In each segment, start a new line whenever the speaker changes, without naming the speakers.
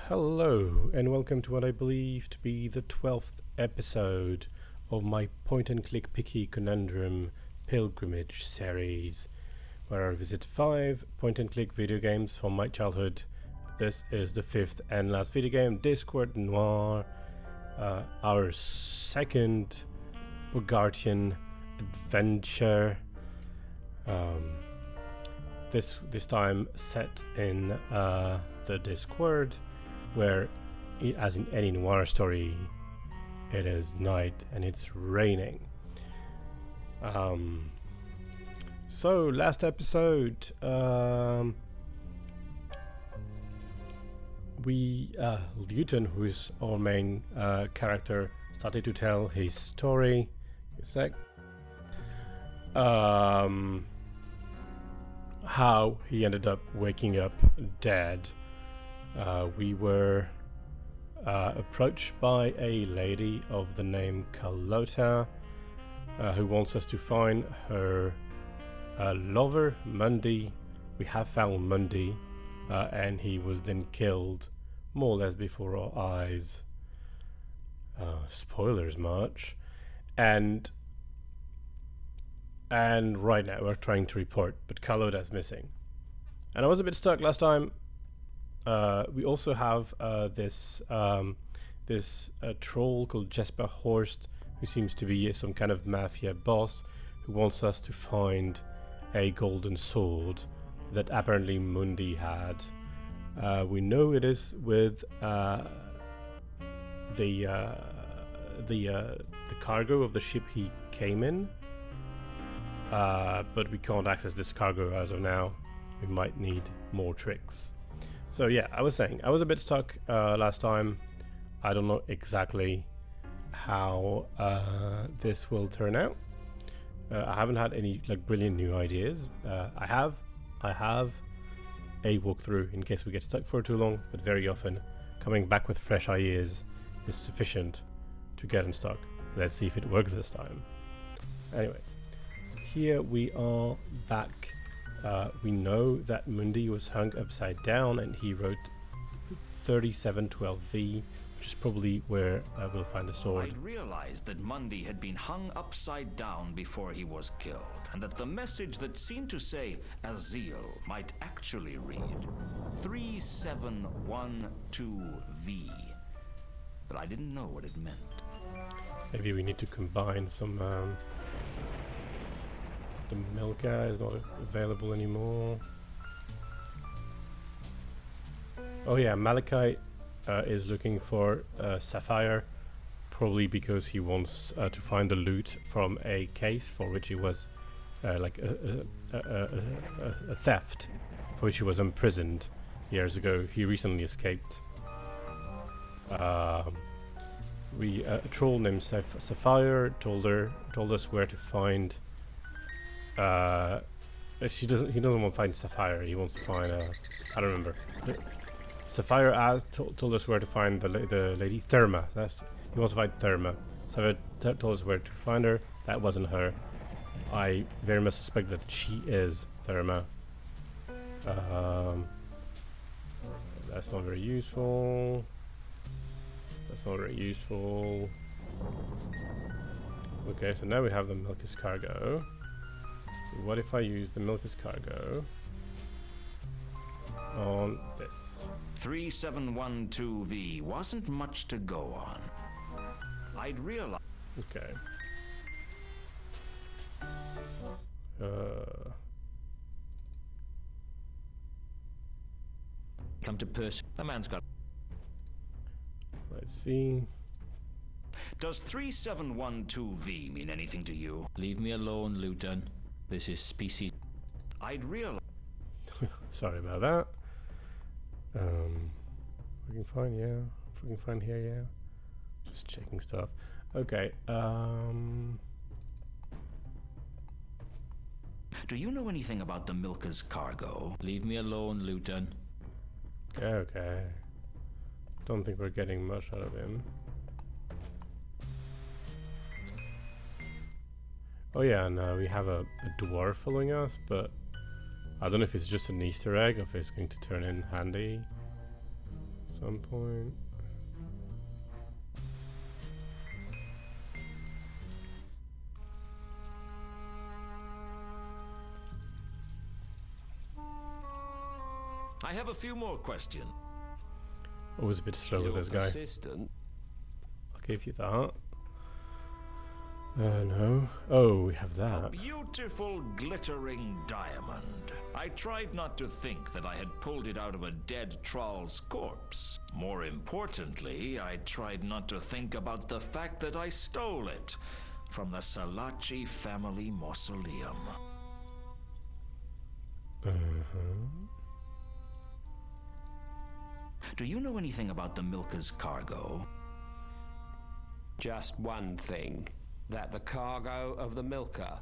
Hello, and welcome to what I believe to be the 12th episode of my point-and-click picky conundrum pilgrimage series, where I visit 5 point-and-click video games from my childhood. This is the 5th and last video game, Discworld Noir, our second Bogartian adventure. This time set in the Discworld, where, as in any noir story, it is night and it's raining. So last episode, Luton, who is our main character, started to tell his story. A sec. How he ended up waking up dead. We were approached by a lady of the name Carlota, who wants us to find her lover, Mundy. We have found Mundy, and he was then killed more or less before our eyes. Spoilers much. And right now we're trying to report, but Carlota's missing. And I was a bit stuck last time. We also have this troll called Jesper Horst, who seems to be some kind of mafia boss, who wants us to find a golden sword that apparently Mundi had. We know it is with the cargo of the ship he came in, but we can't access this cargo as of now. We might need more tricks. So yeah, I was saying, I was a bit stuck last time. I don't know exactly how this will turn out. I haven't had any brilliant new ideas. I have a walkthrough in case we get stuck for too long, but very often coming back with fresh ideas is sufficient to get unstuck. Let's see if it works this time. Anyway, here we are back. We know that Mundi was hung upside down and he wrote 3712V, which is probably where we'll find the sword.
I'd realized that Mundi had been hung upside down before he was killed, and that the message that seemed to say Azil might actually read 3712V. But I didn't know what it meant.
Maybe we need to combine some... The Milka is not available anymore. Oh yeah, Malachi is looking for Sapphire, probably because he wants to find the loot from a case for which he was a theft, for which he was imprisoned years ago. He recently escaped. We a troll named Sapphire told us where to find. He doesn't want to find Sapphire. He wants to find I don't remember. Sapphire told us where to find the lady Therma. He wants to find Therma. Sapphire told us where to find her. That wasn't her. I very much suspect that she is Therma. That's not very useful. Okay, so now we have the Milkus cargo. What if I use the Milkus cargo on this?
3712V wasn't much to go on. I'd realized...
Okay.
Come to person. The man's got...
Let's see.
Does 3712V mean anything to you?
Leave me alone, Luton. This is PC.
I'd realize...
Sorry about that. We can find, yeah. If we can find here, yeah. Just checking stuff. Okay,
Do you know anything about the Milka's cargo?
Leave me alone, Luton.
Okay. Don't think we're getting much out of him. Oh yeah, and we have a dwarf following us, but I don't know if it's just an Easter egg or if it's going to turn in handy. some point.
I have a few more questions.
Always a bit slow with this guy.
Assistant.
I'll give you that. No. Oh, we have
A
that.
beautiful glittering diamond. I tried not to think that I had pulled it out of a dead troll's corpse. More importantly, I tried not to think about the fact that I stole it from the Salaci family mausoleum. Do you know anything about the Milka's cargo?
Just one thing. That the cargo of the Milka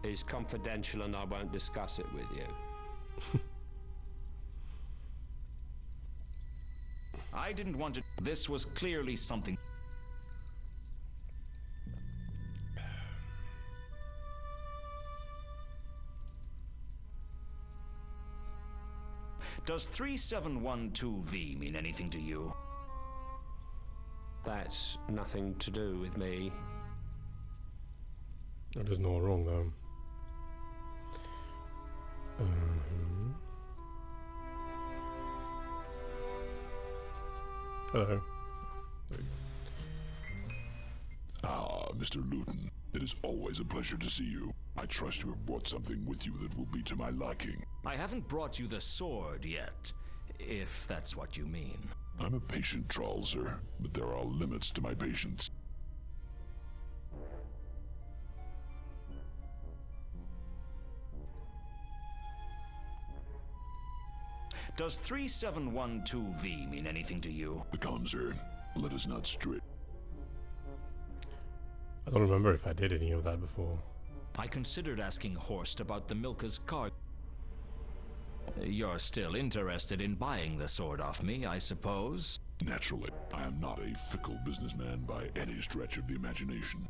is confidential and I won't discuss it with you.
I didn't want to. This was clearly something. Does 3712V mean anything to you?
That's nothing to do with me.
Oh, there's no wrong though. Hello.
Ah, Mr. Luton. It is always a pleasure to see you. I trust you have brought something with you that will be to my liking.
I haven't brought you the sword yet, if that's what you mean.
I'm a patient troll, sir, but there are limits to my patience.
Does 3712V mean anything to you?
Become, sir. Let us not stray.
I don't remember if I did any of that before.
I considered asking Horst about the Milka's cargo. You're still interested in buying the sword off me, I suppose?
Naturally, I am not a fickle businessman by any stretch of the imagination.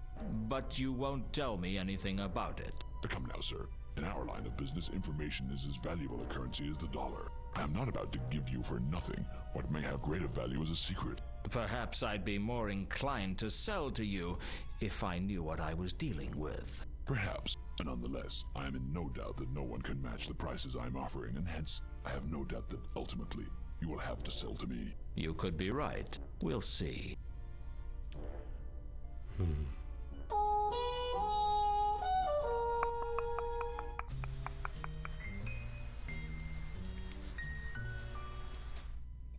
But you won't tell me anything about it.
Come now, sir. In our line of business, information is as valuable a currency as the dollar. I am not about to give you for nothing what may have greater value as a secret.
Perhaps I'd be more inclined to sell to you if I knew what I was dealing with.
Perhaps, but nonetheless, I am in no doubt that no one can match the prices I am offering, and hence, I have no doubt that ultimately, you will have to sell to me.
You could be right. We'll see.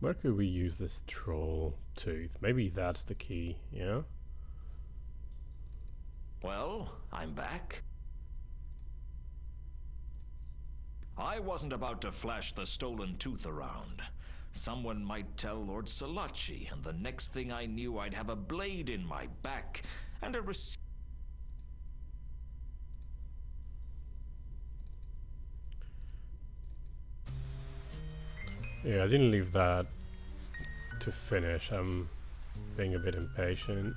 Where could we use this troll tooth? Maybe that's the key, yeah?
Well, I'm back. I wasn't about to flash the stolen tooth around. Someone might tell Lord Salaci, and the next thing I knew, I'd have a blade in my back and a receipt.
Yeah, I didn't leave that to finish. I'm being a bit impatient.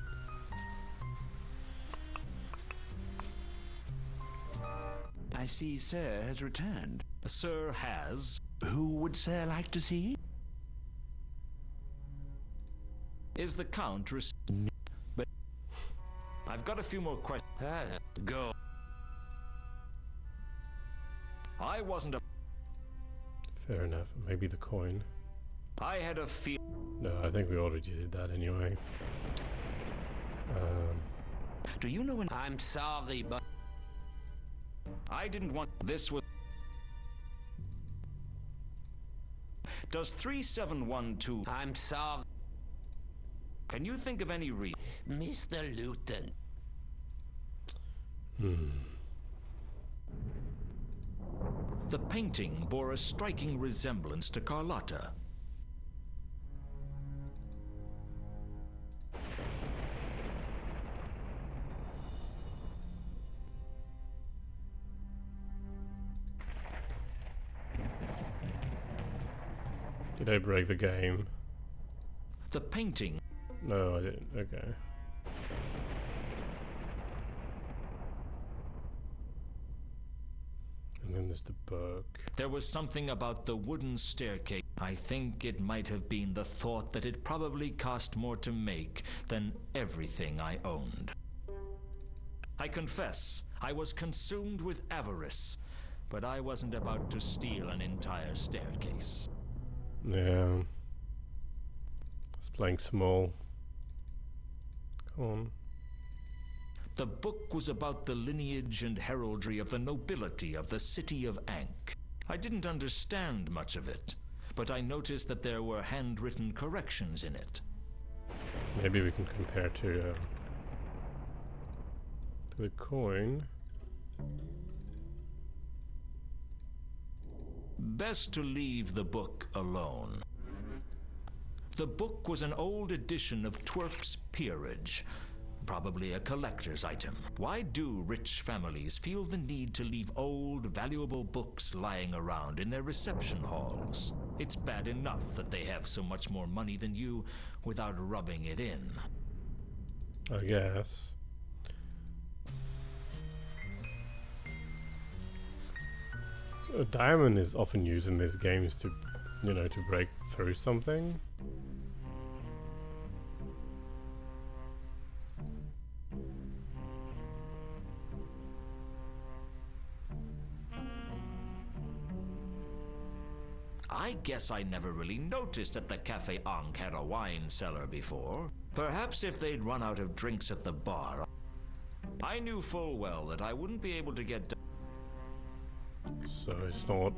I see Sir has returned.
Sir has.
Who would Sir like to see?
Is the Count But I've got a few more questions.
Go.
I wasn't a...
Fair enough. Maybe the coin.
I had a feel...
No, I think we already did that anyway.
Do you know when...
I'm sorry, but
I didn't want... This was... Does 3712...
I'm sorry,
Can you think of any reason?
Mr. Luton.
The painting bore a striking resemblance to Carlotta.
Did I break the game?
The painting...
No, I didn't. Okay. And then is the book?
There was something about the wooden staircase. I think it might have been the thought that it probably cost more to make than everything I owned. I confess, I was consumed with avarice, but I wasn't about to steal an entire staircase.
Yeah. It's playing small. Come on.
The book was about the lineage and heraldry of the nobility of the city of Ankh. I didn't understand much of it, but I noticed that there were handwritten corrections in it.
Maybe we can compare to the coin.
Best to leave the book alone. The book was an old edition of Twerp's Peerage, probably a collector's item. Why do rich families feel the need to leave old, valuable books lying around in their reception halls? It's bad enough that they have so much more money than you without rubbing it in.
I guess. So a diamond is often used in these games to, to break through something.
I guess I never really noticed that the Cafe Ankh had a wine cellar before. Perhaps if they'd run out of drinks at the bar. I knew full well that I wouldn't be able to get
So it's not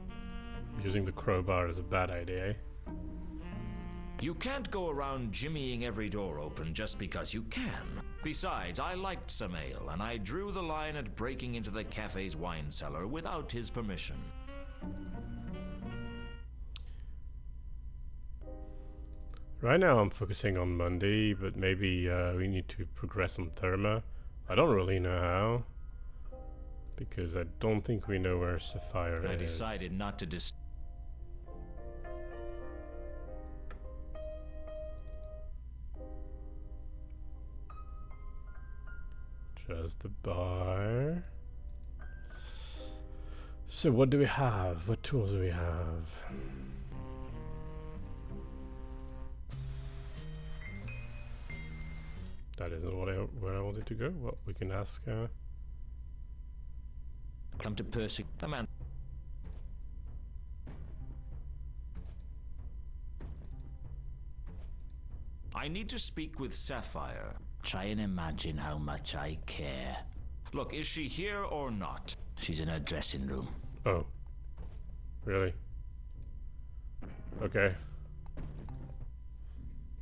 using the crowbar is a bad idea.
You can't go around jimmying every door open just because you can. Besides, I liked some ale, and I drew the line at breaking into the cafe's wine cellar without his permission.
Right now I'm focusing on Monday, but maybe we need to progress on Therma. I don't really know how, because I don't think we know where Sapphire is.
I decided not to
Just the bar. So what do we have? What tools do we have? That isn't where I wanted to go. Well, we can ask.
come to persecute the man. I need to speak with Sapphire.
Try and imagine how much I care.
Look, is she here or not?
She's in her dressing room.
Oh, really? Okay.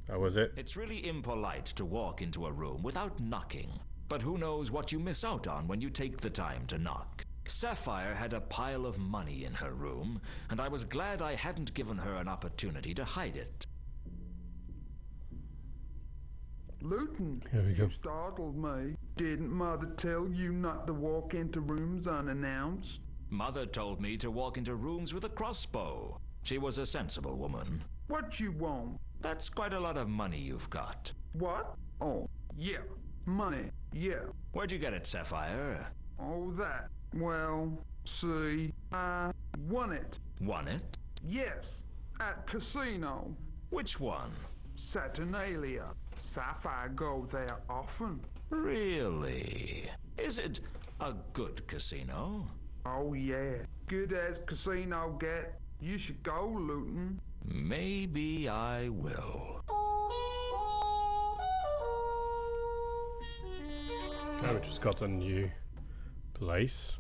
That was it.
It's really impolite to walk into a room without knocking. But who knows what you miss out on when you take the time to knock. Sapphire had a pile of money in her room, and I was glad I hadn't given her an opportunity to hide it.
Luton,
Here we go.
you startled me. Didn't Mother tell you not to walk into rooms unannounced?
Mother told me to walk into rooms with a crossbow. She was a sensible woman.
What you want?
That's quite a lot of money you've got.
What? Oh, yeah. Money, yeah.
Where'd you get it, Sapphire?
Oh, that. Well, see, I won it.
Won it?
Yes, at casino.
Which one?
Saturnalia. Sapphire go there often.
Really? Is it a good casino?
Oh, yeah. Good as casino get. You should go, Luton.
Maybe I will.
Okay, we just got a new place.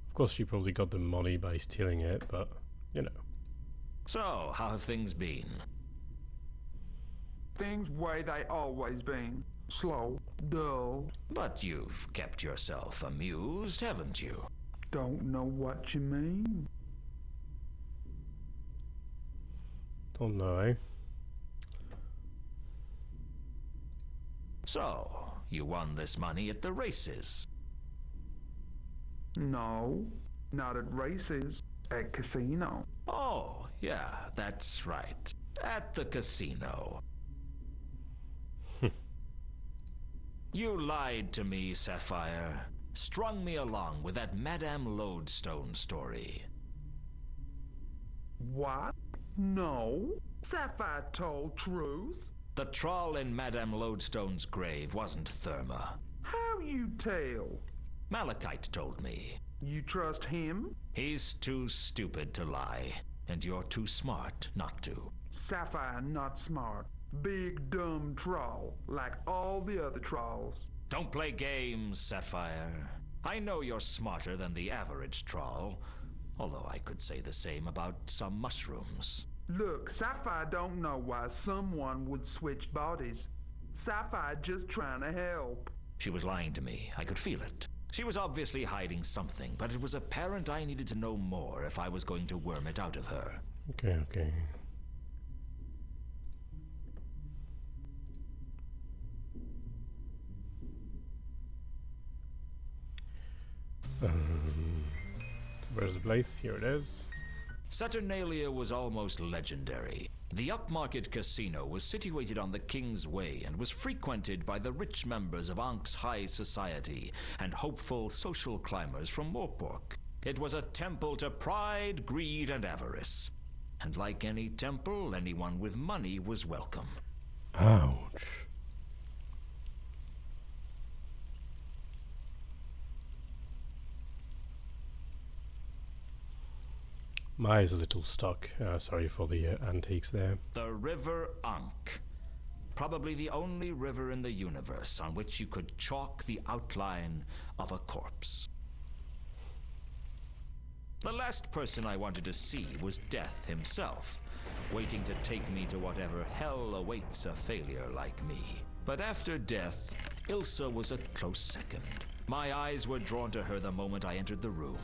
Of course, she probably got the money by stealing it, but
So, how have things been?
Things way they always been. Slow, dull.
But you've kept yourself amused, haven't you?
Don't know what you mean.
Don't know, eh?
So, you won this money at the races.
No, not at races. At casino.
Oh, yeah, that's right. At the casino. You lied to me, Sapphire. strung me along with that Madame Lodestone story.
What? No. Sapphire told truth.
The troll in Madame Lodestone's grave wasn't Therma.
How you tell?
Malachite told me.
You trust him?
He's too stupid to lie, and you're too smart not to.
Sapphire not smart. Big dumb troll, like all the other trolls.
Don't play games, Sapphire. I know you're smarter than the average troll, although I could say the same about some mushrooms.
Look, Sapphire don't know why someone would switch bodies. Sapphire just trying to help.
She was lying to me. I could feel it. She was obviously hiding something, but it was apparent I needed to know more if I was going to worm it out of her.
Okay. So where's the place? Here it is.
Saturnalia was almost legendary. The upmarket casino was situated on the King's Way and was frequented by the rich members of Ankh's high society and hopeful social climbers from Morpork. It was a temple to pride, greed, and avarice. And like any temple, anyone with money was welcome.
Ouch. My eyes a little stuck. Sorry for the antiques there.
The River Ankh. Probably the only river in the universe on which you could chalk the outline of a corpse. The last person I wanted to see was Death himself, waiting to take me to whatever hell awaits a failure like me. But after Death, Ilsa was a close second. My eyes were drawn to her the moment I entered the room,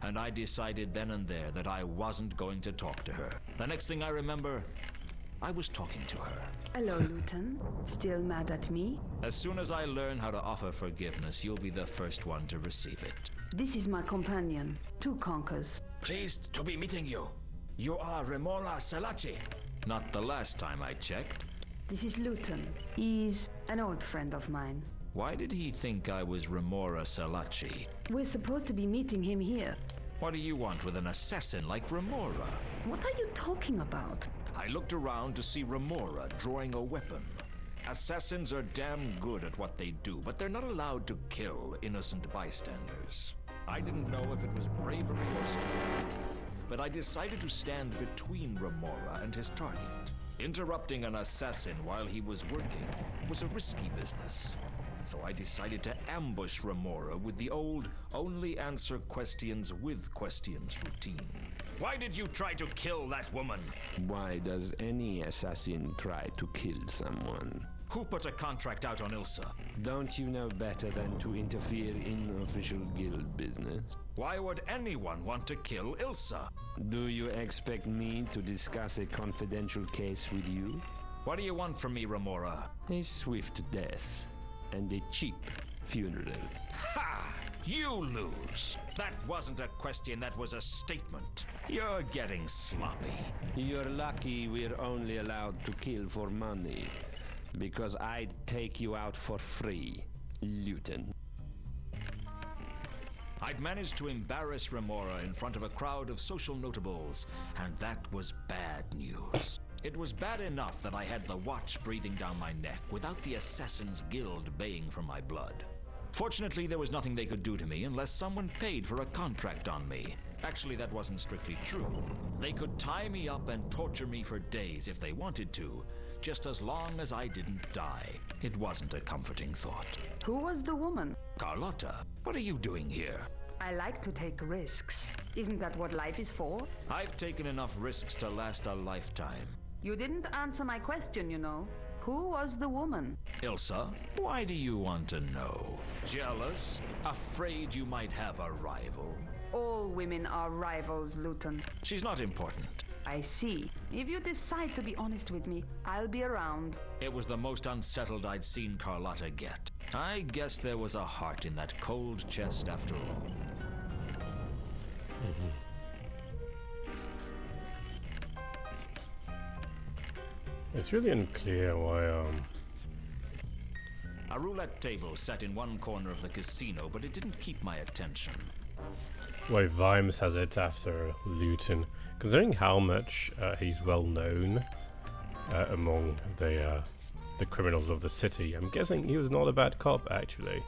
and I decided then and there that I wasn't going to talk to her. The next thing I remember, I was talking to her.
Hello, Luton. Still mad at me?
As soon as I learn how to offer forgiveness, you'll be the first one to receive it.
This is my companion, Two Conkers.
Pleased to be meeting you. You are Remora Salachi. Not the last time I checked.
This is Luton. He's an old friend of mine.
Why did he think I was Remora Salachi?
We're supposed to be meeting him here.
What do you want with an assassin like Remora?
What are you talking about?
I looked around to see Remora drawing a weapon. Assassins are damn good at what they do, but they're not allowed to kill innocent bystanders. I didn't know if it was bravery or stupidity, but I decided to stand between Remora and his target. Interrupting an assassin while he was working was a risky business. So I decided to ambush Remora with the old only answer questions with questions routine. Why did you try to kill that woman?
Why does any assassin try to kill someone?
Who put a contract out on Ilsa?
Don't you know better than to interfere in official guild business?
Why would anyone want to kill Ilsa?
Do you expect me to discuss a confidential case with you?
What do you want from me, Remora?
A swift death and a cheap funeral.
Ha! You lose. That wasn't a question, that was a statement. You're getting sloppy.
You're lucky we're only allowed to kill for money, because I'd take you out for free, Luton.
I'd managed to embarrass Remora in front of a crowd of social notables, and that was bad news. It was bad enough that I had the watch breathing down my neck without the Assassin's Guild baying for my blood. Fortunately, there was nothing they could do to me unless someone paid for a contract on me. Actually, that wasn't strictly true. They could tie me up and torture me for days if they wanted to, just as long as I didn't die. It wasn't a comforting thought.
Who was the woman?
Carlotta, what are you doing here?
I like to take risks. Isn't that what life is for?
I've taken enough risks to last a lifetime.
You didn't answer my question, you know. Who was the woman?
Ilsa, why do you want to know? Jealous? Afraid you might have a rival?
All women are rivals, Luton.
She's not important.
I see. If you decide to be honest with me, I'll be around.
It was the most unsettled I'd seen Carlotta get. I guess there was a heart in that cold chest after all.
It's really unclear why
A roulette table sat in one corner of the casino, but it didn't keep my attention.
Why Vimes has it after Luton, considering how much he's well known among the criminals of the city. I'm guessing he was not a bad cop, actually.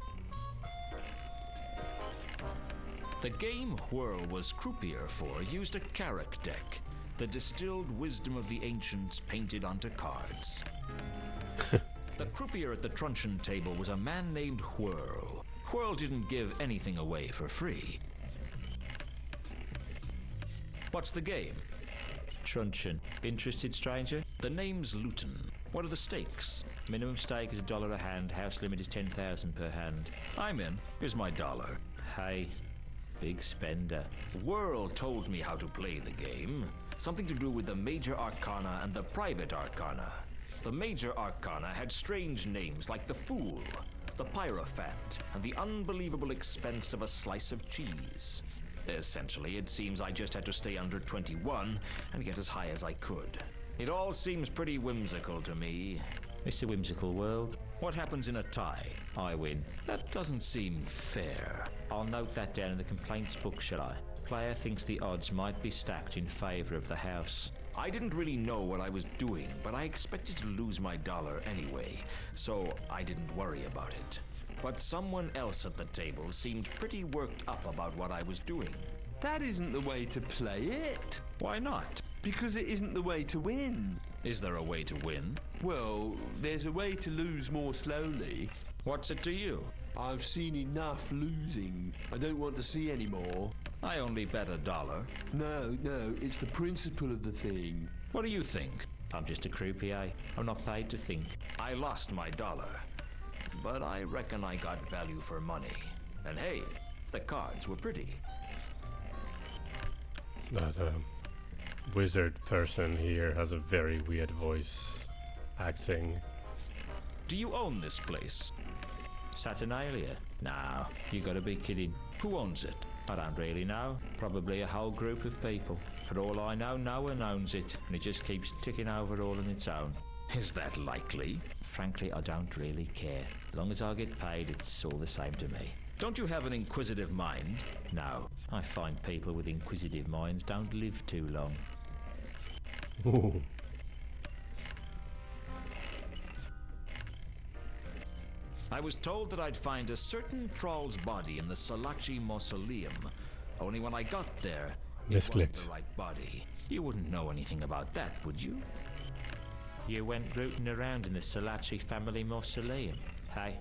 The game Whirl was croupier for used a Carrack deck, the distilled wisdom of the ancients painted onto cards. The croupier at the truncheon table was a man named Whirl. Whirl didn't give anything away for free. What's the game?
Truncheon. Interested, stranger?
The name's Luton. What are the stakes?
Minimum stake is $1 a hand. House limit is 10,000 per hand.
I'm in. Here's my dollar.
Hey, big spender.
Whirl told me how to play the game. Something to do with the Major Arcana and the Private Arcana. The Major Arcana had strange names like the Fool, the Pyrophant, and the unbelievable expense of a slice of cheese. Essentially, it seems I just had to stay under 21 and get as high as I could. It all seems pretty whimsical to me.
Mr. Whimsical World.
What happens in a tie?
I win.
That doesn't seem fair.
I'll note that down in the complaints book, shall I? Player thinks the odds might be stacked in favor of the house.
I didn't really know what I was doing, but I expected to lose my dollar anyway, so I didn't worry about it. But someone else at the table seemed pretty worked up about what I was doing.
That isn't the way to play it.
Why not?
Because it isn't the way to win.
Is there a way to win?
Well, there's a way to lose more slowly.
What's it to you?
I've seen enough losing. I don't want to see any more.
I only bet $1.
No, it's the principle of the thing.
What do you think?
I'm just a croupier. I'm not paid to think.
I lost my dollar, but I reckon I got value for money. And hey, the cards were pretty.
That wizard person here has a very weird voice acting.
Do you own this place?
Saturnalia? No, you gotta be kidding.
Who owns it?
I don't really know. Probably a whole group of people. For all I know, no one owns it, and it just keeps ticking over all on its own.
Is that likely?
Frankly, I don't really care. As long as I get paid, it's all the same to me.
Don't you have an inquisitive mind?
No, I find people with inquisitive minds don't live too long.
Ooh.
I was told that I'd find a certain troll's body in the Salachi Mausoleum. Only when I got there, it wasn't the right body. You wouldn't know anything about that, would you?
You went rooting around in the Salachi family mausoleum. Hey,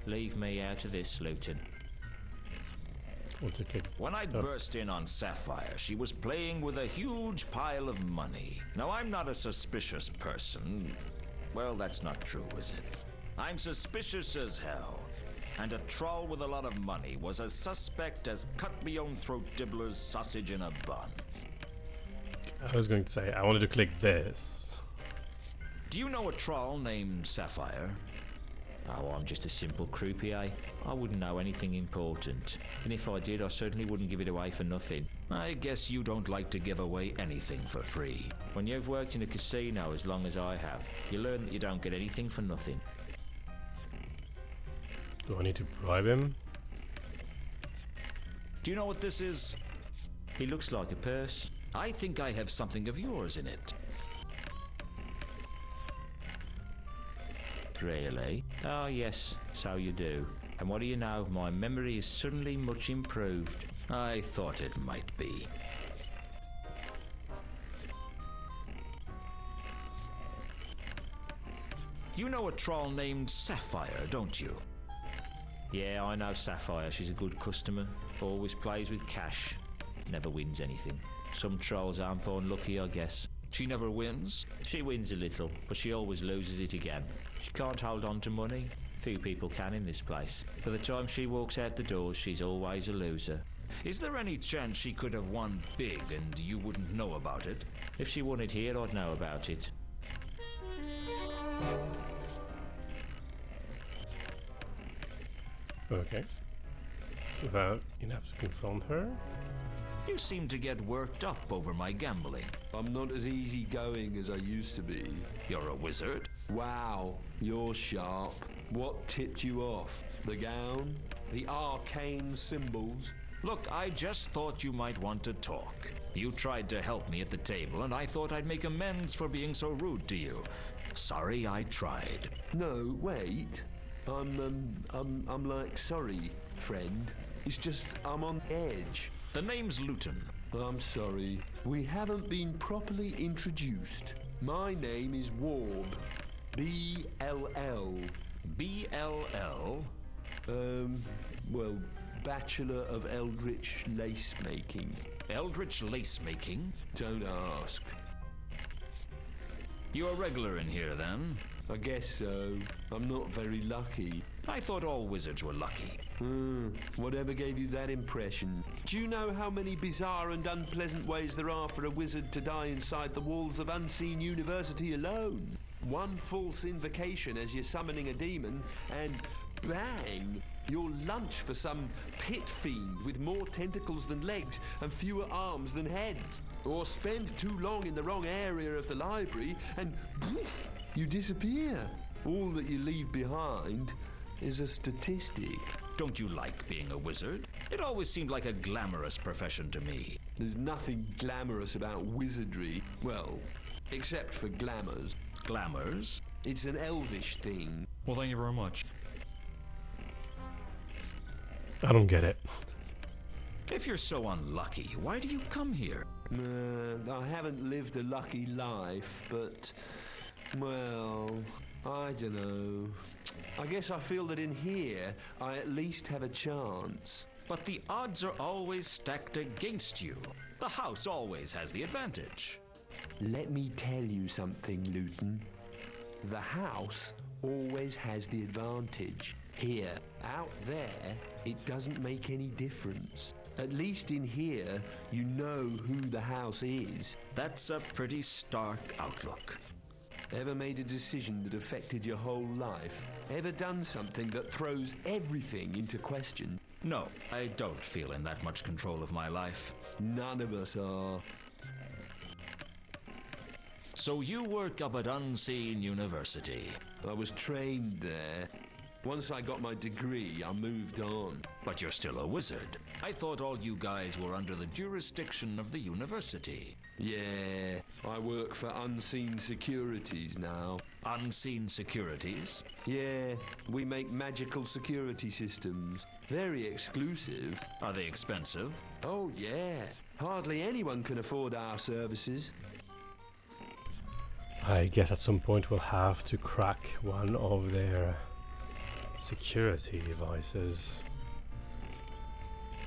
leave me out of this, Luton.
When I burst in on Sapphire, she was playing with a huge pile of money. Now, I'm not a suspicious person. Well, that's not true, is it? I'm suspicious as hell. And a troll with a lot of money was as suspect as cut-me-own-throat Dibbler's sausage in a bun.
I was going to say, I wanted to click this.
Do you know a troll named Sapphire?
Oh, I'm just a simple croupier. I wouldn't know anything important. And if I did, I certainly wouldn't give it away for nothing.
I guess you don't like to give away anything for free.
When you've worked in a casino as long as I have, you learn that you don't get anything for nothing.
Do I need to bribe him?
Do you know what this is?
He looks like a purse.
I think I have something of yours in it.
Really? Oh, yes, so you do. And what do you know? My memory is suddenly much improved.
I thought it might be. You know a troll named Sapphire, don't you?
Yeah, I know Sapphire. She's a good customer. Always plays with cash. Never wins anything. Some trolls aren't born lucky, I guess.
She never wins?
She wins a little, but she always loses it again. She can't hold on to money. Few people can in this place. By the time she walks out the doors, she's always a loser.
Is there any chance she could have won big and you wouldn't know about it?
If she won it here, I'd know about it.
Okay. Without enough to confront her.
You seem to get worked up over my gambling.
I'm not as easygoing as I used to be.
You're a wizard?
Wow, you're sharp. What tipped you off? The gown? The arcane symbols?
Look, I just thought you might want to talk. You tried to help me at the table, and I thought I'd make amends for being so rude to you. Sorry I tried.
No, wait. I'm like, sorry, friend. It's just, I'm on edge.
The name's Luton.
I'm sorry. We haven't been properly introduced. My name is Warb. B-L-L.
B-L-L?
Well, Bachelor of Eldritch Lace Making.
Eldritch lace making?
Don't ask.
You're a regular in here, then?
I guess so. I'm not very lucky.
I thought all wizards were lucky.
Whatever gave you that impression? Do you know how many bizarre and unpleasant ways there are for a wizard to die inside the walls of Unseen University alone? One false invocation as you're summoning a demon, and bang! Your lunch for some pit fiend with more tentacles than legs and fewer arms than heads. Or spend too long in the wrong area of the library and poof, you disappear. All that you leave behind is a statistic.
Don't you like being a wizard? It always seemed like a glamorous profession to me.
There's nothing glamorous about wizardry. Well, except for glamours.
Glamours?
It's an elvish thing.
Well, thank you very much.
I don't get it.
If you're so unlucky, why do you come here?
I haven't lived a lucky life, but, well, I don't know. I guess I feel that in here, I at least have a chance.
But the odds are always stacked against you. The house always has the advantage.
Let me tell you something, Luton. The house always has the advantage. Here, out there, it doesn't make any difference. At least in here, you know who the house is.
That's a pretty stark outlook.
Ever made a decision that affected your whole life? Ever done something that throws everything into question?
No, I don't feel in that much control of my life.
None of us are.
So you work up at Unseen University.
I was trained there. Once I got my degree, I moved on.
But you're still a wizard. I thought all you guys were under the jurisdiction of the university.
Yeah, I work for Unseen Securities now.
Unseen Securities?
Yeah, we make magical security systems. Very exclusive.
Are they expensive?
Oh yeah, hardly anyone can afford our services.
I guess at some point we'll have to crack one of their security devices.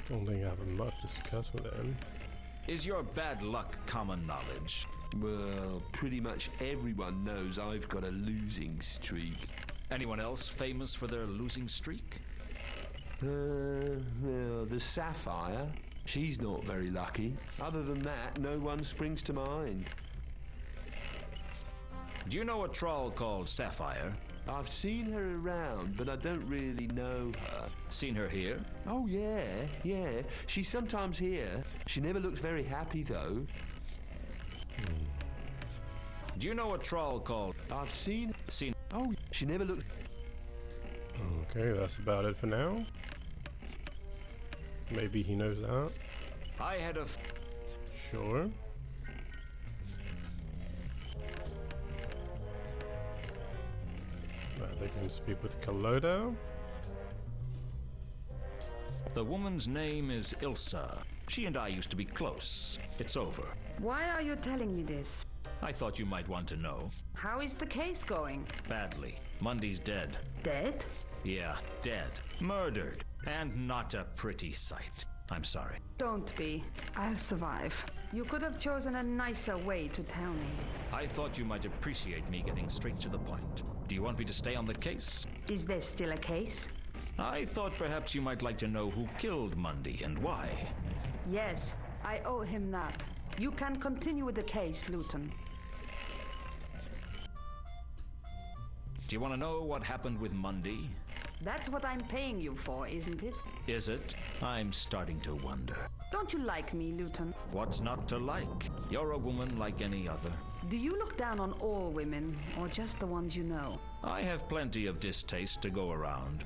Don't think I have much to discuss with them.
Is your bad luck common knowledge?
Well, pretty much everyone knows I've got a losing streak.
Anyone else famous for their losing streak?
Well, the Sapphire. She's not very lucky. Other than that, no one springs to mind.
Do you know a troll called Sapphire?
I've seen her around, but I don't really know her.
Seen her here?
Oh, yeah. She's sometimes here. She never looks very happy, though.
Do you know a troll called...
I've seen... Oh, she never looks...
Okay, that's about it for now. Maybe he knows that.
I had a...
Sure. They can speak with Kaloda.
The woman's name is Ilsa. She and I used to be close. It's over.
Why are you telling me this?
I thought you might want to know.
How is the case going?
Badly. Mundy's dead.
Dead?
Yeah, dead. Murdered. And not a pretty sight. I'm sorry.
Don't be. I'll survive. You could have chosen a nicer way to tell me.
I thought you might appreciate me getting straight to the point. Do you want me to stay on the case?
Is there still a case?
I thought perhaps you might like to know who killed Mundy and why.
Yes, I owe him that. You can continue with the case, Luton.
Do you want to know what happened with Mundy?
That's what I'm paying you for, isn't it?
Is it? I'm starting to wonder.
Don't you like me, Luton?
What's not to like? You're a woman like any other.
Do you look down on all women, or just the ones you know?
I have plenty of distaste to go around.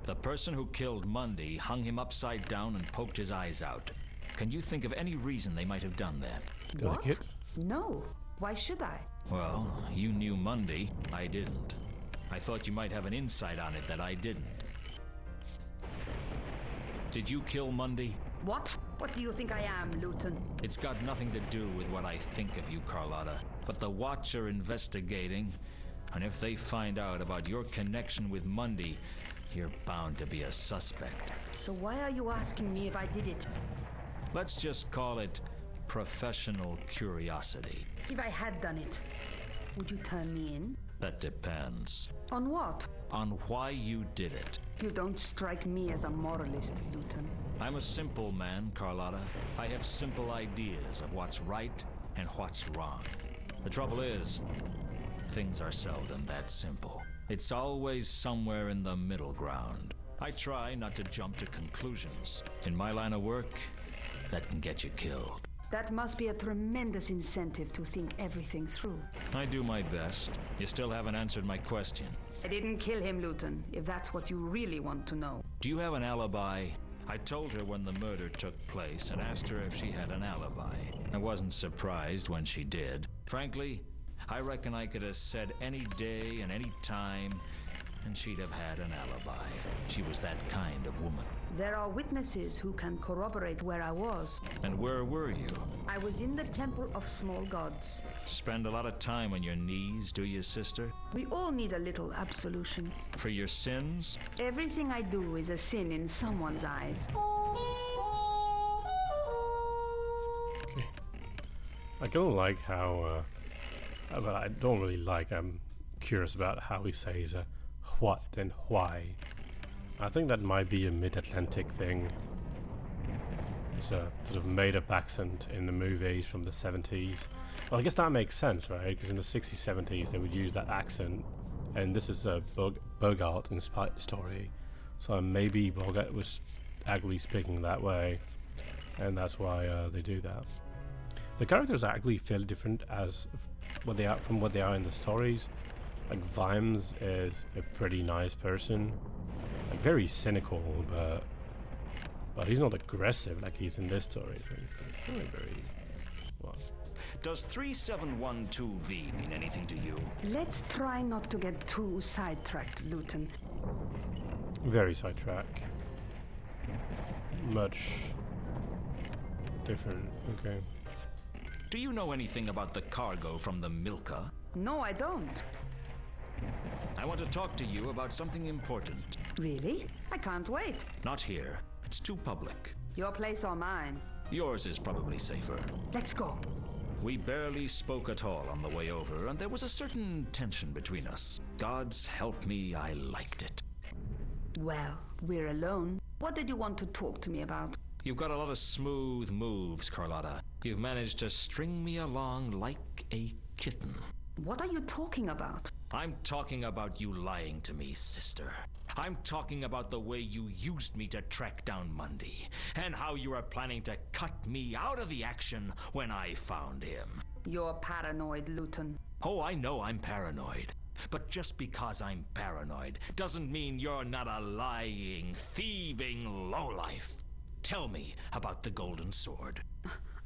The person who killed Mundy hung him upside down and poked his eyes out. Can you think of any reason they might have done that?
Delicate?
What? No. Why should I?
Well, you knew Mundy. I didn't. I thought you might have an insight on it that I didn't. Did you kill Mundy?
What? What do you think I am, Luton?
It's got nothing to do with what I think of you, Carlotta. But the Watch are investigating, and if they find out about your connection with Mundy, you're bound to be a suspect.
So why are you asking me if I did it?
Let's just call it professional curiosity.
If I had done it, would you turn me in?
That depends.
On what?
On why you did it.
You don't strike me as a moralist, Luton.
I'm a simple man, Carlotta. I have simple ideas of what's right and what's wrong. The trouble is, things are seldom that simple. It's always somewhere in the middle ground. I try not to jump to conclusions. In my line of work, that can get you killed.
That must be a tremendous incentive to think everything through.
I do my best. You still haven't answered my question.
I didn't kill him, Luton, if that's what you really want to know.
Do you have an alibi? I told her when the murder took place and asked her if she had an alibi. I wasn't surprised when she did. Frankly, I reckon I could have said any day and any time, and she'd have had an alibi. She was that kind of woman.
There are witnesses who can corroborate where I was.
And where were you?
I was in the Temple of Small Gods.
Spend a lot of time on your knees, do you, sister?
We all need a little absolution.
For your sins?
Everything I do is a sin in someone's eyes.
Okay. I don't like how, well, I don't really like, I'm curious about how he says what and why. I think that might be a mid-Atlantic thing. It's a sort of made-up accent in the movies from the 70s. Well, I guess that makes sense, right? Because in the 60s, 70s, they would use that accent. And this is a Bogart-inspired story. So maybe Bogart was actually speaking that way. And that's why they do that. The characters actually feel different as what they are from what they are in the stories. Like Vimes is a pretty nice person. Like very cynical, but he's not aggressive like he's in this story. Very well.
Does 3712V mean anything to you?
Let's try not to get too sidetracked, Luton.
Very sidetracked. Much different. Okay.
Do you know anything about the cargo from the Milka?
No, I don't.
I want to talk to you about something important.
Really? I can't wait.
Not here. It's too public.
Your place or mine?
Yours is probably safer.
Let's go.
We barely spoke at all on the way over, and there was a certain tension between us. Gods help me, I liked it.
Well, we're alone. What did you want to talk to me about?
You've got a lot of smooth moves, Carlotta. You've managed to string me along like a kitten.
What are you talking about?
I'm talking about you lying to me, sister. I'm talking about the way you used me to track down Mundy, and how you are planning to cut me out of the action when I found him.
You're paranoid, Luton.
Oh, I know I'm paranoid. But just because I'm paranoid doesn't mean you're not a lying, thieving lowlife. Tell me about the Golden Sword.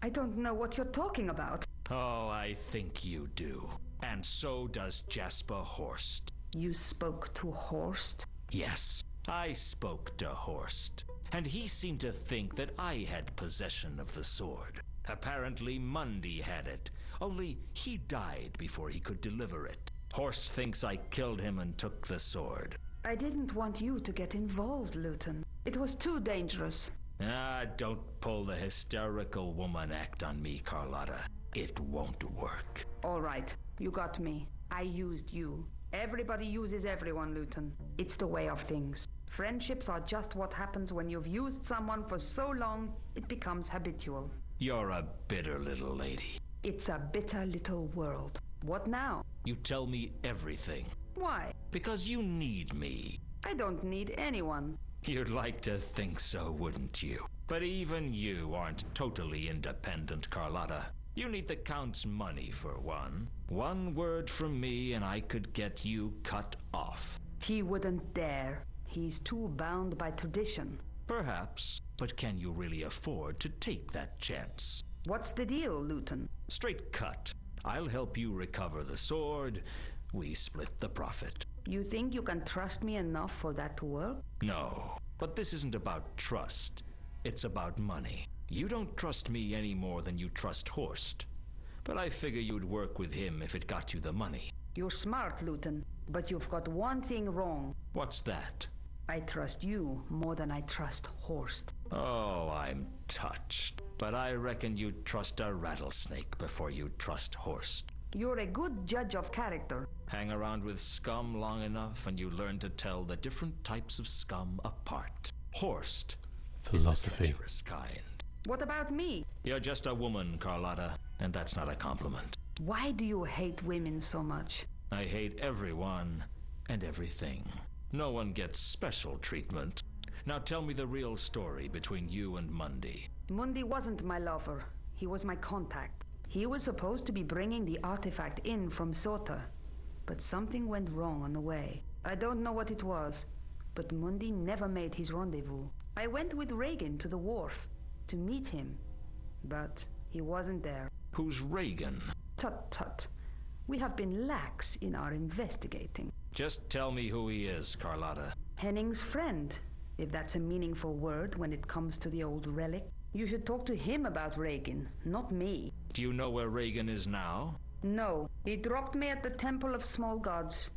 I don't know what you're talking about.
Oh, I think you do. And so does Jasper Horst.
You spoke to Horst?
Yes, I spoke to Horst. And he seemed to think that I had possession of the sword. Apparently Mundy had it, only he died before he could deliver it. Horst thinks I killed him and took the sword.
I didn't want you to get involved, Luton. It was too dangerous.
Ah, don't pull the hysterical woman act on me, Carlotta. It won't work.
All right, you got me. I used you. Everybody uses everyone, Luton. It's the way of things. Friendships are just what happens when you've used someone for so long, it becomes habitual.
You're a bitter little lady.
It's a bitter little world. What now?
You tell me everything.
Why?
Because you need me.
I don't need anyone.
You'd like to think so, wouldn't you? But even you aren't totally independent, Carlotta. You need the Count's money, for one. One word from me and I could get you cut off.
He wouldn't dare. He's too bound by tradition.
Perhaps, but can you really afford to take that chance?
What's the deal, Luton?
Straight cut. I'll help you recover the sword. We split the profit.
You think you can trust me enough for that to work?
No, but this isn't about trust. It's about money. You don't trust me any more than you trust Horst. But I figure you'd work with him if it got you the money.
You're smart, Luton, but you've got one thing wrong.
What's that?
I trust you more than I trust Horst.
Oh, I'm touched. But I reckon you'd trust a rattlesnake before you'd trust Horst.
You're a good judge of character.
Hang around with scum long enough and you learn to tell the different types of scum apart. Horst is the treacherous kind.
What about me?
You're just a woman, Carlotta, and that's not a compliment.
Why do you hate women so much?
I hate everyone and everything. No one gets special treatment. Now tell me the real story between you and Mundy.
Mundy wasn't my lover. He was my contact. He was supposed to be bringing the artifact in from Sota, but something went wrong on the way. I don't know what it was, but Mundy never made his rendezvous. I went with Reagan to the wharf to meet him, but he wasn't there.
Who's Reagan?
Tut tut. We have been lax in our investigating.
Just tell me who he is, Carlotta.
Henning's friend, if that's a meaningful word when it comes to the old relic. You should talk to him about Reagan, not me.
Do you know where Reagan is now?
No, he dropped me at the Temple of Small Gods,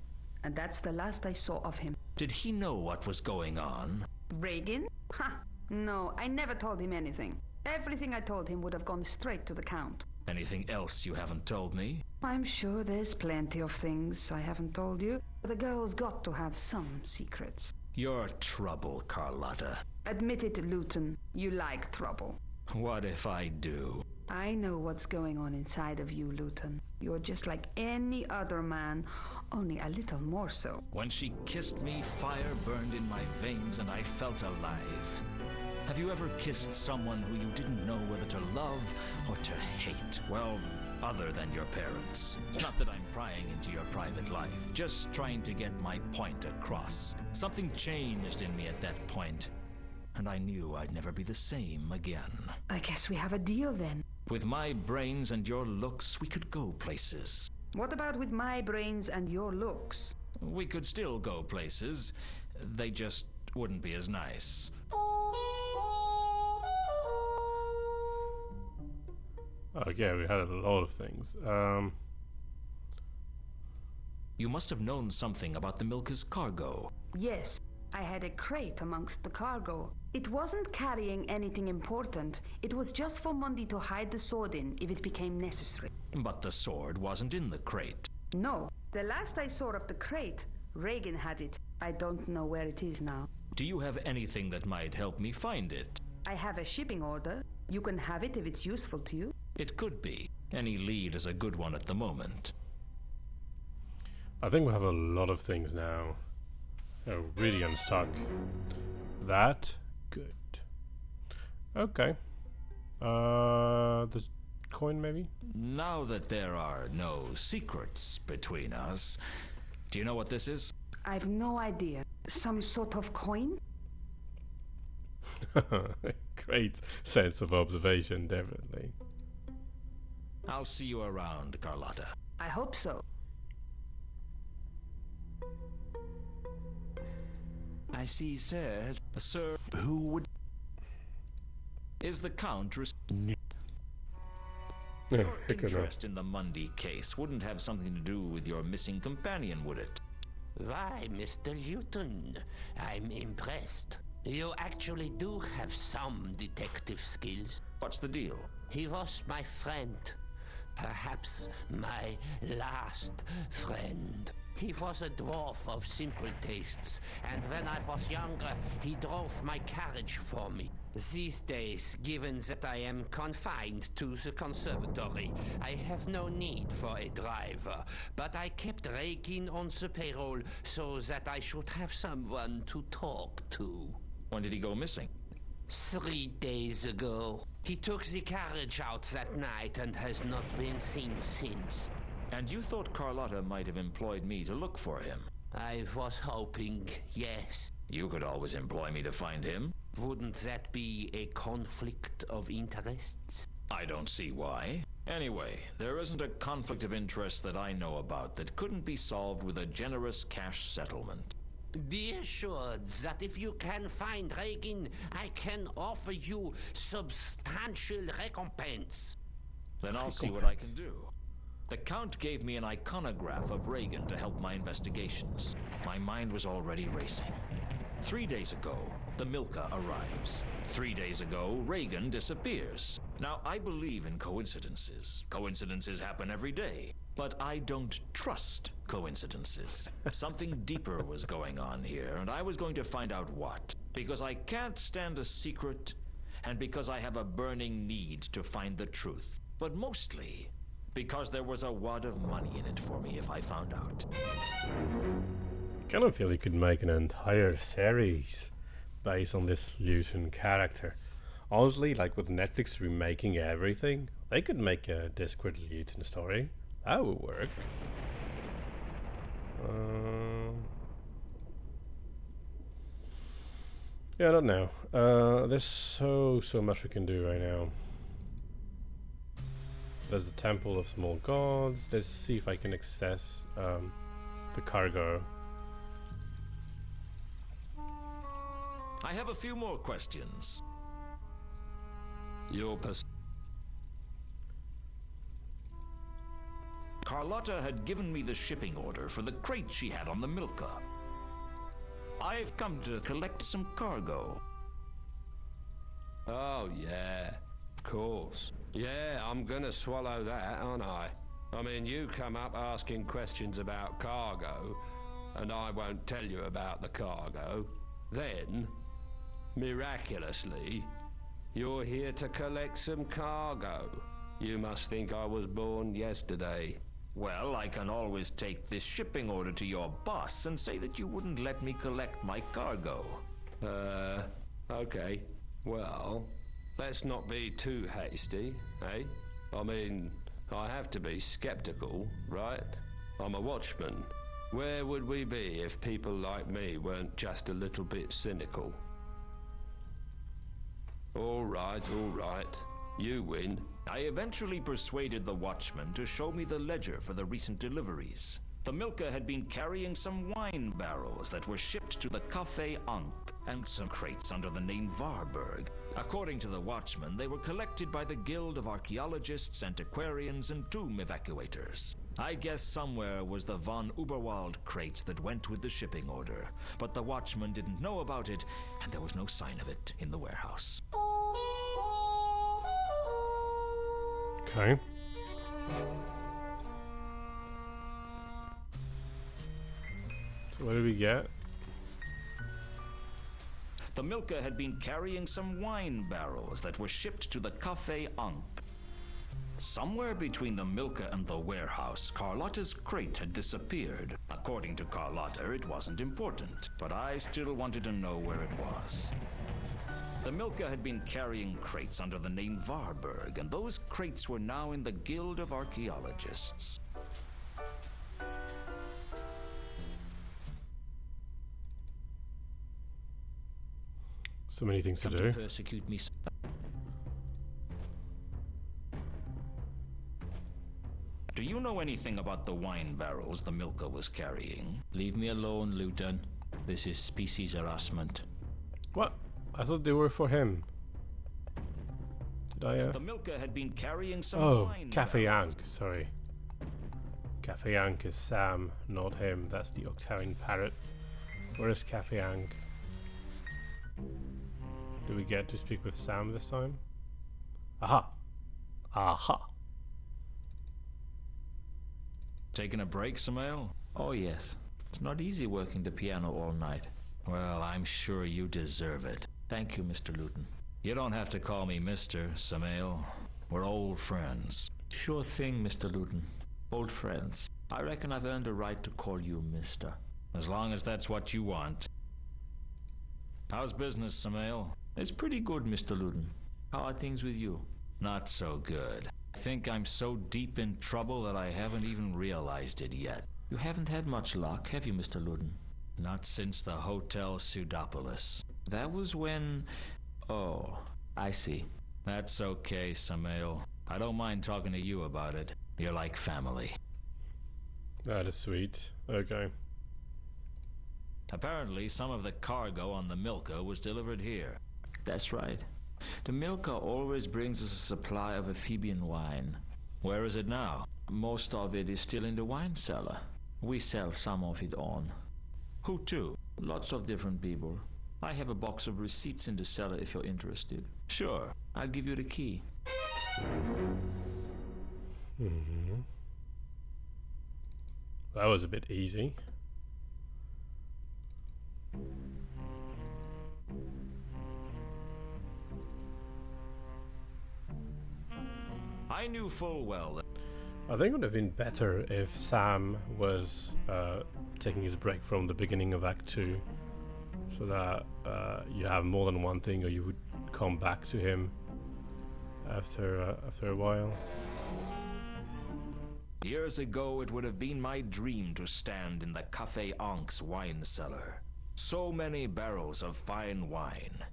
and that's the last I saw of him.
Did he know what was going on?
Reagan? Ha! No, I never told him anything. Everything I told him would have gone straight to the Count.
Anything else you haven't told me?
I'm sure there's plenty of things I haven't told you. The girl's got to have some secrets.
You're trouble, Carlotta.
Admit it, Luton. You like trouble.
What if I do?
I know what's going on inside of you, Luton. You're just like any other man, only a little more so.
When she kissed me, fire burned in my veins and I felt alive. Have you ever kissed someone who you didn't know whether to love or to hate? Well, other than your parents. Not that I'm prying into your private life, just trying to get my point across. Something changed in me at that point, and I knew I'd never be the same again.
I guess we have a deal then.
With my brains and your looks, we could go places.
What about with my brains and your looks?
We could still go places. They just wouldn't be as nice.
Oh, yeah, we had a lot of things.
You must have known something about the Milka's cargo.
Yes, I had a crate amongst the cargo. It wasn't carrying anything important. It was just for Mundy to hide the sword in if it became necessary.
But the sword wasn't in the crate.
No, the last I saw of the crate, Reagan had it. I don't know where it is now.
Do you have anything that might help me find it?
I have a shipping order. You can have it if it's useful to you.
It could be. Any lead is a good one at the moment.
I think we have a lot of things now. Oh, really unstuck. That good. Okay. The coin maybe?
Now that there are no secrets between us, do you know what this is?
I've no idea. Some sort of coin?
Great sense of observation, definitely.
I'll see you around, Carlotta.
I hope so.
I see Sir has...
Sir, who would... Is the Count...
Yeah,
Your interest in the Mundy case wouldn't have something to do with your missing companion, would it?
Why, Mr. Luton, I'm impressed. You actually do have some detective skills.
What's the deal?
He was my friend. Perhaps my last friend. He was a dwarf of simple tastes, and when I was younger, he drove my carriage for me. These days, given that I am confined to the conservatory, I have no need for a driver, but I kept Reagan on the payroll so that I should have someone to talk to.
When did he go missing?
3 days ago. He took the carriage out that night and has not been seen since.
And you thought Carlotta might have employed me to look for him?
I was hoping, yes.
You could always employ me to find him.
Wouldn't that be a conflict of interests?
I don't see why. Anyway, there isn't a conflict of interest that I know about that couldn't be solved with a generous cash settlement.
Be assured that if you can find Reagan, I can offer you substantial recompense.
Then I'll see what I can do. The Count gave me an iconograph of Reagan to help my investigations. My mind was already racing. 3 days ago, the Milka arrives. 3 days ago, Reagan disappears. Now, I believe in coincidences. Coincidences happen every day. But I don't trust coincidences. Something deeper was going on here, and I was going to find out what. Because I can't stand a secret, and because I have a burning need to find the truth. But mostly, because there was a wad of money in it for me if I found out.
I kind of feel you could make an entire series based on this Luton character. Honestly, like with Netflix remaking everything, they could make a Discworld Luton story. That would work. Yeah, I don't know. There's so much we can do right now. There's the Temple of Small Gods. Let's see if I can access the cargo.
I have a few more questions. Carlotta had given me the shipping order for the crate she had on the Milka. I've come to collect some cargo.
Oh, yeah. Of course. Yeah, I'm gonna swallow that, aren't I? I mean, you come up asking questions about cargo, and I won't tell you about the cargo. Then, miraculously, you're here to collect some cargo. You must think I was born yesterday.
Well, I can always take this shipping order to your boss and say that you wouldn't let me collect my cargo.
Okay. Well, let's not be too hasty, eh? I mean, I have to be skeptical, right? I'm a watchman. Where would we be if people like me weren't just a little bit cynical? All right. You win.
I eventually persuaded the watchman to show me the ledger for the recent deliveries. The Milka had been carrying some wine barrels that were shipped to the Café Ankh and some crates under the name Warburg. According to the watchman, they were collected by the Guild of Archaeologists, Antiquarians, and Tomb Evacuators. I guess somewhere was the von Uberwald crate that went with the shipping order, but the watchman didn't know about it, and there was no sign of it in the warehouse.
Okay. So what do we get?
The Milka had been carrying some wine barrels that were shipped to the Café Ankh. Somewhere between the Milka and the warehouse, Carlotta's crate had disappeared. According to Carlotta, it wasn't important, but I still wanted to know where it was. The Milka had been carrying crates under the name Warburg, and those crates were now in the Guild of Archaeologists.
So many things to do.
Persecute me. Do you know anything about the wine barrels the Milka was carrying?
Leave me alone, Luton. This is species harassment.
What? I thought they were for him. Did I?
The Milka had been carrying some wine
Café
barrels.
Ankh, sorry. Café Ankh is Sam, not him. That's the Octarian parrot. Where is Café Ankh? Do we get to speak with Sam this time? Aha! Aha!
Taking a break, Samael?
Oh yes. It's not easy working the piano all night.
Well, I'm sure you deserve it.
Thank you, Mr. Luton.
You don't have to call me Mr. Samael. We're old friends.
Sure thing, Mr. Luton. Old friends. I reckon I've earned a right to call you Mr.
As long as that's what you want. How's business, Samael?
It's pretty good, Mr. Luton. How are things with you?
Not so good. I think I'm so deep in trouble that I haven't even realized it yet.
You haven't had much luck, have you, Mr. Luton?
Not since the Hotel Pseudopolis.
That was when... Oh, I see.
That's okay, Samael. I don't mind talking to you about it. You're like family.
That is sweet. Okay.
Apparently, some of the cargo on the Milka was delivered here.
That's right. The Milka always brings us a supply of Ephebian wine.
Where is it now?
Most of it is still in the wine cellar. We sell some of it on.
Who to?
Lots of different people. I have a box of receipts in the cellar if you're interested.
Sure.
I'll give you the key.
Mm-hmm. That was a bit easy.
I knew full well that...
I think it would have been better if Sam was taking his break from the beginning of Act 2, so that you have more than one thing, or you would come back to him after a while.
Years ago, it would have been my dream to stand in the Café Ank's wine cellar. So many barrels of fine wine.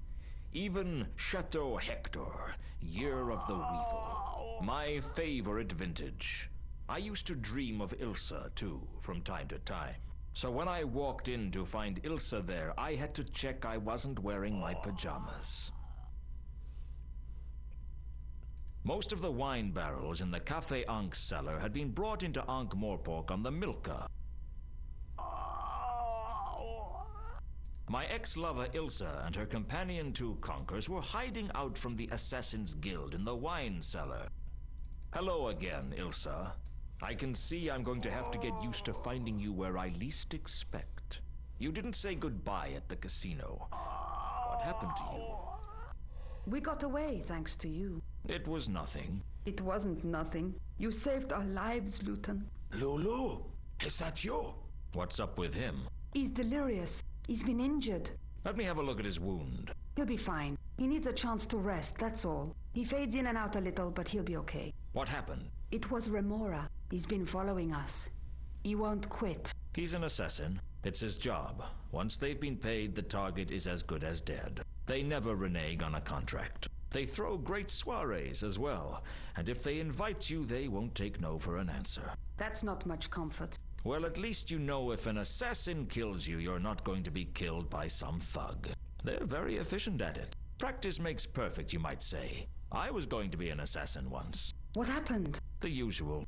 Even Chateau Hector, Year of the Weevil. My favorite vintage. I used to dream of Ilsa, too, from time to time. So when I walked in to find Ilsa there, I had to check I wasn't wearing my pajamas. Most of the wine barrels in the Café Ank's cellar had been brought into Ankh-Morpork on the Milka. My ex-lover Ilsa and her companion Two Conkers were hiding out from the Assassin's Guild in the wine cellar. Hello again, Ilsa. I can see I'm going to have to get used to finding you where I least expect. You didn't say goodbye at the casino. What happened to you?
We got away thanks to you.
It was nothing.
It wasn't nothing. You saved our lives, Luton.
Lulu, is that you?
What's up with him?
He's delirious. He's been injured.
Let me have a look at his wound.
He'll be fine. He needs a chance to rest, that's all. He fades in and out a little, but he'll be okay.
What happened?
It was Remora. He's been following us. He won't quit.
He's an assassin. It's his job. Once they've been paid, the target is as good as dead. They never renege on a contract. They throw great soirees as well, and if they invite you, they won't take no for an answer.
That's not much comfort.
Well, at least you know if an assassin kills you, you're not going to be killed by some thug. They're very efficient at it. Practice makes perfect, you might say. I was going to be an assassin once.
What happened?
The usual.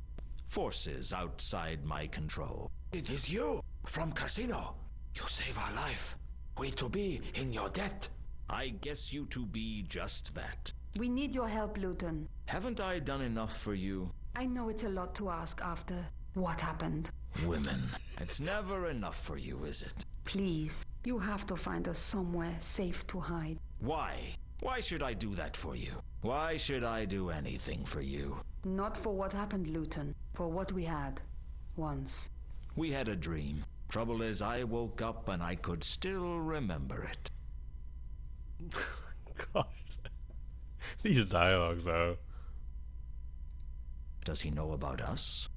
Forces outside my control.
It is you, from Casino. You save our life. We to be in your debt.
I guess you to be just that.
We need your help, Luton.
Haven't I done enough for you?
I know it's a lot to ask after what happened.
Women. It's never enough for you, is it?
Please, you have to find us somewhere safe to hide.
Why? Why should I do that for you? Why should I do anything for you?
Not for what happened, Luton. For what we had. Once.
We had a dream. Trouble is, I woke up and I could still remember it.
God. These dialogues, though.
Does he know about us?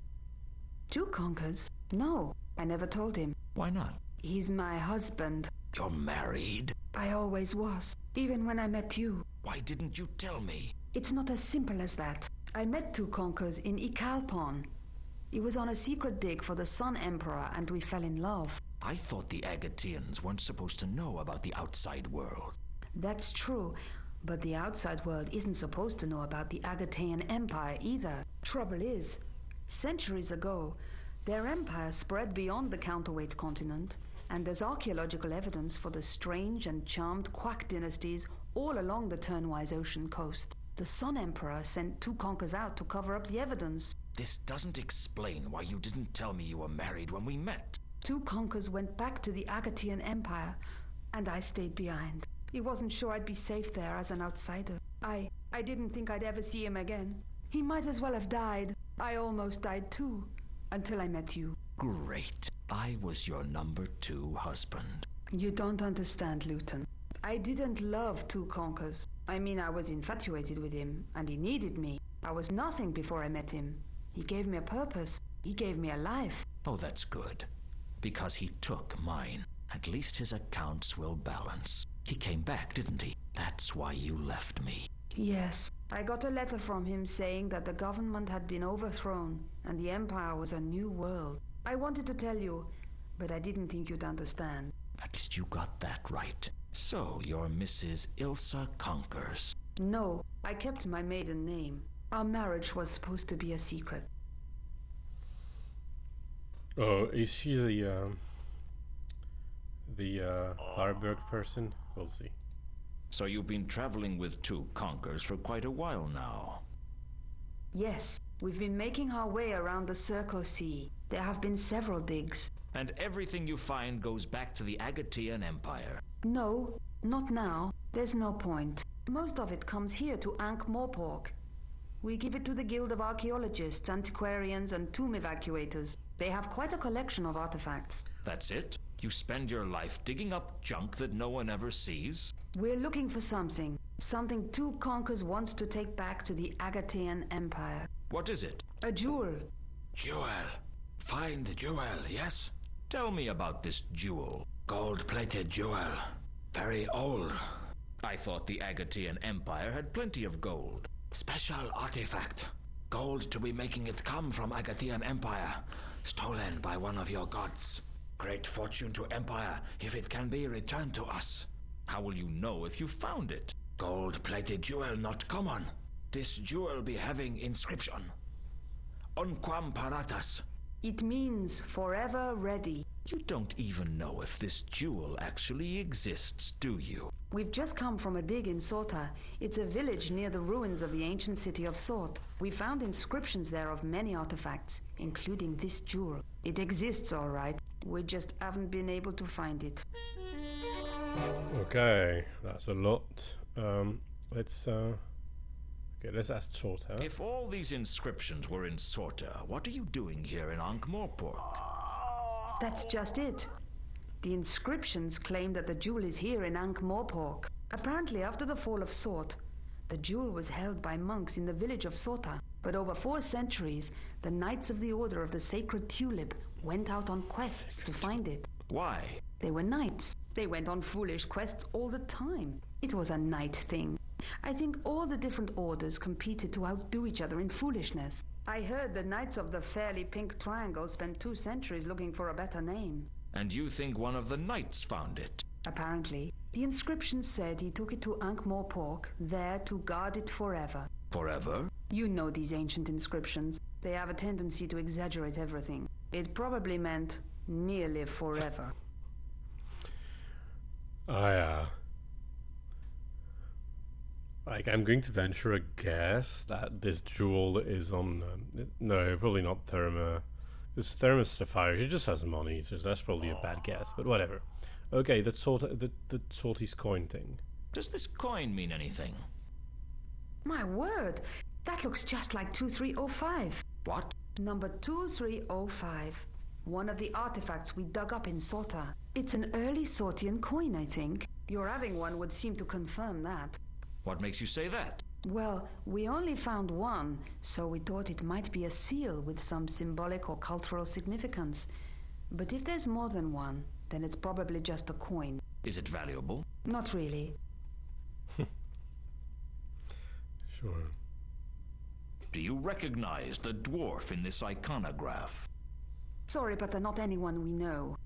Two Conkers? No, I never told him.
Why not?
He's my husband.
You're married?
I always was, even when I met you.
Why didn't you tell me?
It's not as simple as that. I met Two Conkers in Ikalpon. He was on a secret dig for the Sun Emperor, and we fell in love.
I thought the Agateans weren't supposed to know about the outside world.
That's true, but the outside world isn't supposed to know about the Agatean Empire either. Trouble is, centuries ago, their empire spread beyond the counterweight continent, and there's archaeological evidence for the strange and charmed Quack dynasties all along the Turnwise Ocean coast. The Sun Emperor sent Two Conkers out to cover up the evidence.
This doesn't explain why you didn't tell me you were married when we met.
Two Conkers went back to the Agatean Empire, and I stayed behind. He wasn't sure I'd be safe there as an outsider. I didn't think I'd ever see him again. He might as well have died. I almost died too, until I met you.
Great. I was your number 2 husband.
You don't understand, Luton. I didn't love Two Conkers. I mean, I was infatuated with him, and he needed me. I was nothing before I met him. He gave me a purpose. He gave me a life.
Oh, that's good. Because he took mine. At least his accounts will balance. He came back, didn't he? That's why you left me.
Yes. I got a letter from him saying that the government had been overthrown, and the Empire was a new world. I wanted to tell you, but I didn't think you'd understand.
At least you got that right. So, you're Mrs. Ilsa Conkers.
No, I kept my maiden name. Our marriage was supposed to be a secret.
Oh, is she the Harburg person? We'll see.
So you've been traveling with Two Conkers for quite a while now.
Yes, we've been making our way around the Circle Sea. There have been several digs.
And everything you find goes back to the Agatean Empire.
No, not now. There's no point. Most of it comes here to Ankh-Morpork. We give it to the Guild of Archaeologists, Antiquarians, and Tomb Evacuators. They have quite a collection of artifacts.
That's it? You spend your life digging up junk that no one ever sees?
We're looking for something. Something Two Conkers wants to take back to the Agatean Empire.
What is it?
A jewel.
Jewel. Find the jewel, yes?
Tell me about this jewel.
Gold-plated jewel. Very old.
I thought the Agatean Empire had plenty of gold.
Special artifact. Gold to be making it come from Agatean Empire. Stolen by one of your gods. Great fortune to Empire if it can be returned to us.
How will you know if you found it?
Gold-plated jewel not common. This jewel be having inscription. Unquam paratas.
It means forever ready.
You don't even know if this jewel actually exists, do you?
We've just come from a dig in Sorta. It's a village near the ruins of the ancient city of Sort. We found inscriptions there of many artifacts, including this jewel. It exists, all right. We just haven't been able to find it.
Okay, that's a lot. Let's ask Sorta.
If all these inscriptions were in Sorta, what are you doing here in Ankh-Morpork?
That's just it. The inscriptions claim that the jewel is here in Ankh-Morpork. Apparently, after the fall of Sort, the jewel was held by monks in the village of Sorta. But over 4 centuries, the Knights of the Order of the Sacred Tulip went out on quests to find it.
Why?
They were knights. They went on foolish quests all the time. It was a knight thing. I think all the different orders competed to outdo each other in foolishness. I heard the Knights of the Fairly Pink Triangle spent 2 centuries looking for a better name.
And you think one of the knights found it?
Apparently. The inscription said he took it to Ankh-Morpork, there to guard it forever.
Forever?
You know these ancient inscriptions. They have a tendency to exaggerate everything. It probably meant nearly forever.
I'm going to venture a guess that this jewel is on... no, probably not Therma. It's Therma's Sapphire. She just has money, so that's probably a bad guess, but whatever. Okay, the Sorty's coin thing.
Does this coin mean anything?
My word! That looks just like 2305.
What?
Number 2305. One of the artifacts we dug up in Sorta. It's an early Sortian coin, I think. Your having one would seem to confirm that.
What makes you say that?
Well, we only found one, so we thought it might be a seal with some symbolic or cultural significance. But if there's more than one, then it's probably just a coin.
Is it valuable?
Not really.
Sure.
Do you recognize the dwarf in this iconograph?
Sorry, but they're not anyone we know.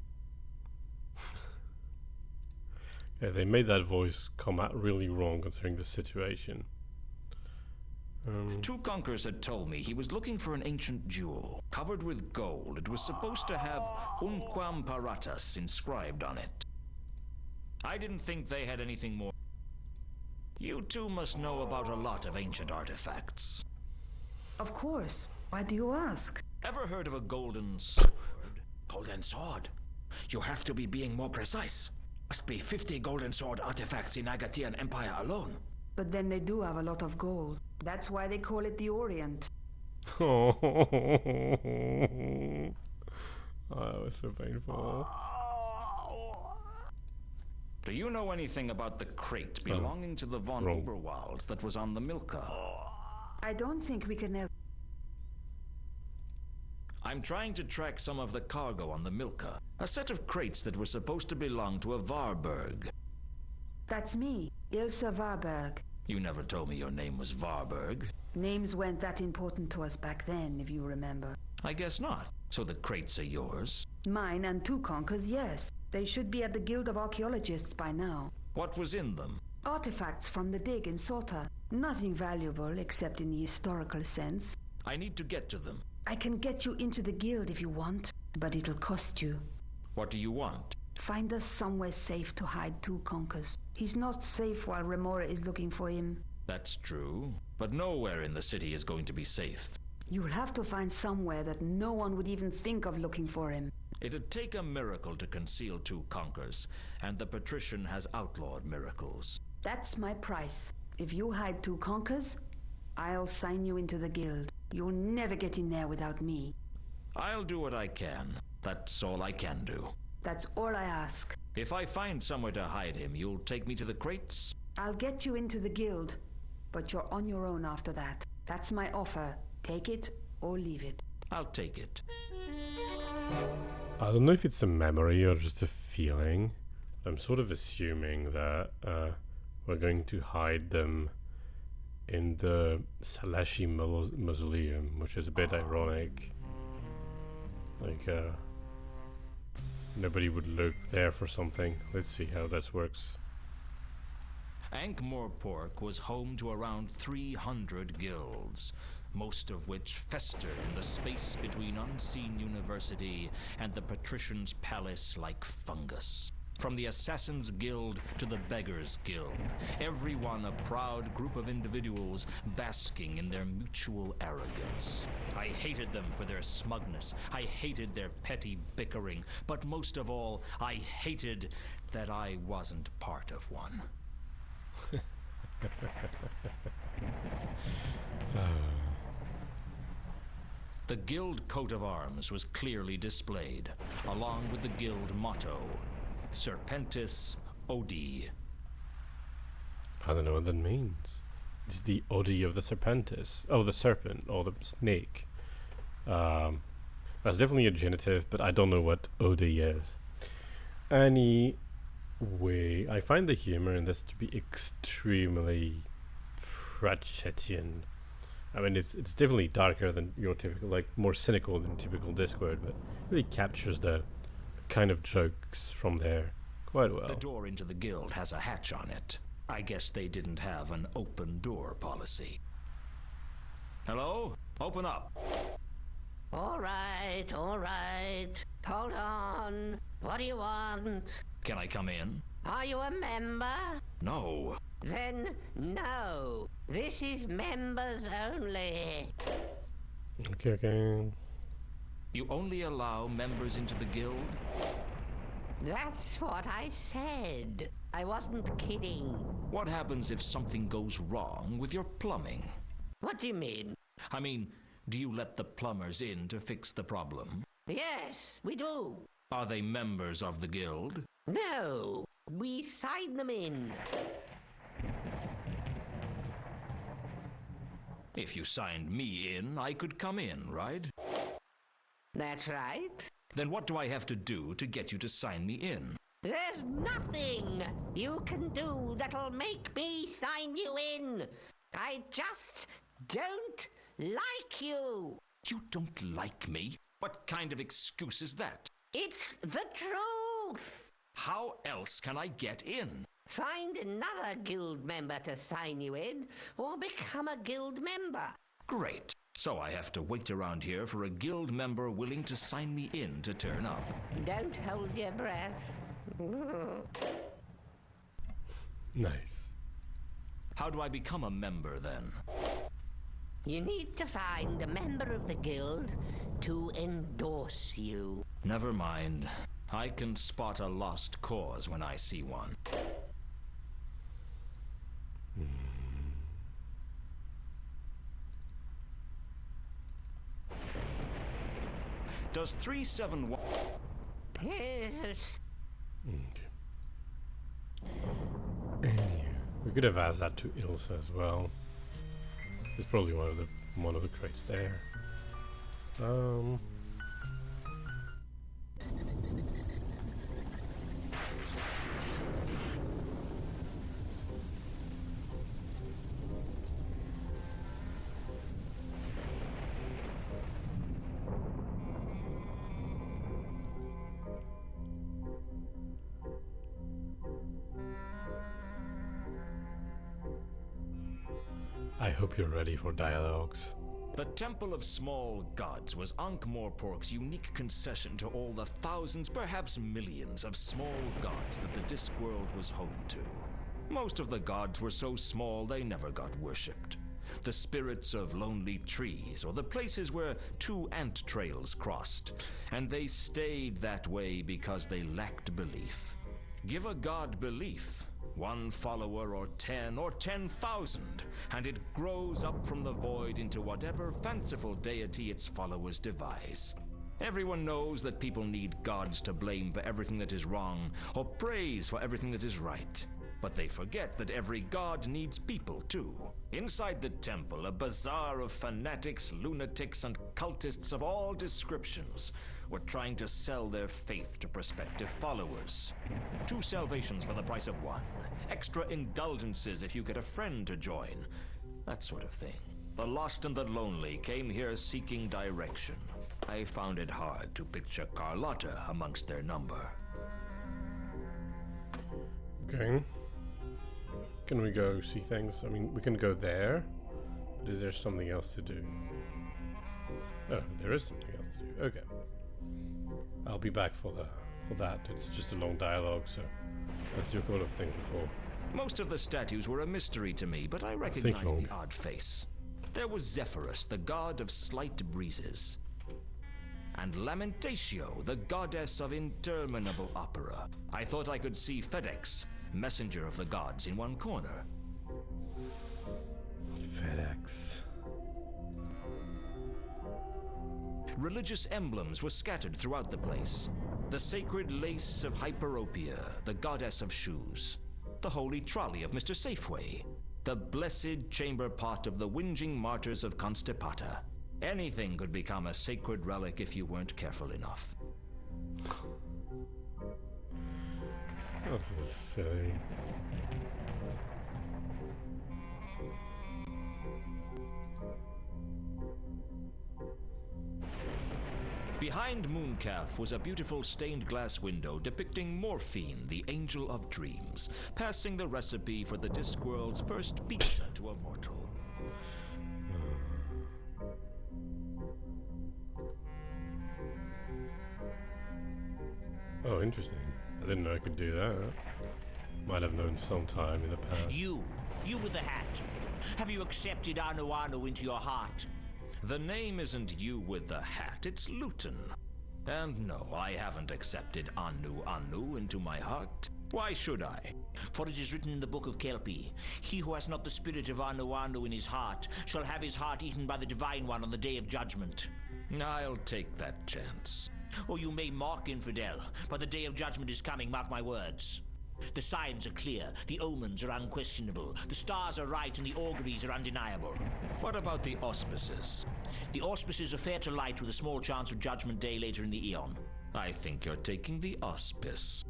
Yeah, they made that voice come out really wrong considering the situation.
Two Conkers had told me he was looking for an ancient jewel, covered with gold. It was supposed to have Unquam Paratas inscribed on it. I didn't think they had anything more. You two must know about a lot of ancient artifacts.
Of course. Why do you ask?
Ever heard of a golden sword?
Golden sword? You have to be being more precise. Must be 50 golden sword artifacts in Agatean Empire alone.
But then they do have a lot of gold. That's why they call it the Orient.
Oh, that was so painful.
Do you know anything about the crate belonging to the von Oberwalds that was on the Milka?
I don't think we can help.
I'm trying to track some of the cargo on the Milka. A set of crates that were supposed to belong to a Varberg.
That's me, Ilse Varberg.
You never told me your name was Varberg.
Names weren't that important to us back then, if you remember.
I guess not. So the crates are yours?
Mine and two conkers, yes. They should be at the Guild of Archaeologists by now.
What was in them?
Artifacts from the dig in Sorta. Nothing valuable except in the historical sense.
I need to get to them.
I can get you into the guild if you want, but it'll cost you.
What do you want?
Find us somewhere safe to hide two conkers. He's not safe while Remora is looking for him.
That's true, but nowhere in the city is going to be safe.
You'll have to find somewhere that no one would even think of looking for him.
It'd take a miracle to conceal two conkers, and the patrician has outlawed miracles.
That's my price. If you hide two conkers, I'll sign you into the guild. You'll never get in there without me.
I'll do what I can. That's all I can do.
That's all I ask.
If I find somewhere to hide him, you'll take me to the crates?
I'll get you into the guild, but you're on your own after that. That's my offer. Take it or leave it.
I'll take it.
I don't know if it's a memory or just a feeling. I'm sort of assuming that we're going to hide them in the Salashi Mausoleum, which is a bit ironic. Like, nobody would look there for something. Let's see how this works.
Ankh-Morpork was home to around 300 guilds, most of which festered in the space between Unseen University and the Patrician's Palace like fungus. From the Assassin's Guild to the Beggar's Guild, everyone a proud group of individuals basking in their mutual arrogance. I hated them for their smugness. I hated their petty bickering. But most of all, I hated that I wasn't part of one. The guild coat of arms was clearly displayed, along with the guild motto, Serpentis Odi.
I don't know what that means. It's the Odi of the Serpentis. Oh, the serpent, or the snake. That's definitely a genitive, but I don't know what Odi is. Anyway, I find the humor in this to be extremely Pratchettian. I mean, it's definitely darker than your typical, like, more cynical than typical Discworld, but really captures the kind of jokes from there quite well.
The door into the guild has a hatch on it. I guess they didn't have an open door policy. Hello? Open up.
All right, all right. Hold on. What do you want?
Can I come in?
Are you a member?
No.
Then no. This is members only.
Okay.
You only allow members into the guild?
That's what I said. I wasn't kidding.
What happens if something goes wrong with your plumbing?
What do you mean?
I mean, do you let the plumbers in to fix the problem?
Yes, we do.
Are they members of the guild?
No, we sign them in.
If you signed me in, I could come in, right?
That's right.
Then what do I have to do to get you to sign me in?
There's nothing you can do that'll make me sign you in. I just don't like you.
You don't like me? What kind of excuse is that?
It's the truth.
How else can I get in?
Find another guild member to sign you in, or become a guild member.
Great. So I have to wait around here for a guild member willing to sign me in to turn up.
Don't hold your breath.
Nice.
How do I become a member then?
You need to find a member of the guild to endorse you.
Never mind. I can spot a lost cause when I see one. Does 371...
Okay. could have asked that to Ilsa as well. There's probably one of the crates there. I hope you're ready for dialogues.
The Temple of Small Gods was Ankh-Morpork's unique concession to all the thousands, perhaps millions, of small gods that the Discworld was home to. Most of the gods were so small they never got worshipped. The spirits of lonely trees, or the places where two ant trails crossed, and they stayed that way because they lacked belief. Give a god belief, one follower or 10 or 10,000, and it grows up from the void into whatever fanciful deity its followers devise. Everyone knows that people need gods to blame for everything that is wrong, or praise for everything that is right. But they forget that every god needs people too. Inside the temple, a bazaar of fanatics, lunatics, and cultists of all descriptions were trying to sell their faith to prospective followers. 2 salvations for the price of 1. Extra indulgences if you get a friend to join. That sort of thing. The lost and the lonely came here seeking direction. I found it hard to picture Carlotta amongst their number.
Okay. Can we go see things? I mean, we can go there, but is there something else to do? Oh, there is something else to do. Okay. I'll be back for that. It's just a long dialogue, so let's do a couple of things before.
Most of the statues were a mystery to me, but I recognized the odd face. There was Zephyrus, the god of slight breezes, and Lamentatio, the goddess of interminable opera. I thought I could see FedEx, messenger of the gods, in one corner.
FedEx.
Religious emblems were scattered throughout the place. The sacred lace of Hyperopia, the goddess of shoes. The holy trolley of Mr. Safeway. The blessed chamber pot of the whinging martyrs of Constipata. Anything could become a sacred relic if you weren't careful enough.
Oh, this is silly.
Behind Mooncalf was a beautiful stained glass window depicting Morphine, the angel of dreams, passing the recipe for the Discworld's first pizza to a mortal.
Oh, interesting. I didn't know I could do that. Might have known sometime in the past.
You with the hat. Have you accepted Anu Anu into your heart?
The name isn't you with the hat, it's Luton. And no, I haven't accepted Anu Anu into my heart. Why should I?
For it is written in the book of Kelpie, he who has not the spirit of Anu Anu in his heart shall have his heart eaten by the Divine One on the day of judgment.
I'll take that chance.
Or you may mock, infidel, but the day of judgment is coming, mark my words. The signs are clear, the omens are unquestionable, the stars are right and the auguries are undeniable.
What about the auspices?
The auspices are fair to light with a small chance of judgment day later in the eon.
I think you're taking the auspice.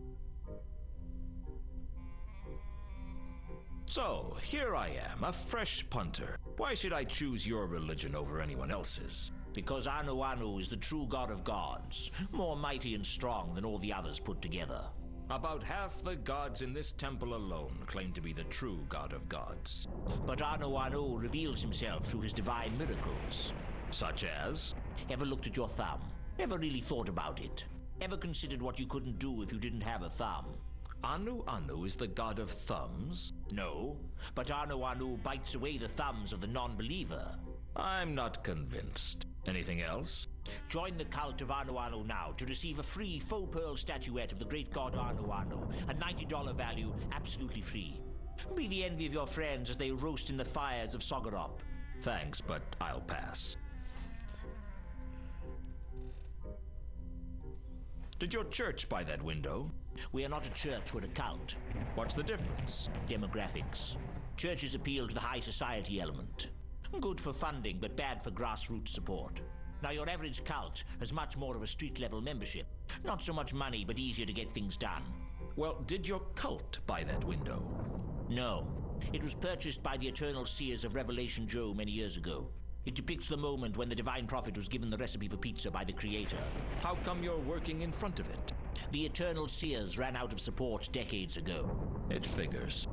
So, here I am, a fresh punter. Why should I choose your religion over anyone else's?
Because Anu Anu is the true god of gods, more mighty and strong than all the others put together.
About half the gods in this temple alone claim to be the true god of gods.
But Anu Anu reveals himself through his divine miracles.
Such as?
Ever looked at your thumb? Ever really thought about it? Ever considered what you couldn't do if you didn't have a thumb?
Anu Anu is the god of thumbs?
No, but Anu Anu bites away the thumbs of the non-believer.
I'm not convinced. Anything else?
Join the cult of Anu Anu now to receive a free faux pearl statuette of the great god Anu Anu, a $90 value, absolutely free. Be the envy of your friends as they roast in the fires of Sogorop.
Thanks, but I'll pass. Did your church buy that window?
We are not a church, we're a cult.
What's the difference?
Demographics. Churches appeal to the high society element. Good for funding, but bad for grassroots support. Now, your average cult has much more of a street-level membership. Not so much money, but easier to get things done.
Well, did your cult buy that window?
No. It was purchased by the Eternal Seers of Revelation Joe many years ago. It depicts the moment when the Divine Prophet was given the recipe for pizza by the Creator.
How come you're working in front of it?
The Eternal Seers ran out of support decades ago.
It figures.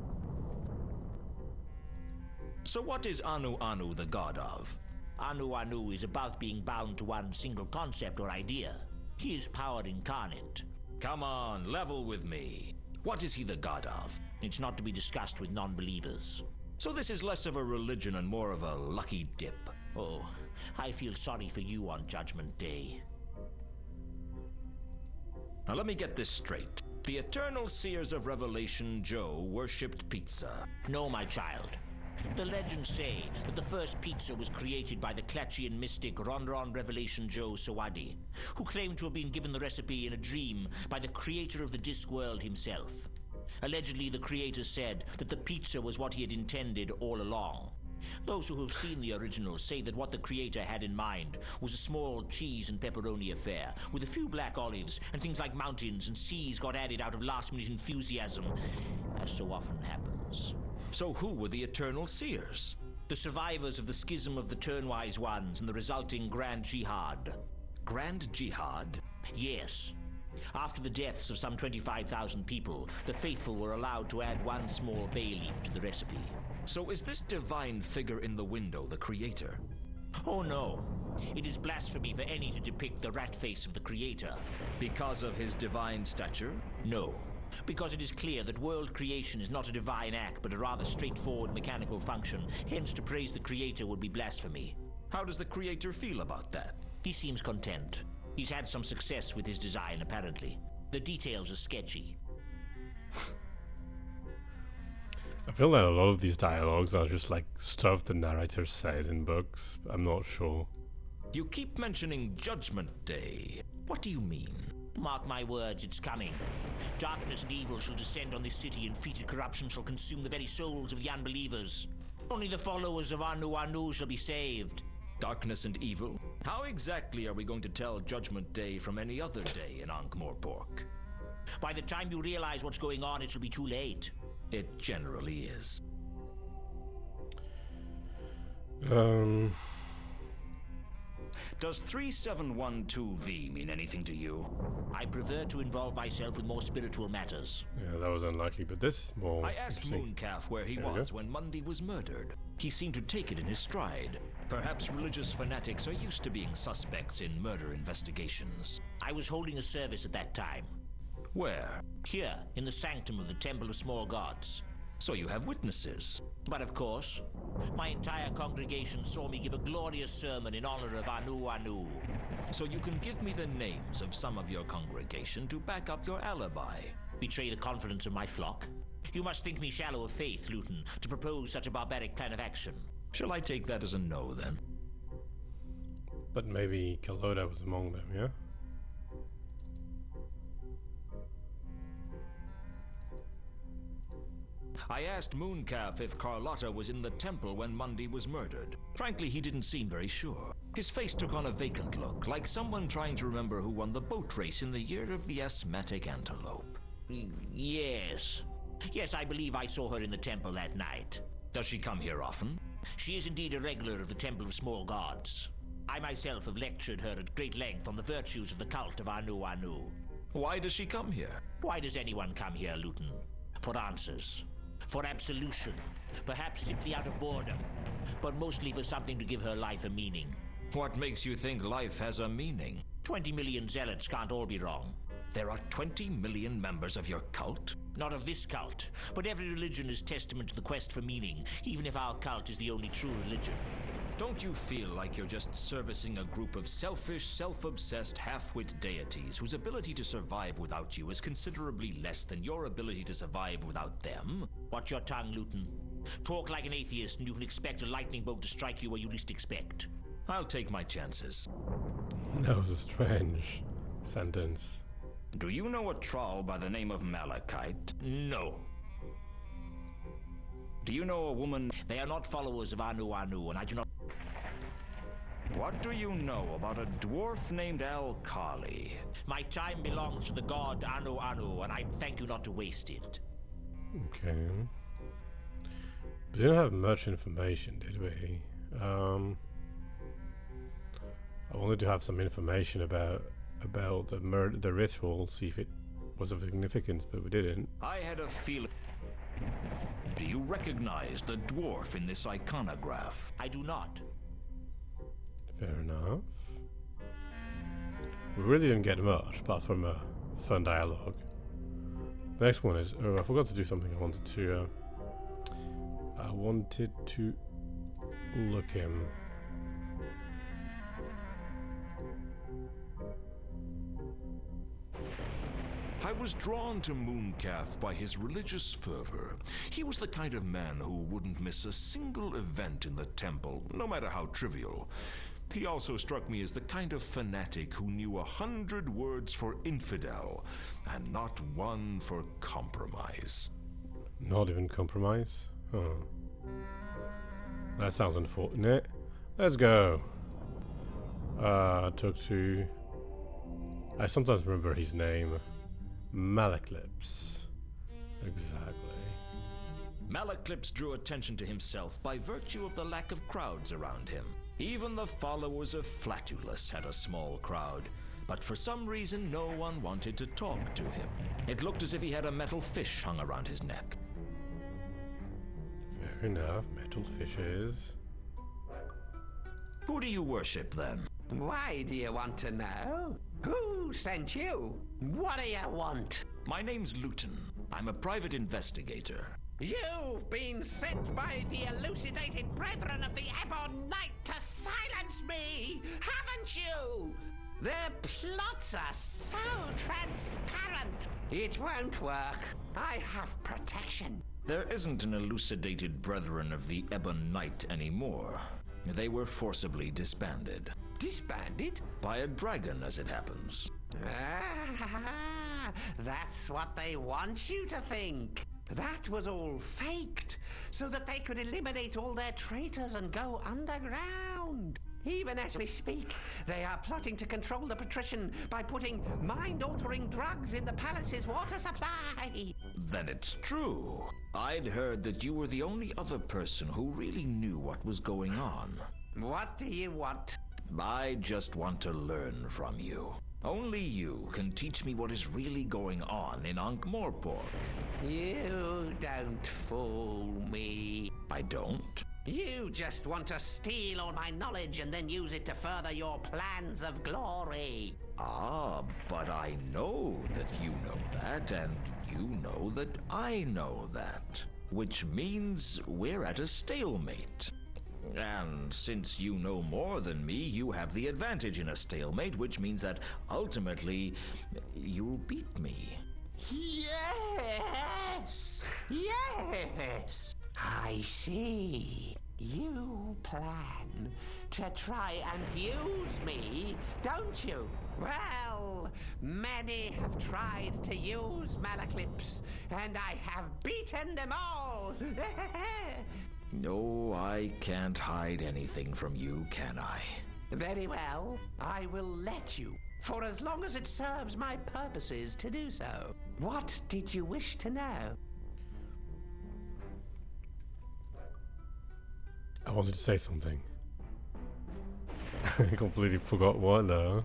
So what is Anu Anu the god of?
Anu Anu is above being bound to one single concept or idea. He is power incarnate.
Come on, level with me. What is he the god of?
It's not to be discussed with non-believers.
So this is less of a religion and more of a lucky dip.
Oh, I feel sorry for you on Judgment Day.
Now let me get this straight. The Eternal Seers of Revelation Joe worshipped pizza.
No, my child. The legends say that the first pizza was created by the Klatchian mystic Ronron Revelation Joe Sawadi, who claimed to have been given the recipe in a dream by the creator of the Discworld himself. Allegedly, the creator said that the pizza was what he had intended all along. Those who have seen the original say that what the creator had in mind was a small cheese and pepperoni affair, with a few black olives, and things like mountains and seas got added out of last-minute enthusiasm, as so often happens.
So who were the Eternal Seers?
The survivors of the schism of the Turnwise Ones and the resulting Grand Jihad.
Grand Jihad?
Yes. After the deaths of some 25,000 people, the faithful were allowed to add one small bay leaf to the recipe.
So is this divine figure in the window the creator?
Oh no. It is blasphemy for any to depict the rat face of the creator.
Because of his divine stature?
No. Because it is clear that world creation is not a divine act, but a rather straightforward mechanical function. Hence, to praise the creator would be blasphemy.
How does the creator feel about that?
He seems content. He's had some success with his design, apparently. The details are sketchy.
I feel that a lot of these dialogues are just like stuff the narrator says in books. I'm not sure.
You keep mentioning Judgment Day. What do you mean?
Mark my words, it's coming. Darkness and evil shall descend on this city, and fetid corruption shall consume the very souls of the unbelievers. Only the followers of Anu Anu shall be saved.
Darkness and evil? How exactly are we going to tell Judgment Day from any other day in Ankh-Morpork?
By the time you realize what's going on, it will be too late.
It generally is. Does 3712V mean anything to you?
I prefer to involve myself with more spiritual matters.
Yeah, that was unlikely, but this is more
I asked Mooncalf where he was when Mundy was murdered. He seemed to take it in his stride. Perhaps religious fanatics are used to being suspects in murder investigations.
I was holding a service at that time.
Where?
Here, in the sanctum of the Temple of Small Gods.
So you have witnesses?
But of course, my entire congregation saw me give a glorious sermon in honor of Anu Anu.
So you can give me the names of some of your congregation to back up your alibi.
Betray the confidence of my flock? You must think me shallow of faith, Luton, to propose such a barbaric plan of action.
Shall I take that as a no, then?
But maybe Kaloda was among them, yeah?
I asked Mooncalf if Carlotta was in the temple when Mundy was murdered. Frankly, he didn't seem very sure. His face took on a vacant look, like someone trying to remember who won the boat race in the year of the asthmatic antelope.
Yes. Yes, I believe I saw her in the temple that night.
Does she come here often?
She is indeed a regular of the Temple of Small Gods. I myself have lectured her at great length on the virtues of the cult of Anu Anu.
Why does she come here?
Why does anyone come here, Luton? For answers. For absolution. Perhaps simply out of boredom. But mostly for something to give her life a meaning.
What makes you think life has a meaning?
20 million zealots can't all be wrong.
There are 20 million members of your cult?
Not of this cult, but every religion is testament to the quest for meaning, even if our cult is the only true religion.
Don't you feel like you're just servicing a group of selfish, self-obsessed, half-wit deities whose ability to survive without you is considerably less than your ability to survive without them?
Watch your tongue, Luton. Talk like an atheist and you can expect a lightning bolt to strike you where you least expect.
I'll take my chances.
That was a strange sentence.
Do you know a troll by the name of Malachite?
No.
Do you know a woman?
They are not followers of Anu Anu, and I do not...
What do you know about a dwarf named El Kali?
My time belongs to the god Anu Anu, and I thank you not to waste it.
Okay. We didn't have much information, did we? I wanted to have some information about the ritual, see if it was of significance, but we didn't.
I had a feeling. Do you recognize the dwarf in this iconograph?
I do not.
Fair enough. We really didn't get much, apart from a fun dialogue. The next one is... Oh, I forgot to do something. I wanted to look him.
I was drawn to Mooncalf by his religious fervor. He was the kind of man who wouldn't miss a single event in the temple, no matter how trivial. He also struck me as the kind of fanatic who knew 100 words for infidel, and not one for compromise.
Not even compromise? Oh. That sounds unfortunate. Let's go. Talk to... I sometimes remember his name. Malaclips. Exactly.
Malaclips drew attention to himself by virtue of the lack of crowds around him. Even the followers of Flatulus had a small crowd, but for some reason no one wanted to talk to him. It looked as if he had a metal fish hung around his neck.
Fair enough, metal fishes.
Who do you worship then?
Why do you want to know? Who sent you? What do you want?
My name's Luton. I'm a private investigator.
You've been sent by the elucidated brethren of the Ebon Knight to silence me, haven't you? Their plots are so transparent. It won't work. I have protection.
There isn't an elucidated brethren of the Ebon Knight anymore. They were forcibly disbanded.
Disbanded?
By a dragon, as it happens.
Ah, that's what they want you to think. That was all faked, so that they could eliminate all their traitors and go underground. Even as we speak, they are plotting to control the patrician by putting mind-altering drugs in the palace's water supply.
Then it's true. I'd heard that you were the only other person who really knew what was going on.
What do you want?
I just want to learn from you. Only you can teach me what is really going on in Ankh-Morpork.
You don't fool me.
I don't?
You just want to steal all my knowledge and then use it to further your plans of glory.
Ah, but I know that you know that, and you know that I know that. Which means we're at a stalemate. And since you know more than me, you have the advantage in a stalemate, which means that ultimately you'll beat me.
Yes! Yes! I see. You plan to try and use me, don't you? Well, many have tried to use Malaclips, and I have beaten them all.
No, I can't hide anything from you, can I?
Very well. I will let you, for as long as it serves my purposes to do so. What did you wish to know?
I wanted to say something. I completely forgot what though.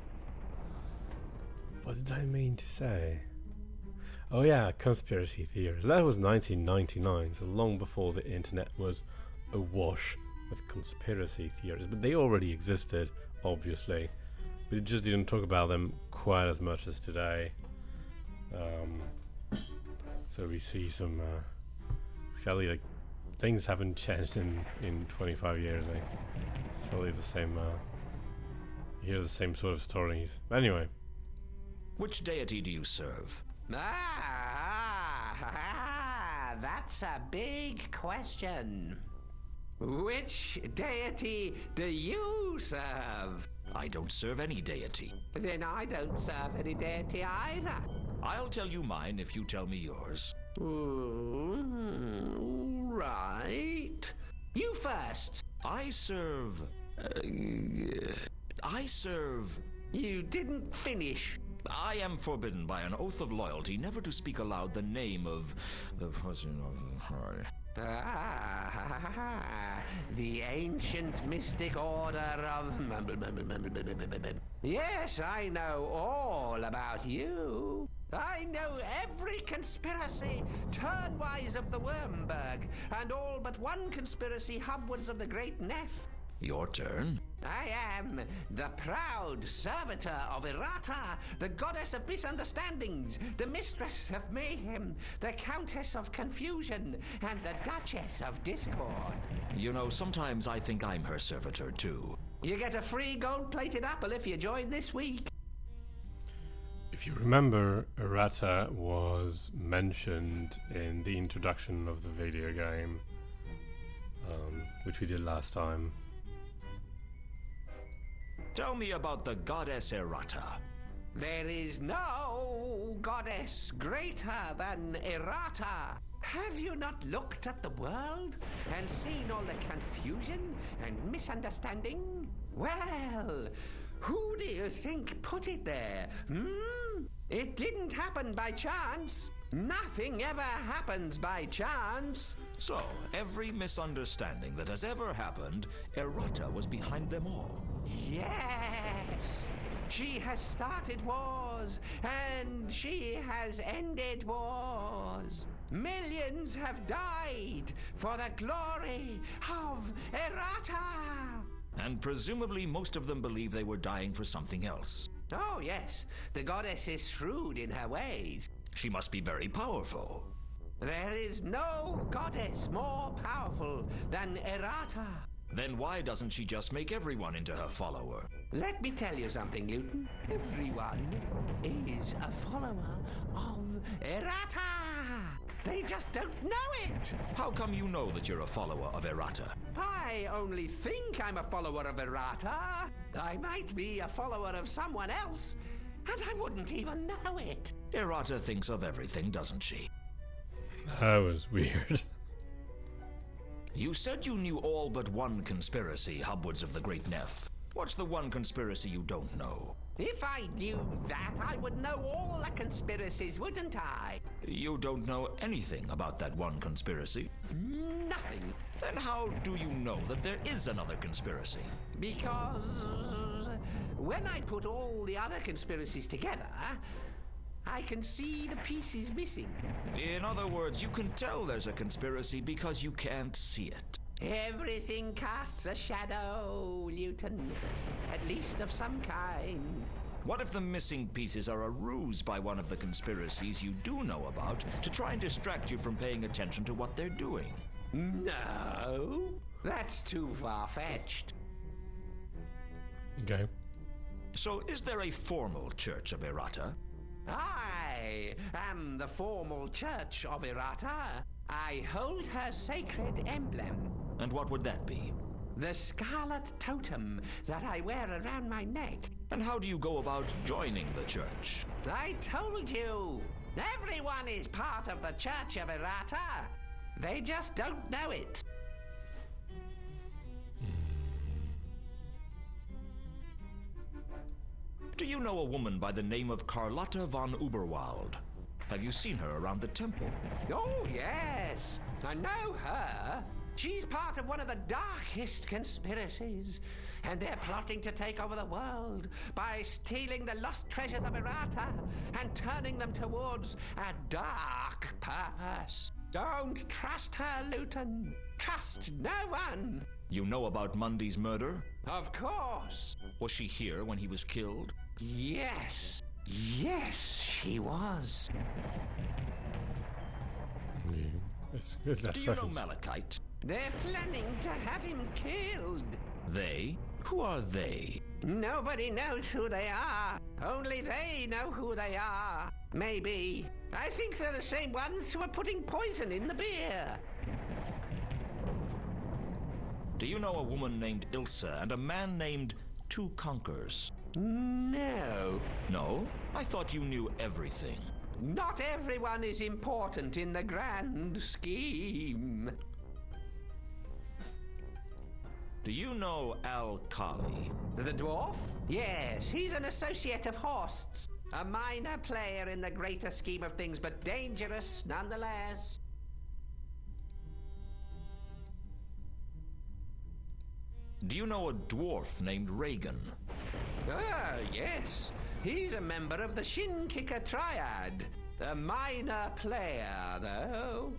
What did I mean to say? Oh yeah, conspiracy theories. That was 1999, so long before the internet was awash with conspiracy theories. But they already existed, obviously. We just didn't talk about them quite as much as today. So we see some fairly things haven't changed in 25 years. It's probably the same. You hear the same sort of stories. But anyway.
Which deity do you serve?
That's a big question. Which deity do you serve?
I don't serve any deity.
Then I don't serve any deity either.
I'll tell you mine if you tell me yours.
All right. You first.
I serve...
You didn't finish.
I am forbidden by an oath of loyalty never to speak aloud the name of the person of the...
The ancient mystic order of... Yes, I know all about you. I know every conspiracy turnwise of the Wormberg, and all but one conspiracy hubwards of the Great Neff.
Your turn.
I am the proud servitor of Errata, the goddess of misunderstandings, the mistress of mayhem, the countess of confusion, and the duchess of discord.
You know, sometimes I think I'm her servitor, too.
You get a free gold-plated apple if you join this week.
If you remember, Errata was mentioned in the introduction of the video game, which we did last time.
Tell me about the goddess Errata.
There is no goddess greater than Errata. Have you not looked at the world and seen all the confusion and misunderstanding? Well, who do you think put it there? It didn't happen by chance. Nothing ever happens by chance.
So, every misunderstanding that has ever happened, Errata was behind them all.
Yes! She has started wars, and she has ended wars. Millions have died for the glory of Errata.
And presumably most of them believe they were dying for something else.
Oh, yes. The goddess is shrewd in her ways.
She must be very powerful.
There is no goddess more powerful than Errata.
Then why doesn't she just make everyone into her follower?
Let me tell you something, Luton. Everyone is a follower of Errata. They just don't know it.
How come you know that you're a follower of Errata?
I only think I'm a follower of Errata. I might be a follower of someone else, and I wouldn't even know it.
Errata thinks of everything, doesn't she?
That was weird.
You said you knew all but one conspiracy, Hubwards of the Great Neff. What's the one conspiracy you don't know?
If I knew that, I would know all the conspiracies, wouldn't I?
You don't know anything about that one conspiracy?
Nothing.
Then how do you know that there is another conspiracy?
Because when I put all the other conspiracies together, I can see the pieces missing.
In other words, you can tell there's a conspiracy because you can't see it.
Everything casts a shadow, Luton. At least of some kind.
What if the missing pieces are a ruse by one of the conspiracies you do know about to try and distract you from paying attention to what they're doing?
No, that's too far-fetched.
Okay.
So is there a formal church of Errata?
I am the formal church of Errata. I hold her sacred emblem.
And what would that be?
The scarlet totem that I wear around my neck.
And how do you go about joining the church?
I told you. Everyone is part of the Church of Errata. They just don't know it.
Do you know a woman by the name of Carlotta von Uberwald? Have you seen her around the temple?
Oh, yes. I know her. She's part of one of the darkest conspiracies. And they're plotting to take over the world by stealing the lost treasures of Errata and turning them towards a dark purpose. Don't trust her, Luton. Trust no one.
You know about Mundy's murder?
Of course.
Was she here when he was killed?
Yes. Yes, she was.
Do you know Malachite?
They're planning to have him killed.
They? Who are they?
Nobody knows who they are. Only they know who they are. Maybe. I think they're the same ones who are putting poison in the beer.
Do you know a woman named Ilsa and a man named Two Conkers?
No.
No? I thought you knew everything.
Not everyone is important in the grand scheme.
Do you know Al Kali?
The dwarf? Yes, he's an associate of Horst's. A minor player in the greater scheme of things, but dangerous nonetheless.
Do you know a dwarf named Reagan?
Ah, yes. He's a member of the Shin Kicker Triad. A minor player, though.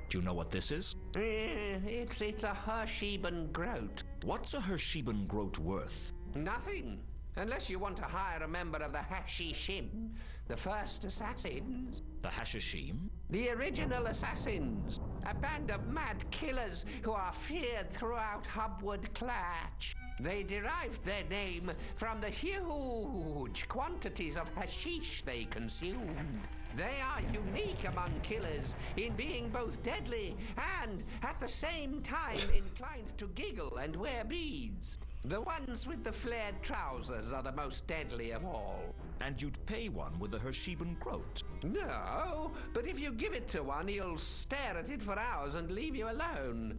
Do you know what this is?
It's a Hersheben groat.
What's a Hersheben groat worth?
Nothing. Unless you want to hire a member of the Hashishim, the first assassins.
The Hashishim?
The original assassins. A band of mad killers who are feared throughout Hubwood Clatch. They derived their name from the huge quantities of hashish they consumed. They are unique among killers in being both deadly and, at the same time, inclined to giggle and wear beads. The ones with the flared trousers are the most deadly of all.
And you'd pay one with a Hersheben groat?
No, but if you give it to one, he'll stare at it for hours and leave you alone.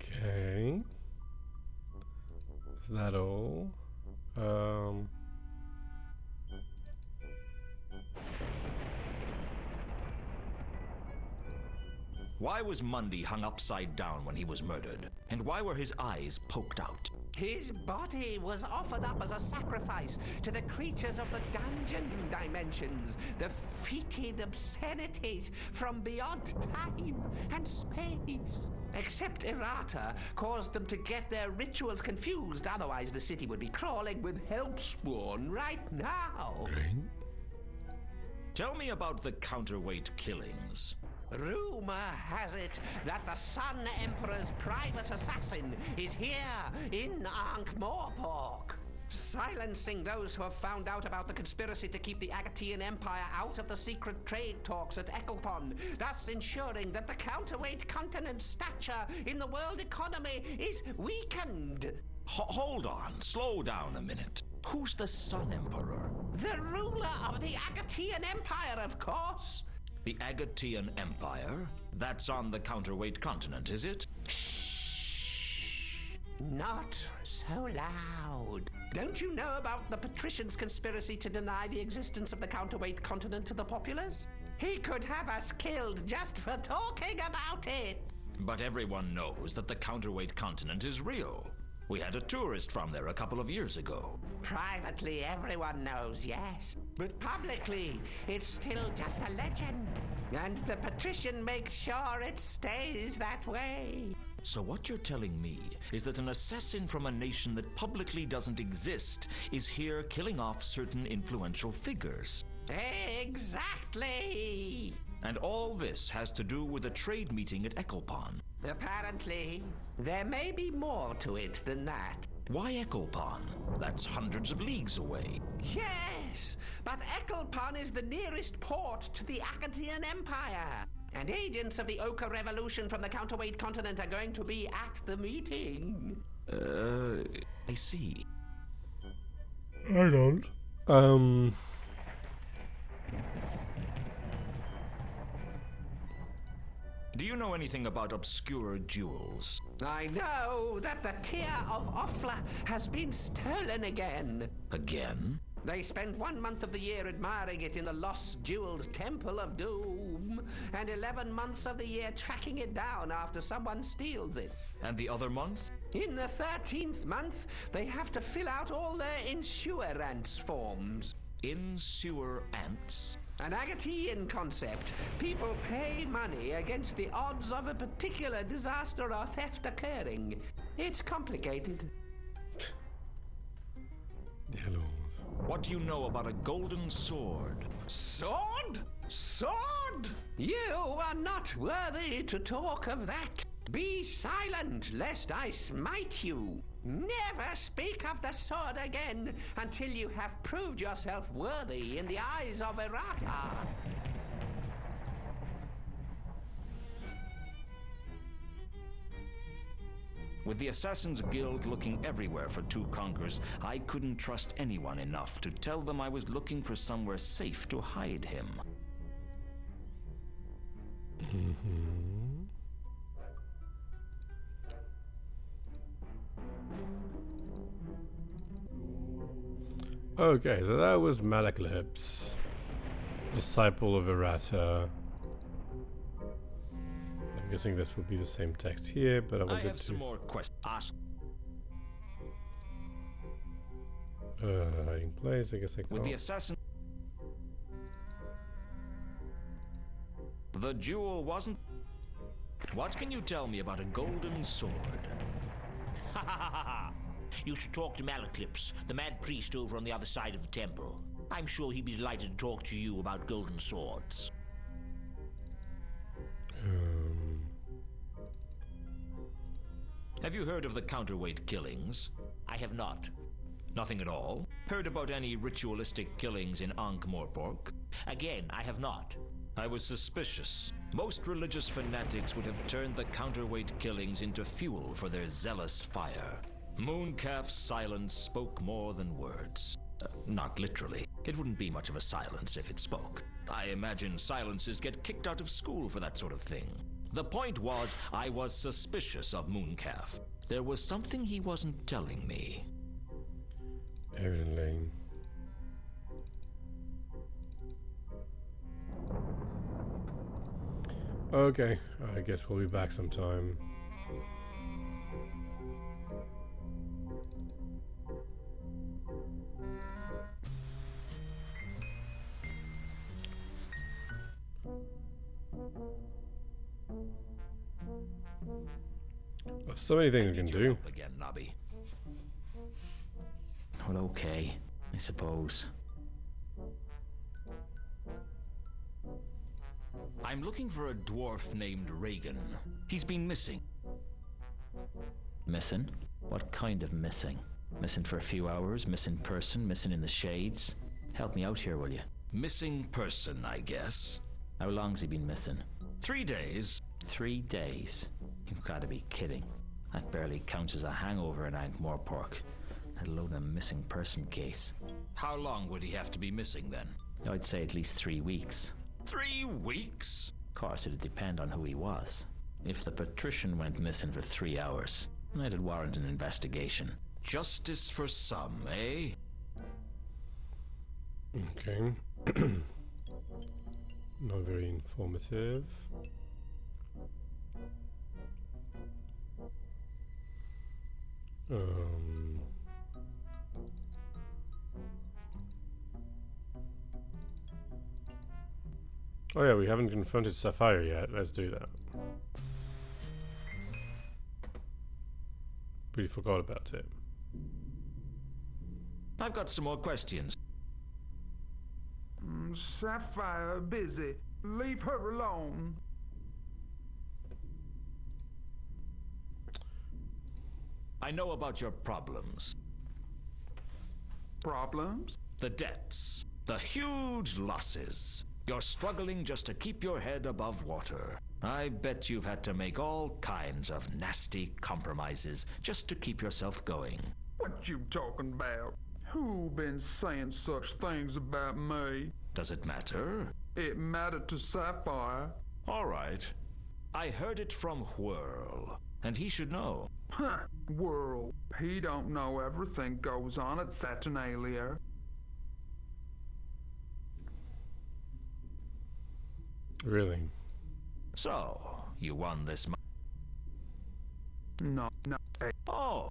Okay. Is that all?
Why was Mundy hung upside down when he was murdered? And why were his eyes poked out?
His body was offered up as a sacrifice to the creatures of the dungeon dimensions, the fetid obscenities from beyond time and space. Except errata caused them to get their rituals confused, otherwise the city would be crawling with Helpspawn right now.
Tell me about the counterweight killings.
Rumor has it that the Sun Emperor's private assassin is here in Ankh-Morpork, silencing those who have found out about the conspiracy to keep the Agatean Empire out of the secret trade talks at Ecclepon, thus ensuring that the counterweight continent's stature in the world economy is weakened.
Hold on, slow down a minute. Who's the Sun Emperor?
The ruler of the Agatean Empire, of course.
The Agatean Empire? That's on the counterweight continent, is it?
Shh! Not so loud. Don't you know about the patrician's conspiracy to deny the existence of the counterweight continent to the populace? He could have us killed just for talking about it.
But everyone knows that the counterweight continent is real. We had a tourist from there a couple of years ago.
Privately, everyone knows, yes. But publicly, it's still just a legend. And the patrician makes sure it stays that way.
So what you're telling me is that an assassin from a nation that publicly doesn't exist is here killing off certain influential figures.
Exactly!
And all this has to do with a trade meeting at Ecclepon.
Apparently. There may be more to it than that.
Why Ecclepon? That's hundreds of leagues away.
Yes, but Ecclepon is the nearest port to the Agatean Empire. And agents of the Ochre Revolution from the counterweight continent are going to be at the meeting.
I see.
I don't.
Do you know anything about obscure jewels?
I know that the Tear of Offla has been stolen again.
Again?
They spend 1 month of the year admiring it in the lost jeweled Temple of Doom, and 11 months of the year tracking it down after someone steals it.
And the other month?
In the 13th month, they have to fill out all their insurance forms.
Insurance?
An Agatean concept. People pay money against the odds of a particular disaster or theft occurring. It's complicated.
Dear Lord.
What do you know about a golden sword?
Sword? Sword? You are not worthy to talk of that. Be silent, lest I smite you. Never speak of the sword again until you have proved yourself worthy in the eyes of Errata.
With the Assassin's Guild looking everywhere for Two Conquers, I couldn't trust anyone enough to tell them I was looking for somewhere safe to hide him.
Mm-hmm. Okay, so that was Malaclips, disciple of Errata. I'm guessing this would be the same text here, but I wanted to...
have some more questions.
Hiding place, I guess I can't.
With the assassin... The jewel wasn't... What can you tell me about a golden sword?
Ha ha ha ha! You should talk to Malaclips, the mad priest over on the other side of the temple. I'm sure he'd be delighted to talk to you about golden swords.
Have you heard of the counterweight killings?
I have not.
Nothing at all? Heard about any ritualistic killings in Ankh-Morpork?
Again, I have not.
I was suspicious. Most religious fanatics would have turned the counterweight killings into fuel for their zealous fire. Mooncalf's silence spoke more than words. Not literally. It wouldn't be much of a silence if it spoke. I imagine silences get kicked out of school for that sort of thing. The point was, I was suspicious of Mooncalf. There was something he wasn't telling me.
Erin Lane. Okay, I guess we'll be back sometime. There's so many things we can do.
Again, Nobby.
Well, okay, I suppose.
I'm looking for a dwarf named Reagan. He's been missing.
Missing? What kind of missing? Missing for a few hours, missing person, missing in the shades? Help me out here, will you?
Missing person, I guess.
How long's he been missing?
3 days.
3 days? You've got to be kidding. That barely counts as a hangover in Ankh-Morpork, let alone a missing person case.
How long would he have to be missing then?
I'd say at least 3 weeks.
3 weeks?
Of course, it'd depend on who he was. If the patrician went missing for 3 hours, it'd warrant an investigation.
Justice for some, eh?
Okay. Not very informative. Oh yeah, we haven't confronted Sapphire yet. Let's do that. Really forgot about it.
I've got some more questions.
Sapphire busy. Leave her alone.
I know about your problems.
Problems?
The debts. The huge losses. You're struggling just to keep your head above water. I bet you've had to make all kinds of nasty compromises just to keep yourself going.
What you talking about? Who been saying such things about me?
Does it matter?
It mattered to Sapphire.
All right. I heard it from Whirl, and he should know.
Huh, Whirl. He don't know everything goes on at Saturnalia.
Really?
So, you won this month?
No.
Oh,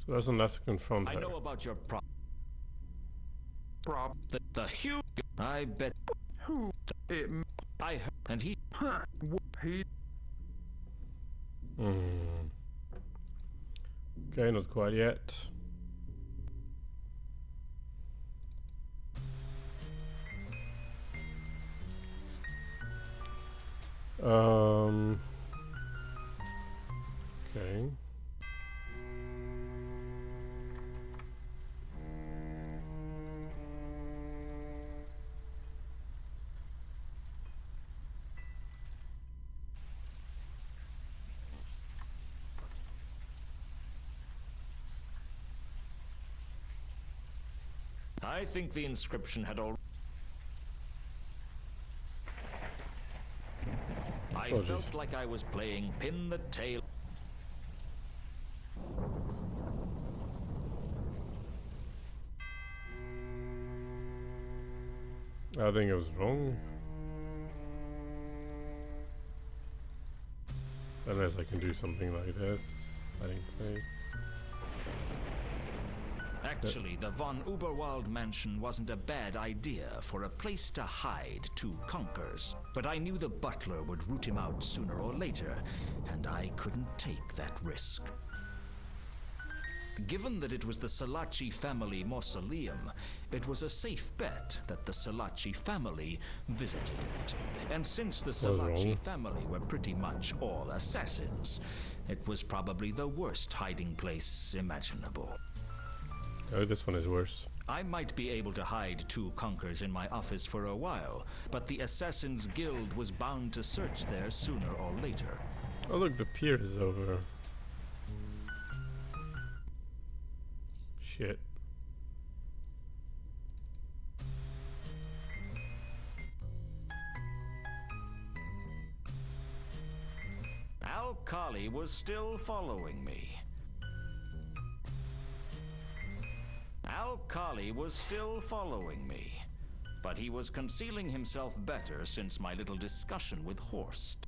So there's enough to confront her.
I know about your problem. The huge... I bet...
Who? It...
I heard... And he...
Huh, he...
Okay, not quite yet. Okay.
I think the inscription had already... I felt like I was playing Pin the Tail.
I think I was wrong. Unless I can do something like this. Hiding place.
Actually, the von Uberwald mansion wasn't a bad idea for a place to hide two conkers. But I knew the butler would root him out sooner or later, and I couldn't take that risk. Given that it was the Salaci family mausoleum, it was a safe bet that the Salaci family visited it. And since the Salaci family were pretty much all assassins, it was probably the worst hiding place imaginable.
Oh, this one is worse.
I might be able to hide two conkers in my office for a while, but the Assassin's Guild was bound to search there sooner or later.
Oh look, the pier is over. Shit.
Al-Khali was still following me. Al-Khali was still following me, but he was concealing himself better since my little discussion with Horst.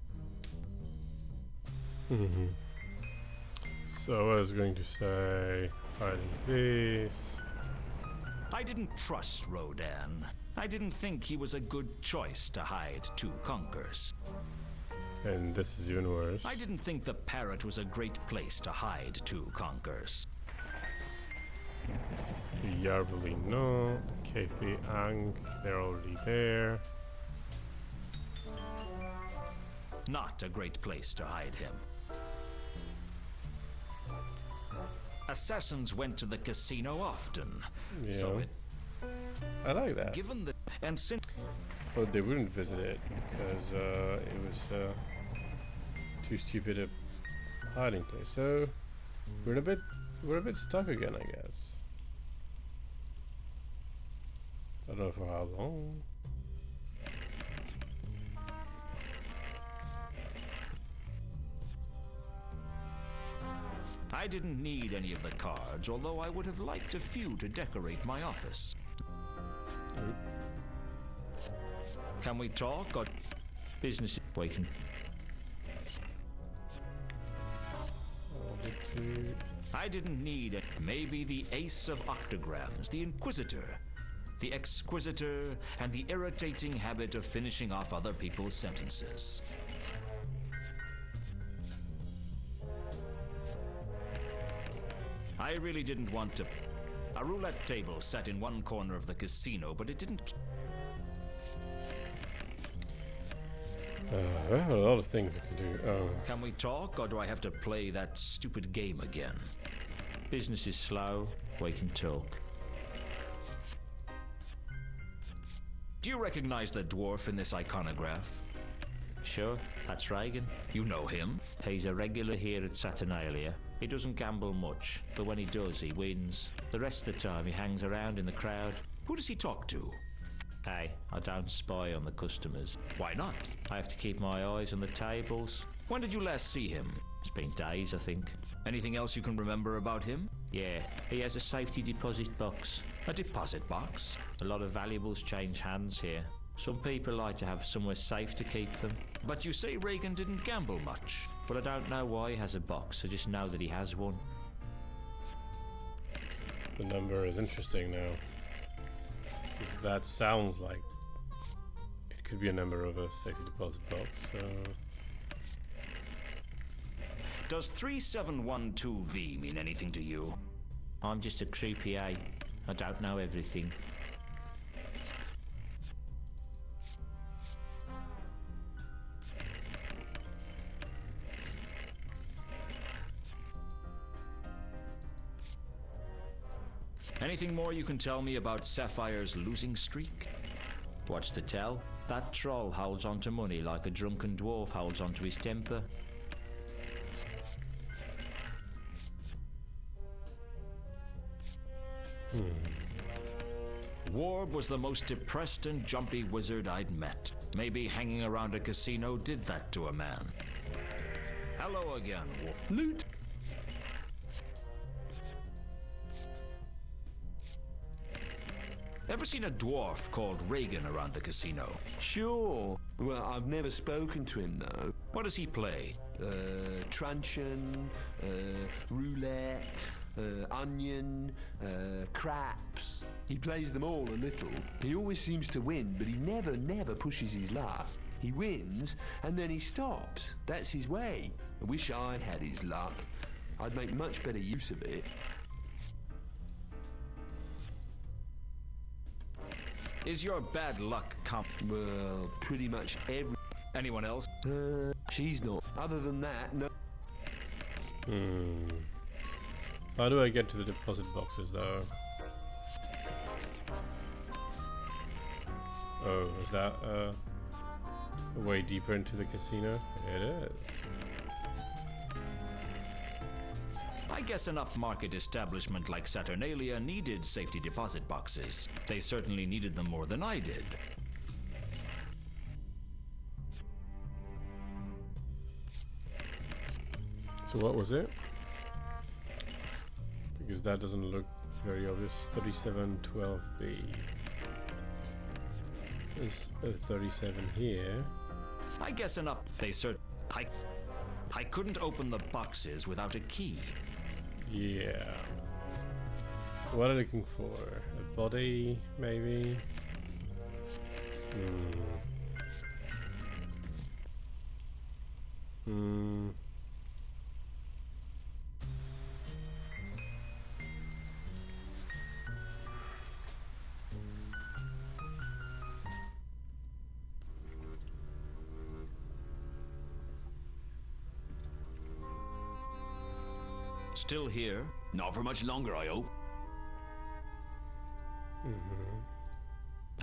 So I was going to say, hiding place.
I didn't trust Rodan. I didn't think he was a good choice to hide two conkers.
And this is even worse.
I didn't think the Parrot was a great place to hide two conkers.
Yarvely no, Kefi Ang, they're already there.
Not a great place to hide him. Assassins went to the casino often, so
I like that.
Given the and since
But they wouldn't visit it because it was too stupid a hiding place. So we're a bit stuck again, I guess. I don't know for how long.
I didn't need any of the cards, although I would have liked a few to decorate my office. Can we talk or business is waiting? I didn't need it. Maybe the Ace of Octograms, the Inquisitor, the Exquisitor, and the irritating habit of finishing off other people's sentences. I really didn't want to. A roulette table sat in one corner of the casino, but it didn't.
I have a lot of things I can do.
Can we talk, or do I have to play that stupid game again?
Business is slow, we can talk.
Do you recognize the dwarf in this iconograph?
Sure, that's Reagan.
You know him?
He's a regular here at Saturnalia. He doesn't gamble much, but when he does, he wins. The rest of the time, he hangs around in the crowd.
Who does he talk to?
Hey, I don't spy on the customers.
Why not?
I have to keep my eyes on the tables.
When did you last see him?
It's been days, I think.
Anything else you can remember about him?
Yeah, he has a safety deposit box.
A deposit box?
A lot of valuables change hands here. Some people like to have somewhere safe to keep them.
But you say Reagan didn't gamble much.
But I don't know why he has a box, I just know that he has one.
The number is interesting now. Because that sounds like it could be a number of a safety deposit box, so...
Does 3712V mean anything to you?
I'm just a croupier. I don't know everything.
Anything more you can tell me about Sapphire's losing streak?
What's to tell? That troll holds on to money like a drunken dwarf holds on to his temper.
Warb was the most depressed and jumpy wizard I'd met. Maybe hanging around a casino did that to a man. Hello again, Warb.
Loot.
Ever seen a dwarf called Reagan around the casino?
Sure. Well, I've never spoken to him, though.
What does he play?
Truncheon, roulette, onion, craps. He plays them all a little. He always seems to win, but he never pushes his luck. He wins, and then he stops. That's his way. I wish I had his luck. I'd make much better use of it.
Is your bad luck
Well, pretty much every...
Anyone else?
She's not. Other than that, no.
How do I get to the deposit boxes, though? Oh, is that way deeper into the casino? It is.
I guess an upmarket establishment like Saturnalia needed safety deposit boxes. They certainly needed them more than I did.
So what was it? Because that doesn't look very obvious. 3712B. There's a 37 here.
I guess I couldn't open the boxes without a key.
Yeah. What are you looking for? A body, maybe?
Still here?
Not for much longer, I hope.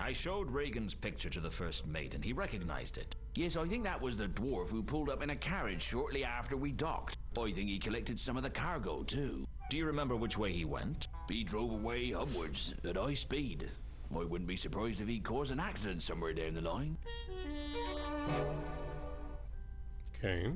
I showed Reagan's picture to the first mate, and he recognized it.
Yes, I think that was the dwarf who pulled up in a carriage shortly after we docked. I think he collected some of the cargo, too.
Do you remember which way he went?
He drove away upwards at high speed. I wouldn't be surprised if he caused an accident somewhere down the line.
Okay.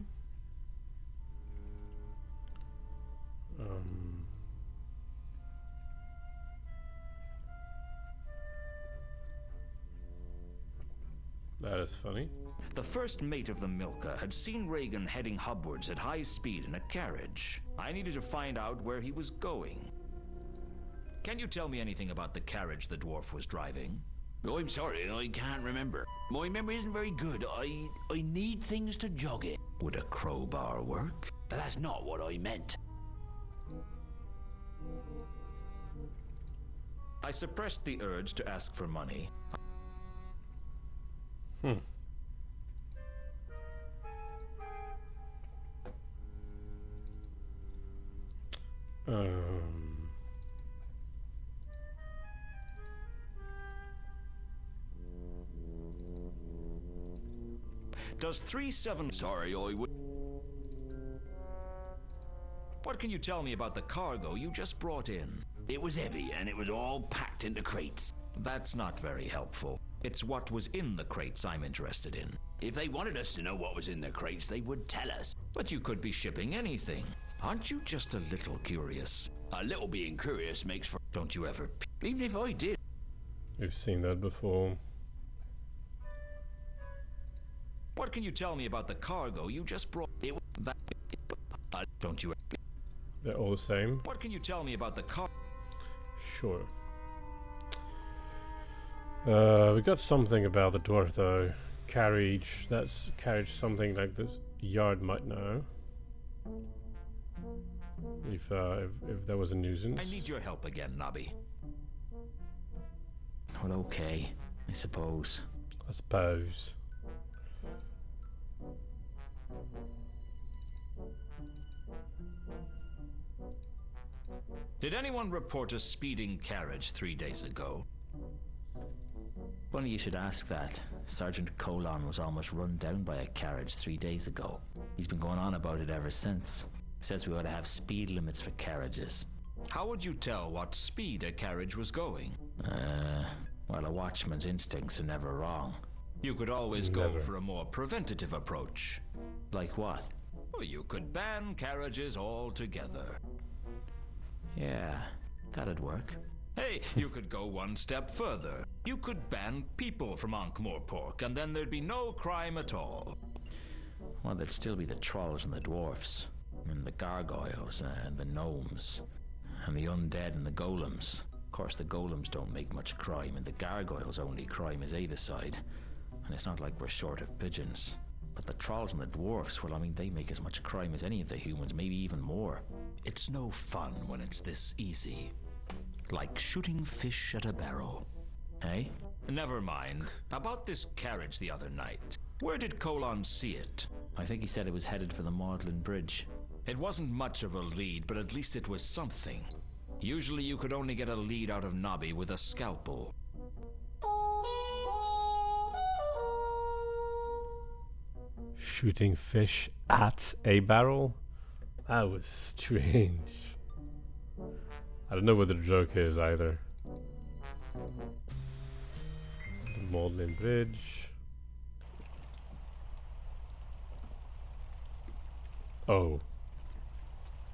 That is funny.
The first mate of the Milka had seen Reagan heading hubwards at high speed in a carriage. I needed to find out where he was going. Can you tell me anything about the carriage the dwarf was driving?
Oh, I'm sorry, I can't remember. My memory isn't very good. I need things to jog it.
Would a crowbar work?
But that's not what I meant.
I suppressed the urge to ask for money. Does 37...
Sorry, I would...
What can you tell me about the cargo you just brought in?
It was heavy, and it was all packed into crates.
That's not very helpful. It's what was in the crates I'm interested in.
If they wanted us to know what was in the crates, they would tell us.
But you could be shipping anything. Aren't you just a little curious?
A little being curious makes for...
Don't you ever...
Even if I did.
We've seen that before.
What can you tell me about the cargo you just brought? Don't you...
They're all the same?
What can you tell me about the car?
Sure. We got something about the dwarf though. Carriage. That's carriage something like the yard might know. If there was a nuisance.
I need your help again, Nobby.
Well, okay. I suppose.
I suppose.
Did anyone report a speeding carriage 3 days ago?
Funny you should ask that. Sergeant Colon was almost run down by a carriage 3 days ago. He's been going on about it ever since. Says we ought to have speed limits for carriages.
How would you tell what speed a carriage was going?
Well, a watchman's instincts are never wrong.
You could always go for a more preventative approach.
Like what?
Well, you could ban carriages altogether.
Yeah, that'd work.
Hey, you could go one step further. You could ban people from Ankh-Morpork, and then there'd be no crime at all.
Well, there'd still be the trolls and the dwarfs, and the gargoyles, and the gnomes, and the undead and the golems. Of course, the golems don't make much crime, and the gargoyles' only crime is Avicide. And it's not like we're short of pigeons. But the trolls and the dwarfs, well, I mean, they make as much crime as any of the humans, maybe even more.
It's no fun when it's this easy. Like shooting fish at a barrel.
Eh?
Never mind. About this carriage the other night. Where did Colon see it?
I think he said it was headed for the Maudlin Bridge.
It wasn't much of a lead, but at least it was something. Usually you could only get a lead out of Nobby with a scalpel.
Shooting fish at a barrel? That was strange. I don't know what the joke is either. The Maudlin Bridge. Oh.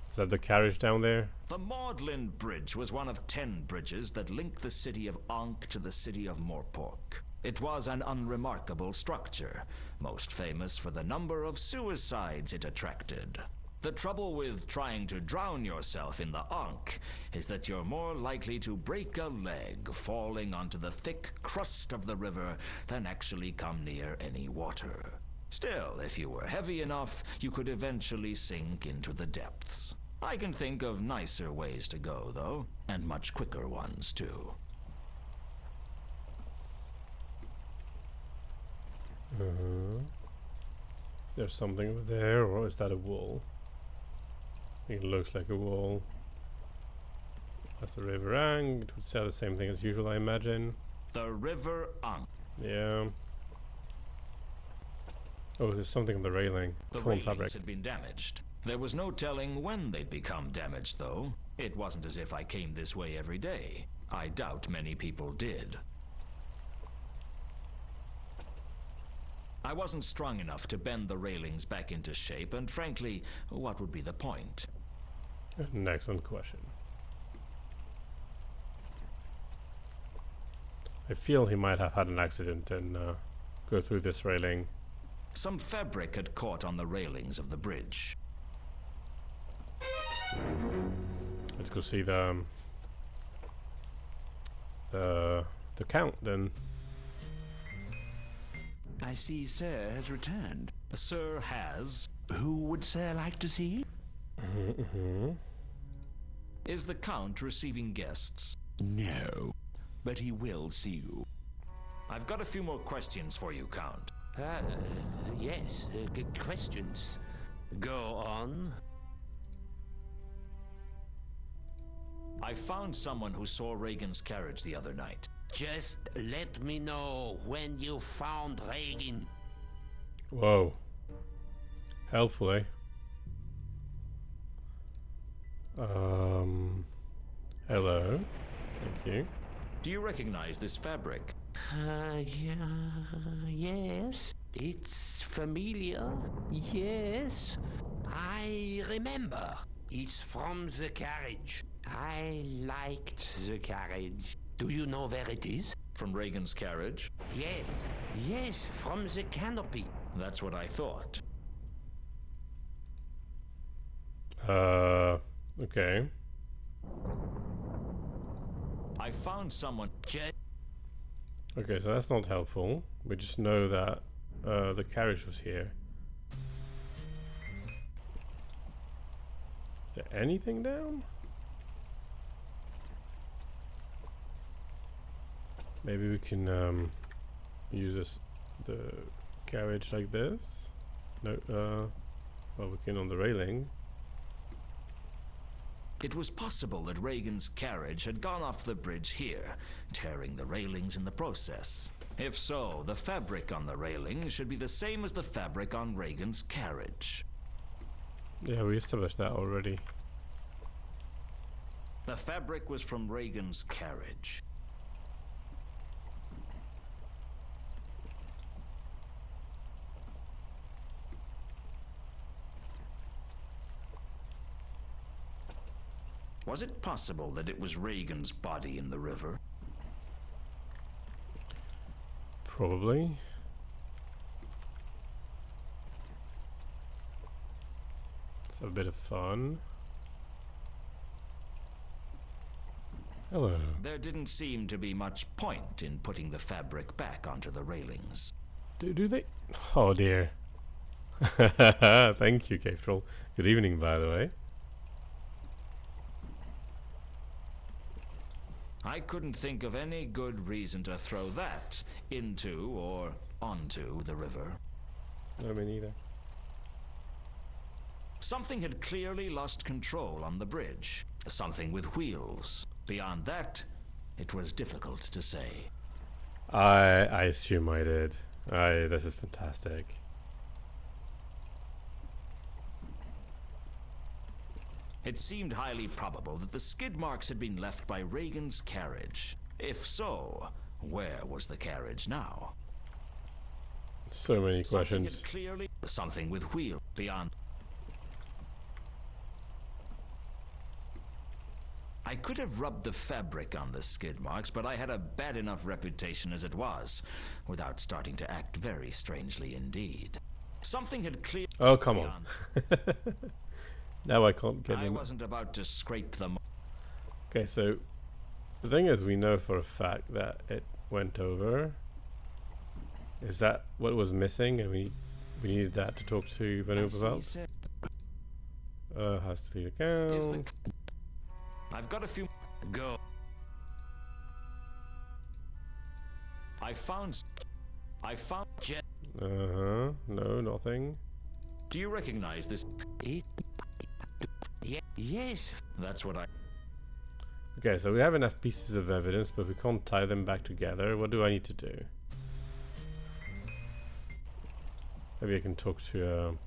Is that the carriage down there?
The Maudlin Bridge was one of 10 bridges that linked the city of Ankh to the city of Morpork. It was an unremarkable structure, most famous for the number of suicides it attracted. The trouble with trying to drown yourself in the Ankh is that you're more likely to break a leg falling onto the thick crust of the river than actually come near any water. Still, if you were heavy enough, you could eventually sink into the depths. I can think of nicer ways to go, though, and much quicker ones, too.
There's something over there, or is that a wall? I think it looks like a wall. That's the River Ang. It would say the same thing as usual, I imagine.
The River Ankh.
Yeah. Oh, there's something on the railing.
The
Torn
railings
fabric.
had been damaged. There was no telling when they'd become damaged, though. It wasn't as if I came this way every day. I doubt many people did. I wasn't strong enough to bend the railings back into shape, and frankly, what would be the point?
An excellent question. I feel he might have had an accident and go through this railing.
Some fabric had caught on the railings of the bridge.
Let's go see the count then.
I see Sir has returned.
Sir has?
Who would Sir like to see?
Is the Count receiving guests?
No, but he will see you.
I've got a few more questions for you, Count.
Yes, good questions. Go on.
I found someone who saw Reagan's carriage the other night.
Just let me know when you found Reagan.
Whoa. Helpful, eh? Hello. Thank you.
Do you recognize this fabric?
Yes. It's familiar. Yes. I remember. It's from the carriage. I liked the carriage. Do you know where it is?
From Reagan's carriage?
Yes. Yes, from the canopy.
That's what I thought.
Okay.
I found someone.
Okay, so that's not helpful. We just know that the carriage was here. Is there anything down? Maybe we can use the carriage like this. No, well, we can on the railing.
It was possible that Reagan's carriage had gone off the bridge here, tearing the railings in the process. If so, the fabric on the railing should be the same as the fabric on Reagan's carriage.
Yeah, we established that already.
The fabric was from Reagan's carriage. Was it possible that it was Reagan's body in the river?
Probably. Let's have a bit of fun. Hello.
There didn't seem to be much point in putting the fabric back onto the railings.
Do they? Oh dear. Thank you, Cave Troll. Good evening, by the way.
I couldn't think of any good reason to throw that into or onto the river.
No, me neither.
Something had clearly lost control on the bridge. Something with wheels. Beyond that, it was difficult to say.
I assume I did. This is fantastic.
It seemed highly probable that the skid marks had been left by Reagan's carriage. If so, where was the carriage now?
So many
Something
questions.
had clearly something with wheel beyond. I could have rubbed the fabric on the skid marks, but I had a bad enough reputation as it was, without starting to act very strangely indeed. Something had cleared.
Oh, come on. Now I can't get
I
in.
wasn't about to scrape them.
Okay, so the thing is, we know for a fact that it went over. Is that what was missing, and we needed that to talk to Vanoob about? Has to leave account.
I've got a few.
Go.
I found.
No, nothing.
Do you recognize this?
Yes.
That's what I.
Okay, so we have enough pieces of evidence, but we can't tie them back together. What do I need to do? Maybe I can talk to.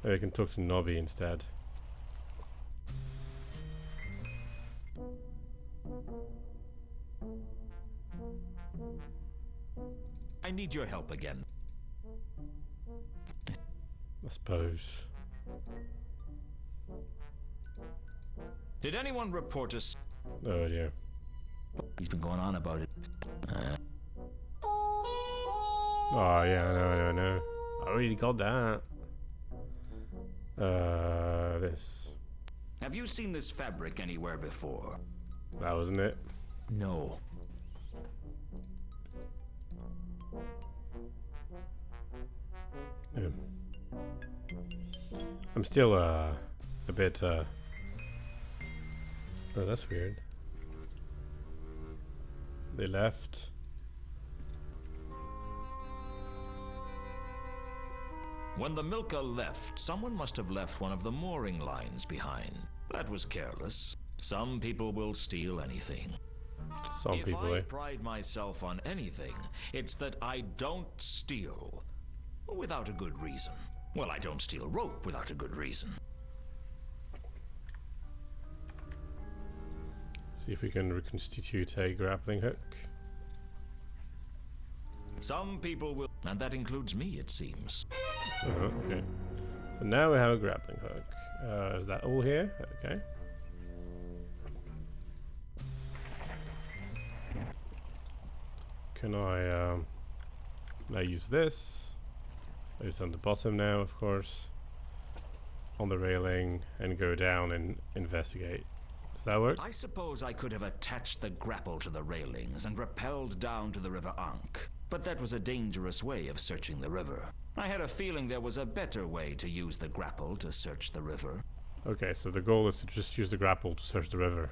Maybe I can talk to Nobby instead.
I need your help again.
I suppose.
Did anyone report us?
Oh dear.
He's been going on about it.
Oh yeah, no. I already got that. This.
Have you seen this fabric anywhere before?
That wasn't it.
No.
Yeah. I'm still a bit oh, that's weird. They left.
When the Milka left, someone must have left one of the mooring lines behind. That was careless. Some people will steal anything.
Some people,
If I pride myself on anything, it's that I don't steal without a good reason. Well, I don't steal rope without a good reason.
See if we can reconstitute a grappling hook.
Some people will, and that includes me, it seems.
Okay. So now we have a grappling hook. Is that all here? Okay. Can I use this? It's on the bottom now, of course. On the railing and go down and investigate. Does that work?
I suppose I could have attached the grapple to the railings and rappelled down to the River Ankh, but that was a dangerous way of searching the river. I had a feeling there was a better way to use the grapple to search the river.
Okay, so the goal is to just use the grapple to search the river.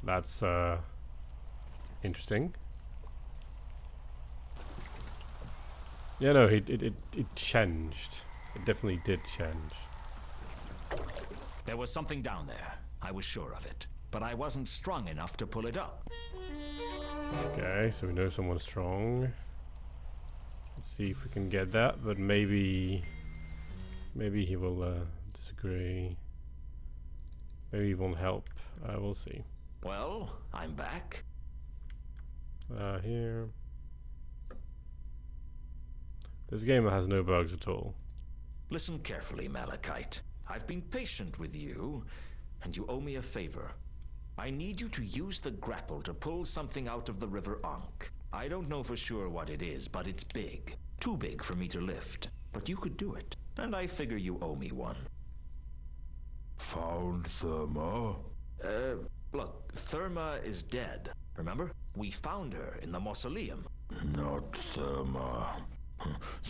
That's interesting. Yeah, no, it changed. It definitely did change.
There was something down there. I was sure of it. But I wasn't strong enough to pull it up.
Okay, so we know someone's strong. Let's see if we can get that, but maybe he will disagree. Maybe he won't help. We'll see.
Well, I'm back.
Here. This game has no bugs at all.
Listen carefully, Malachite. I've been patient with you, and you owe me a favor. I need you to use the grapple to pull something out of the River Ankh. I don't know for sure what it is, but it's big. Too big for me to lift. But you could do it, and I figure you owe me one.
Found Therma?
Look, Therma is dead. Remember? We found her in the mausoleum.
Not Therma.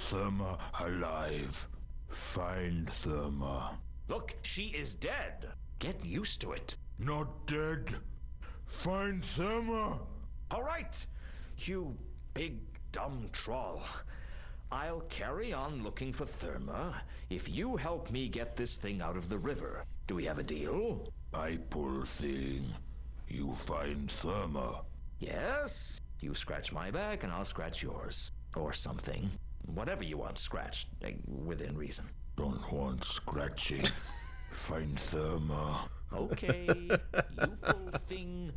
Therma alive. Find Therma.
Look, she is dead. Get used to it.
Not dead. Find Therma.
All right, you big dumb troll. I'll carry on looking for Therma if you help me get this thing out of the river. Do we have a deal?
I pull thing. You find Therma.
Yes. You scratch my back and I'll scratch yours. Or something. Whatever you want scratched, within reason.
Don't want scratching. Find Therma.
Okay. You pull thing,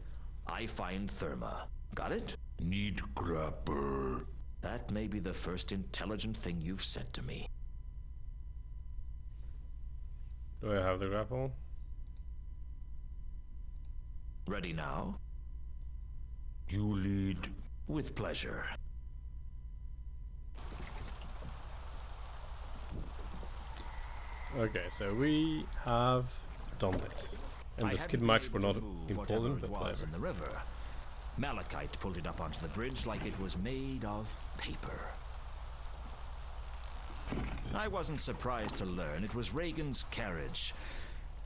I find Therma. Got it?
Need grapple.
That may be the first intelligent thing you've said to me.
Do I have the grapple?
Ready now?
You lead.
With pleasure.
Okay, so we have done this. And the skid marks were not important, but whatever.
In the river. Malachite pulled it up onto the bridge like it was made of paper. I wasn't surprised to learn it was Reagan's carriage,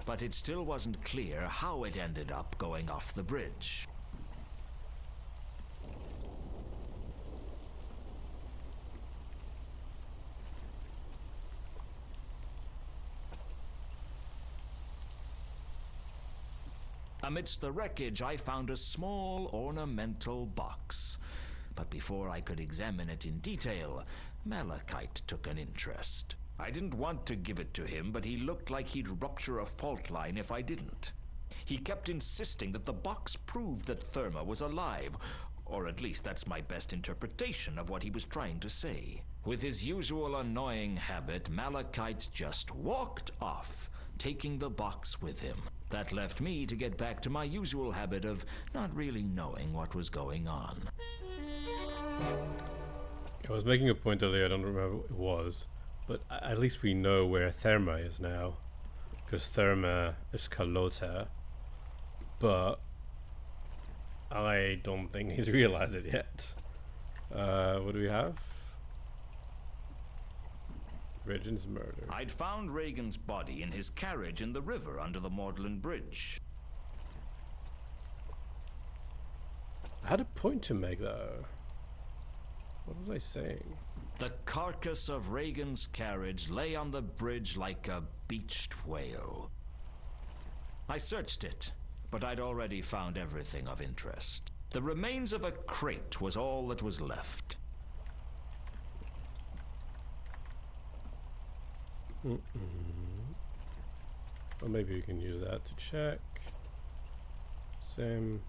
but it still wasn't clear how it ended up going off the bridge. Amidst the wreckage, I found a small ornamental box. But before I could examine it in detail, Malachite took an interest. I didn't want to give it to him, but he looked like he'd rupture a fault line if I didn't. He kept insisting that the box proved that Therma was alive, or at least that's my best interpretation of what he was trying to say. With his usual annoying habit, Malachite just walked off, taking the box with him. That left me to get back to my usual habit of not really knowing what was going on.
I was making a point earlier, I don't remember what it was, but at least we know where Therma is now, because Therma is Kalota, but I don't think he's realized it yet. What do we have? Regan's murder.
I'd found Reagan's body in his carriage in the river under the Magdalen Bridge.
I had a point to make though. What was I saying?
The carcass of Reagan's carriage lay on the bridge like a beached whale. I searched it, but I'd already found everything of interest. The remains of a crate was all that was left.
Well, maybe we can use that to check. Same.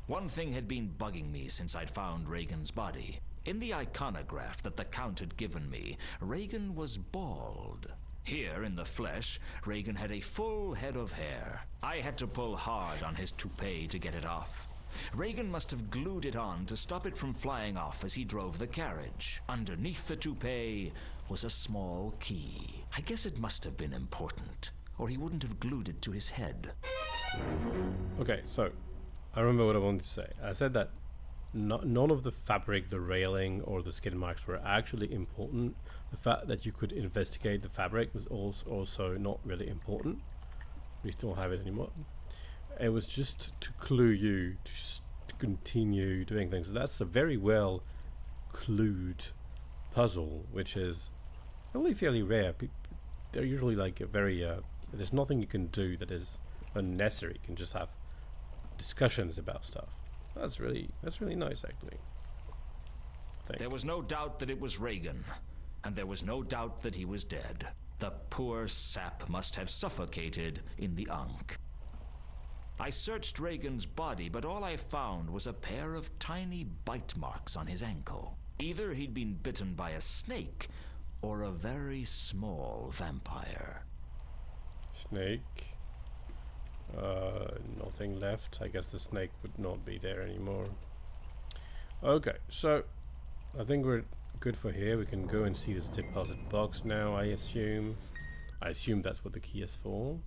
One thing had been bugging me since I'd found Reagan's body. In the iconograph that the Count had given me, Reagan was bald. Here, in the flesh, Reagan had a full head of hair. I had to pull hard on his toupee to get it off. Reagan must have glued it on to stop it from flying off as he drove the carriage. Underneath the toupee was a small key. I guess it must have been important, or he wouldn't have glued it to his head.
Okay, so I remember what I wanted to say. I said that none of the fabric, the railing, or the skid marks were actually important. The fact that you could investigate the fabric was also not really important. We still have it anymore. It was just to clue you to continue doing things. That's a very well clued puzzle, which is only fairly rare. They're usually like a very there's nothing you can do that is unnecessary. You can just have discussions about stuff. That's really nice, actually.
There was no doubt that it was Reagan, and there was no doubt that he was dead. The poor sap must have suffocated in the Ankh. I searched Reagan's body, but all I found was a pair of tiny bite marks on his ankle. Either he'd been bitten by a snake or a very small vampire.
Snake. Nothing left. I guess the snake would not be there anymore. Okay, so I think we're good for here. We can go and see this deposit box now, I assume. I assume that's what the key is for.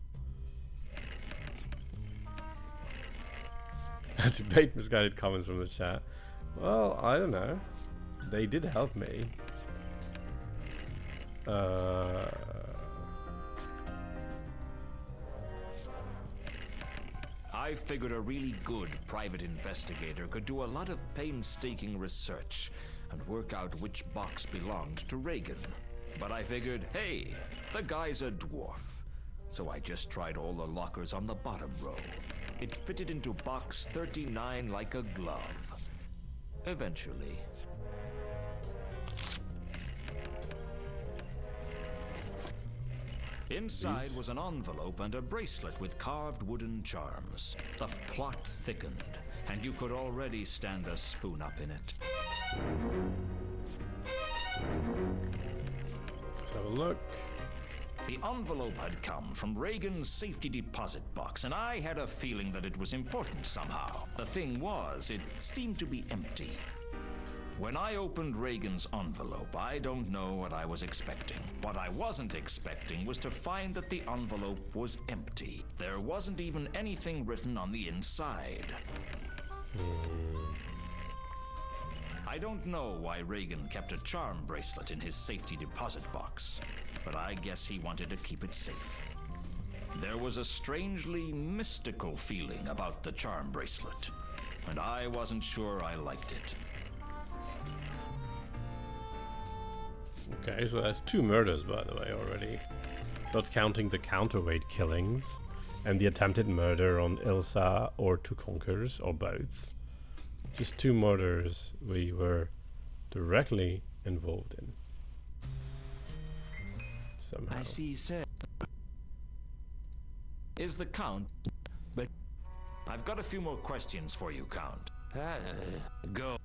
Debate misguided comments from the chat. Well, I don't know. They did help me.
I figured a really good private investigator could do a lot of painstaking research and work out which box belonged to Reagan. But I figured, hey, the guy's a dwarf. So I just tried all the lockers on the bottom row. It fitted into box 39 like a glove. Eventually. Inside was an envelope and a bracelet with carved wooden charms. The plot thickened, and you could already stand a spoon up in it.
Let's have a look.
The envelope had come from Reagan's safety deposit box, and I had a feeling that it was important somehow. The thing was, it seemed to be empty. When I opened Reagan's envelope, I don't know what I was expecting. What I wasn't expecting was to find that the envelope was empty. There wasn't even anything written on the inside. I don't know why Reagan kept a charm bracelet in his safety deposit box, but I guess he wanted to keep it safe. There was a strangely mystical feeling about the charm bracelet, and I wasn't sure I liked it.
Okay, so that's 2 murders, by the way, already. Not counting the counterweight killings and the attempted murder on Ilsa or Tukonkers, or both. Just 2 murders we were directly involved in. Somehow.
I see, sir. Is the Count... But I've got a few more questions for you, Count.
Go.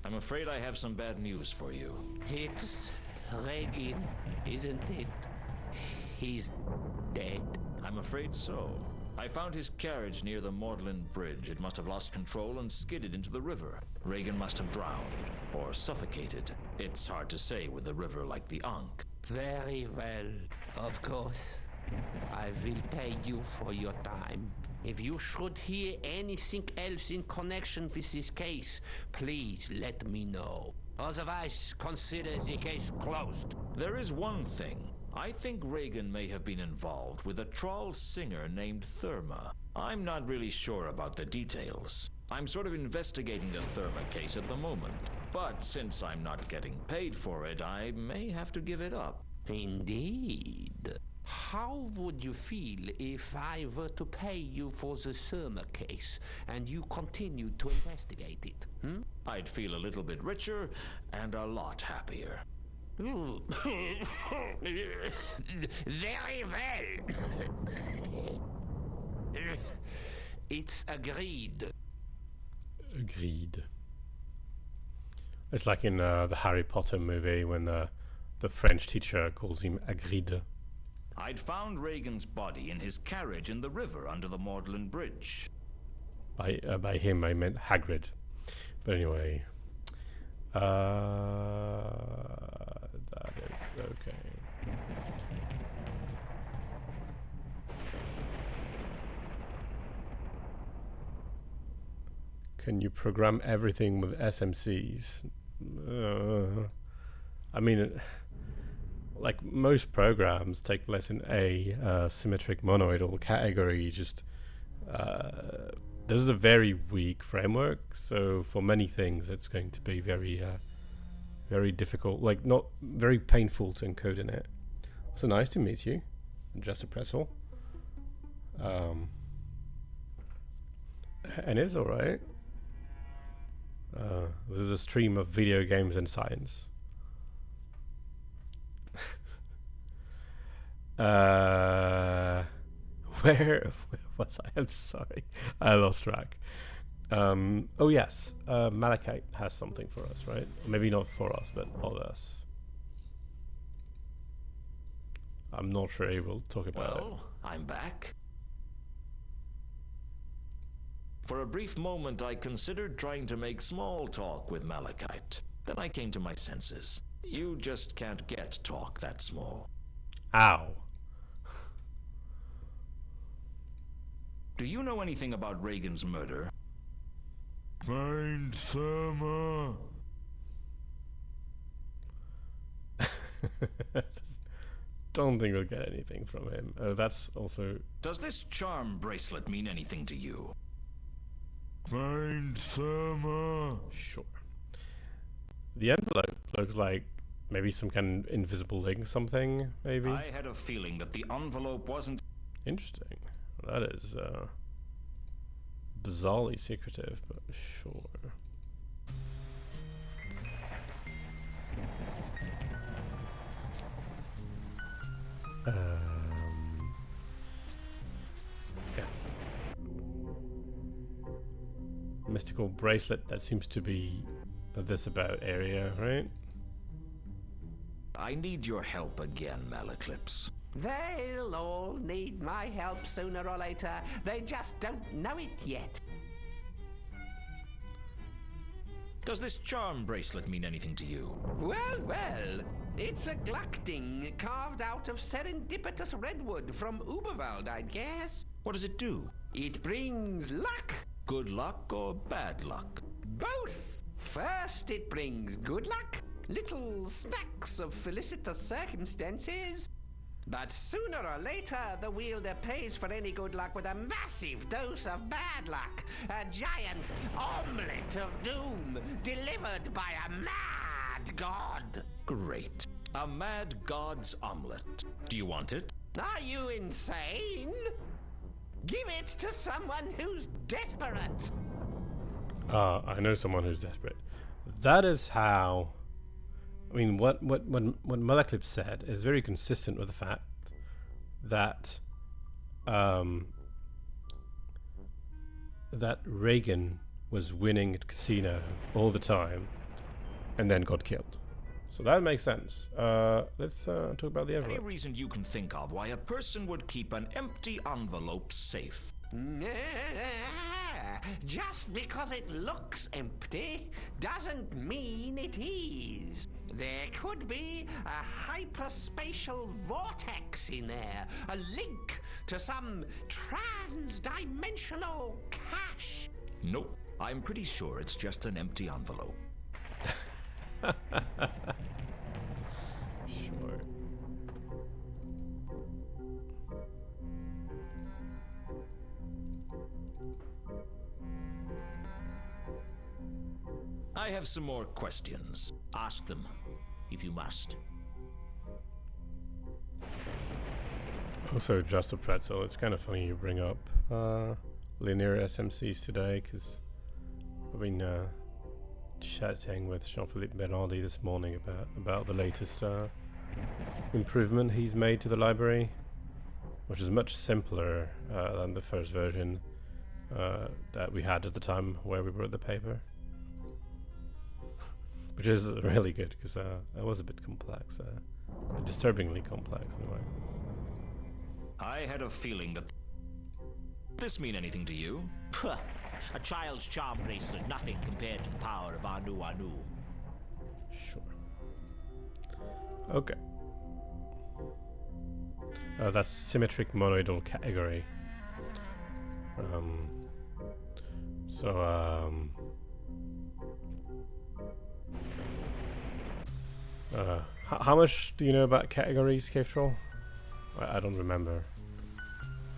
I'm afraid I have some bad news for you.
It's Reagan, isn't it? He's dead.
I'm afraid so. I found his carriage near the Magdalen Bridge. It must have lost control and skidded into the river. Reagan must have drowned, or suffocated. It's hard to say with a river like the Ankh.
Very well, of course. I will pay you for your time. If you should hear anything else in connection with this case, please let me know. Otherwise, consider the case closed.
There is one thing. I think Reagan may have been involved with a troll singer named Therma. I'm not really sure about the details. I'm sort of investigating the Therma case at the moment. But since I'm not getting paid for it, I may have to give it up.
Indeed. How would you feel if I were to pay you for the Therma case and you continued to investigate it?
I'd feel a little bit richer and a lot happier.
Very well. It's agreed.
Agreed. It's like in the Harry Potter movie when the French teacher calls him Agreed.
I'd found Reagan's body in his carriage in the river under the Magdalen Bridge.
By him, I meant Hagrid. But anyway, that is okay. Can you program everything with SMCs? I mean, like most programs take place in a symmetric monoidal category. Just this is a very weak framework, so for many things it's going to be very very difficult, like not very painful to encode in it. So nice to meet you, Jesse Pressel. And it's alright. This is a stream of video games and science. Where was I? I'm sorry, I lost track. Oh yes, Malachite has something for us, right? Maybe not for us, but all of us. I'm not sure he will talk about it.
Well, I'm back. For a brief moment, I considered trying to make small talk with Malachite. Then I came to my senses. You just can't get talk that small.
Ow.
Do you know anything about Reagan's murder?
Find Summer.
Don't think we'll get anything from him. That's also...
Does this charm bracelet mean anything to you?
Find Summer.
Sure. The envelope looks like maybe some kind of invisible link, something, maybe?
I had a feeling that the envelope wasn't...
Interesting. That is bizarrely secretive, but sure. Yeah. Mystical bracelet, that seems to be this about area, right?
I need your help again, Malaclips.
They'll all need my help sooner or later. They just don't know it yet.
Does this charm bracelet mean anything to you?
Well, it's a Gluckding carved out of serendipitous redwood from Uberwald, I guess.
What does it do?
It brings luck.
Good luck or bad luck?
Both. First, it brings good luck. Little snacks of felicitous circumstances. But sooner or later, the wielder pays for any good luck with a massive dose of bad luck. A giant omelette of doom delivered by a mad god.
Great. A mad god's omelette. Do you want it?
Are you insane? Give it to someone who's desperate.
I know someone who's desperate. That is how... I mean, what Malaclip said is very consistent with the fact that that Reagan was winning at casino all the time and then got killed. So that makes sense. Let's talk about the envelope.
Any reason you can think of why a person would keep an empty envelope safe?
Just because it looks empty doesn't mean it is. There could be a hyperspatial vortex in there, a link to some trans-dimensional cache.
Nope. I'm pretty sure it's just an empty envelope.
Sure.
I have some more questions.
Ask them, if you must.
Also, just a pretzel. It's kind of funny you bring up linear SMCs today, because I've been chatting with Jean-Philippe Berardi this morning about the latest improvement he's made to the library, which is much simpler than the first version that we had at the time where we wrote the paper. Which is really good, because it was a bit complex, disturbingly complex in a way.
I had a feeling that... This mean anything to you?
Puh. A child's charm bracelet, nothing compared to the power of Anu Anu.
Sure. Okay. That's symmetric monoidal category. How much do you know about categories, Cave Troll? I don't remember.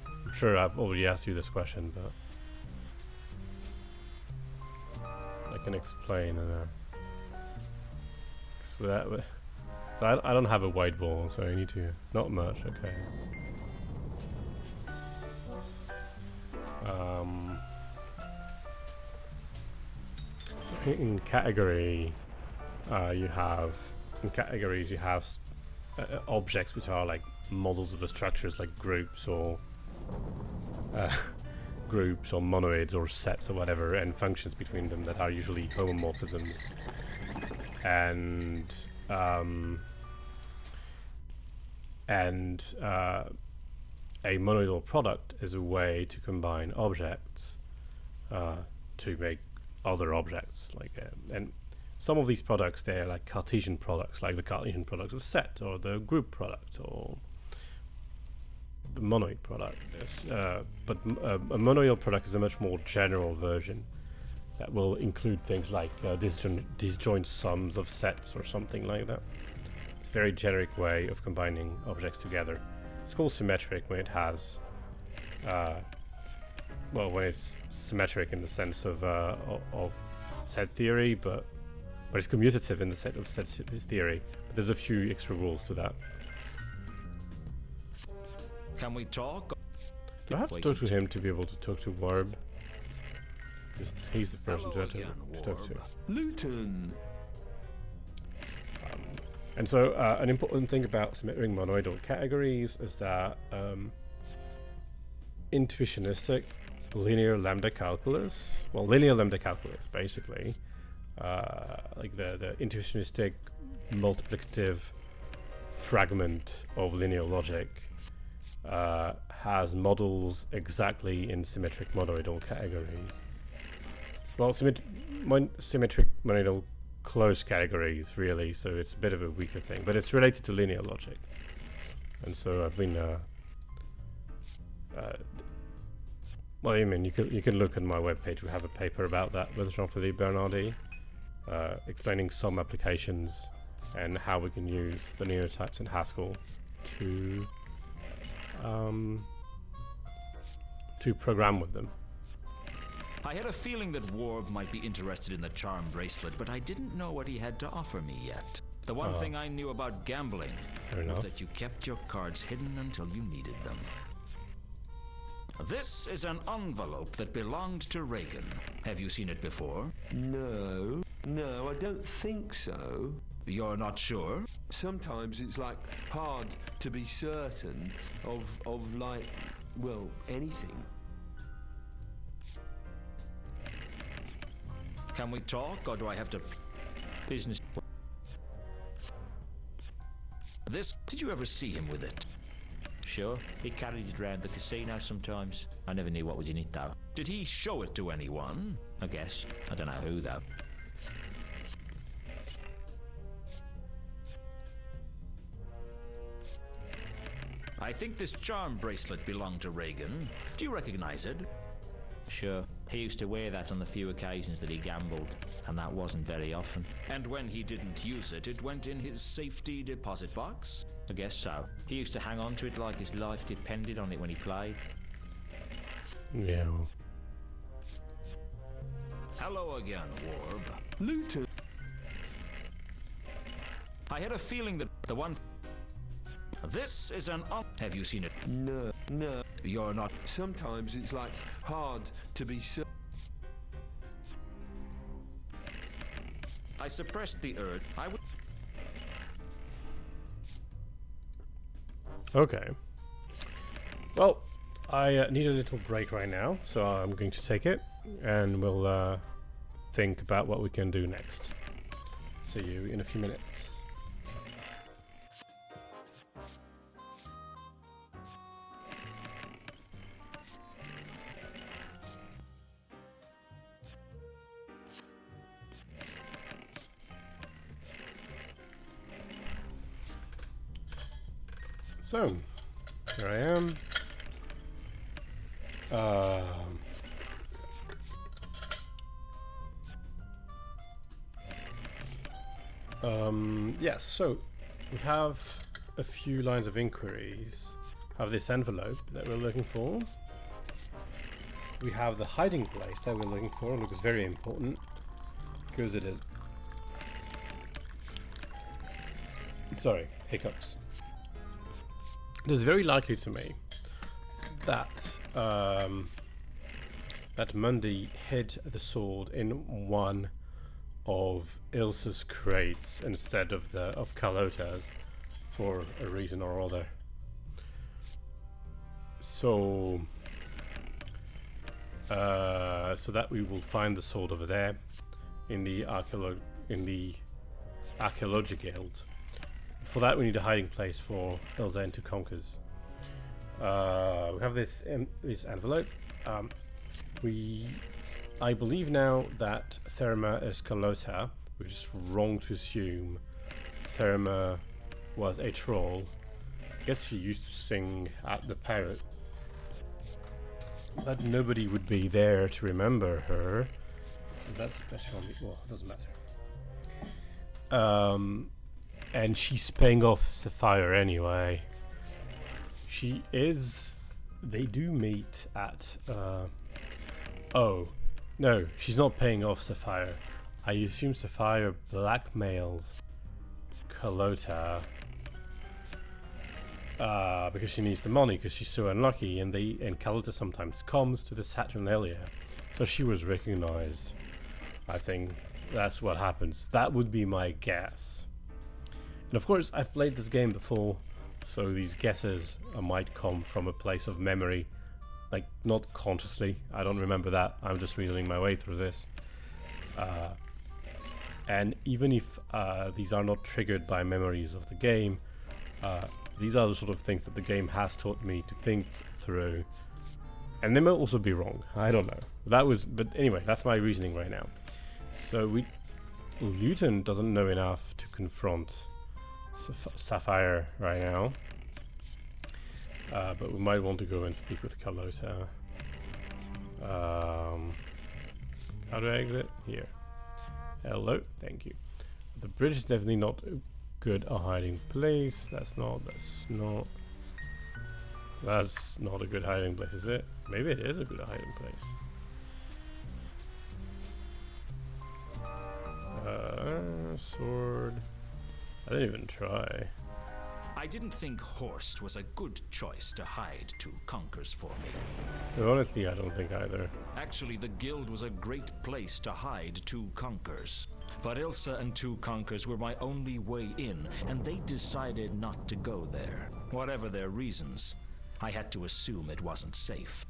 I'm sure I've already asked you this question, but I can explain. So I don't have a white ball, so I need to... Not much, okay. So in category, you have... In categories, you have objects which are like models of the structures, like groups or monoids or sets or whatever, and functions between them that are usually homomorphisms. And and a monoidal product is a way to combine objects to make other objects. And some of these products, they're like Cartesian products, like the Cartesian products of set, or the group product, or the monoid product. But a monoidal product is a much more general version that will include things like disjoint sums of sets or something like that. It's a very generic way of combining objects together. It's called symmetric when it has, when it's symmetric in the sense of set theory, but it's commutative in the set of set theory. But there's a few extra rules to that.
Can we talk?
Do I have to talk to him to be able to talk to Warb? He's the person to talk to.
Luton!
And so an important thing about symmetric monoidal categories is that intuitionistic linear lambda calculus, basically, like the intuitionistic multiplicative fragment of linear logic has models exactly in symmetric monoidal categories. Well, symmetric monoidal closed categories, really, so it's a bit of a weaker thing, but it's related to linear logic. And so I've been well, I mean, you can look at my webpage. We have a paper about that with Jean-Philippe Bernardi, explaining some applications and how we can use the linear types in Haskell to program with them.
I had a feeling that Warb might be interested in the charm bracelet, but I didn't know what he had to offer me yet. The one thing I knew about gambling was that you kept your cards hidden until you needed them. This is an envelope that belonged to Reagan. Have you seen it before?
No, I don't think so.
You're not sure?
Sometimes it's like hard to be certain of like, well, anything.
Can we talk, or do I have to... Business... This... Did you ever see him with it?
Sure. He carries it around the casino sometimes. I never knew what was in it, though.
Did he show it to anyone?
I guess. I don't know who, though.
I think this charm bracelet belonged to Reagan. Do you recognize it?
Sure. He used to wear that on the few occasions that he gambled, and that wasn't very often.
And when he didn't use it, it went in his safety deposit box?
I guess so. He used to hang on to it like his life depended on it when he played.
Yeah.
Hello again, Warb.
Luton.
I had a feeling that the one... This is an... Have you seen it?
No.
You're not...
Sometimes it's like hard to be certain.
I suppressed the urge. I would...
Okay. Well, I need a little break right now, so I'm going to take it, and we'll think about what we can do next. See you in a few minutes. So, here I am. Yes, so we have a few lines of inquiries. Have this envelope that we're looking for. We have the hiding place that we're looking for, and it looks very important because it is. Sorry, hiccups. It is very likely to me that that Mundy hid the sword in one of Ilsa's crates instead of Carlota's for a reason or other. So that we will find the sword over there in the archaeology guild. for that we need a hiding place for Elsa and two Conkers. We have this envelope. I believe now that Therma is Carlotta, which is wrong to assume Therma was a troll. I guess she used to sing at the parrot, but nobody would be there to remember her. So that's special. Well, it doesn't matter. And she's paying off Sapphire anyway. She is. They do meet at. Oh, no, she's not paying off Sapphire. I assume Sapphire blackmails Carlotta. Because she needs the money, because she's so unlucky, and Carlotta sometimes comes to the Saturnalia, so she was recognized. I think that's what happens. That would be my guess. And of course, I've played this game before, so these guesses might come from a place of memory, like not consciously. I don't remember that. I'm just reasoning my way through this. And even if these are not triggered by memories of the game, these are the sort of things that the game has taught me to think through. And they might also be wrong. I don't know. But anyway, that's my reasoning right now. So Luton doesn't know enough to confront Sapphire right now. But we might want to go and speak with Carlotta. How do I exit? Here. Hello, thank you. The bridge is definitely not good a hiding place. That's not a good hiding place, is it? Maybe it is a good hiding place. Sword. I didn't even try.
I didn't think Horst was a good choice to hide two Conkers for me.
But honestly, I don't think either.
Actually, the guild was a great place to hide two Conkers. But Ilsa and two Conkers were my only way in, and they decided not to go there. Whatever their reasons, I had to assume it wasn't safe.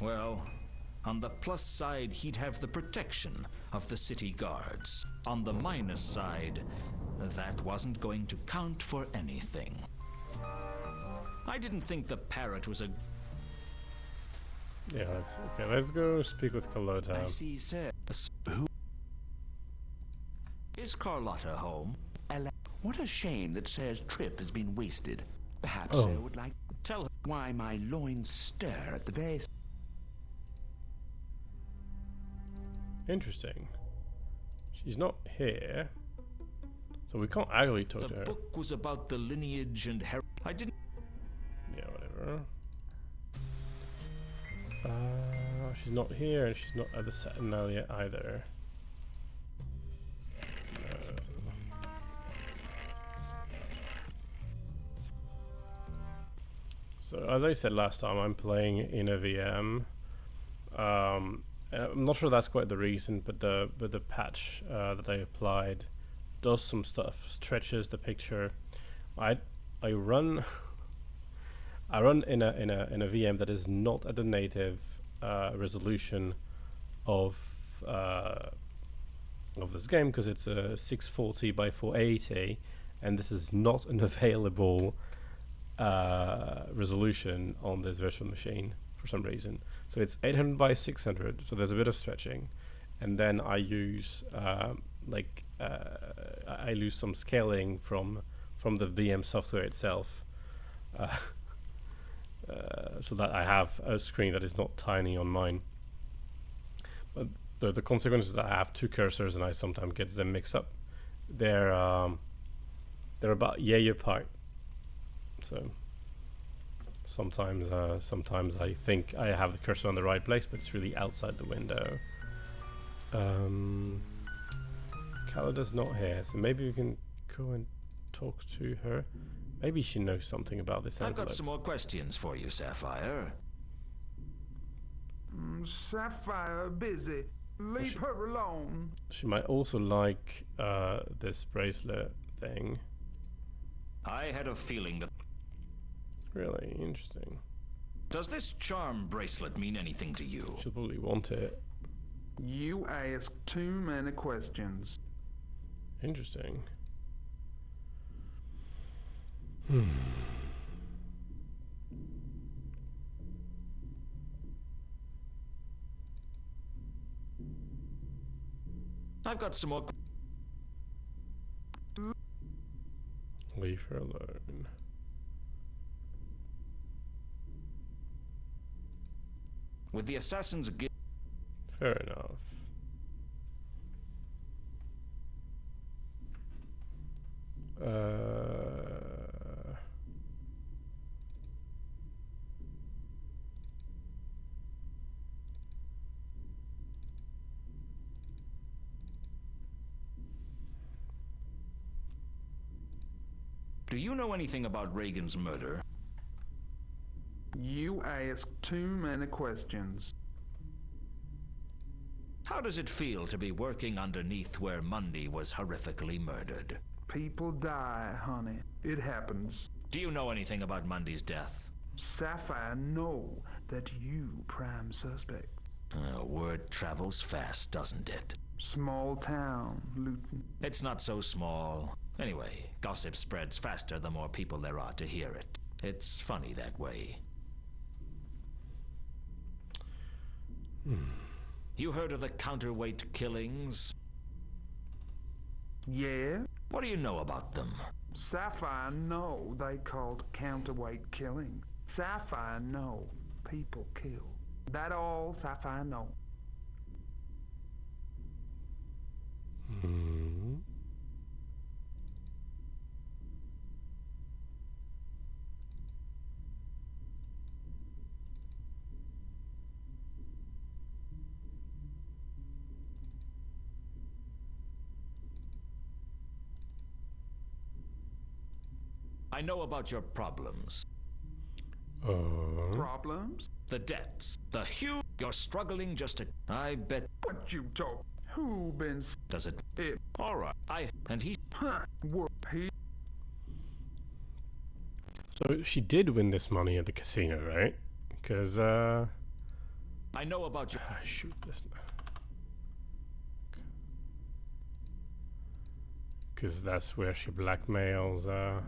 Well, on the plus side, he'd have the protection of the city guards. On the minus side, that wasn't going to count for anything. I didn't think the parrot was a...
Yeah, let's go speak with Carlotta.
I see, sir.
Who? Is Carlotta home?
What a shame that Sir's trip has been wasted. Perhaps
Oh.
Sir would like to tell her why my loins stir at the very...
Interesting. She's not here, so we can't actually talk to her.
The book was about the lineage and I didn't...
Yeah, whatever. She's not here, and she's not at the Saturnalia either. No. So, as I said last time, I'm playing in a VM. I'm not sure that's quite the reason, but the patch that I applied does some stuff, stretches the picture. I run I run in a VM that is not at the native resolution of this game, because it's a 640 by 480, and this is not an available resolution on this virtual machine for some reason. So it's 800 by 600, so there's a bit of stretching, and then I use I lose some scaling from the VM software itself, so that I have a screen that is not tiny on mine. But the consequence is that I have two cursors, and I sometimes get them mixed up. They're about yay apart, so sometimes I think I have the cursor on the right place, but it's really outside the window. Carlotta's not here, so maybe we can go and talk to her. Maybe she knows something about this envelope.
I've got some more questions for you, Sapphire.
Sapphire busy. Leave her alone.
She might also like this bracelet thing.
I had a feeling that...
Really interesting.
Does this charm bracelet mean anything to you?
She'll probably want it.
You ask too many questions.
Interesting.
I've got some more.
Leave her alone.
With the Assassin's Guild.
Fair enough.
Do you know anything about Reagan's murder?
You ask too many questions.
How does it feel to be working underneath where Mundy was horrifically murdered?
People die, honey. It happens.
Do you know anything about Mundy's death?
Sapphire know that you prime suspect.
Word travels fast, doesn't it?
Small town, Luton.
It's not so small. Anyway, gossip spreads faster the more people there are to hear it. It's funny that way. You heard of the counterweight killings?
Yeah?
What do you know about them?
Sapphire know they called counterweight killing. Sapphire know people kill. That all Sapphire know.
I know about your problems.
Problems?
The debts. The huge... You're struggling just to... I bet...
What you talk? Who been...
Does it...
It.
All right. And he...
Huh. He...
So she did win this money at the casino, right? Because,
I know about your...
shoot this now. Because that's where she blackmails,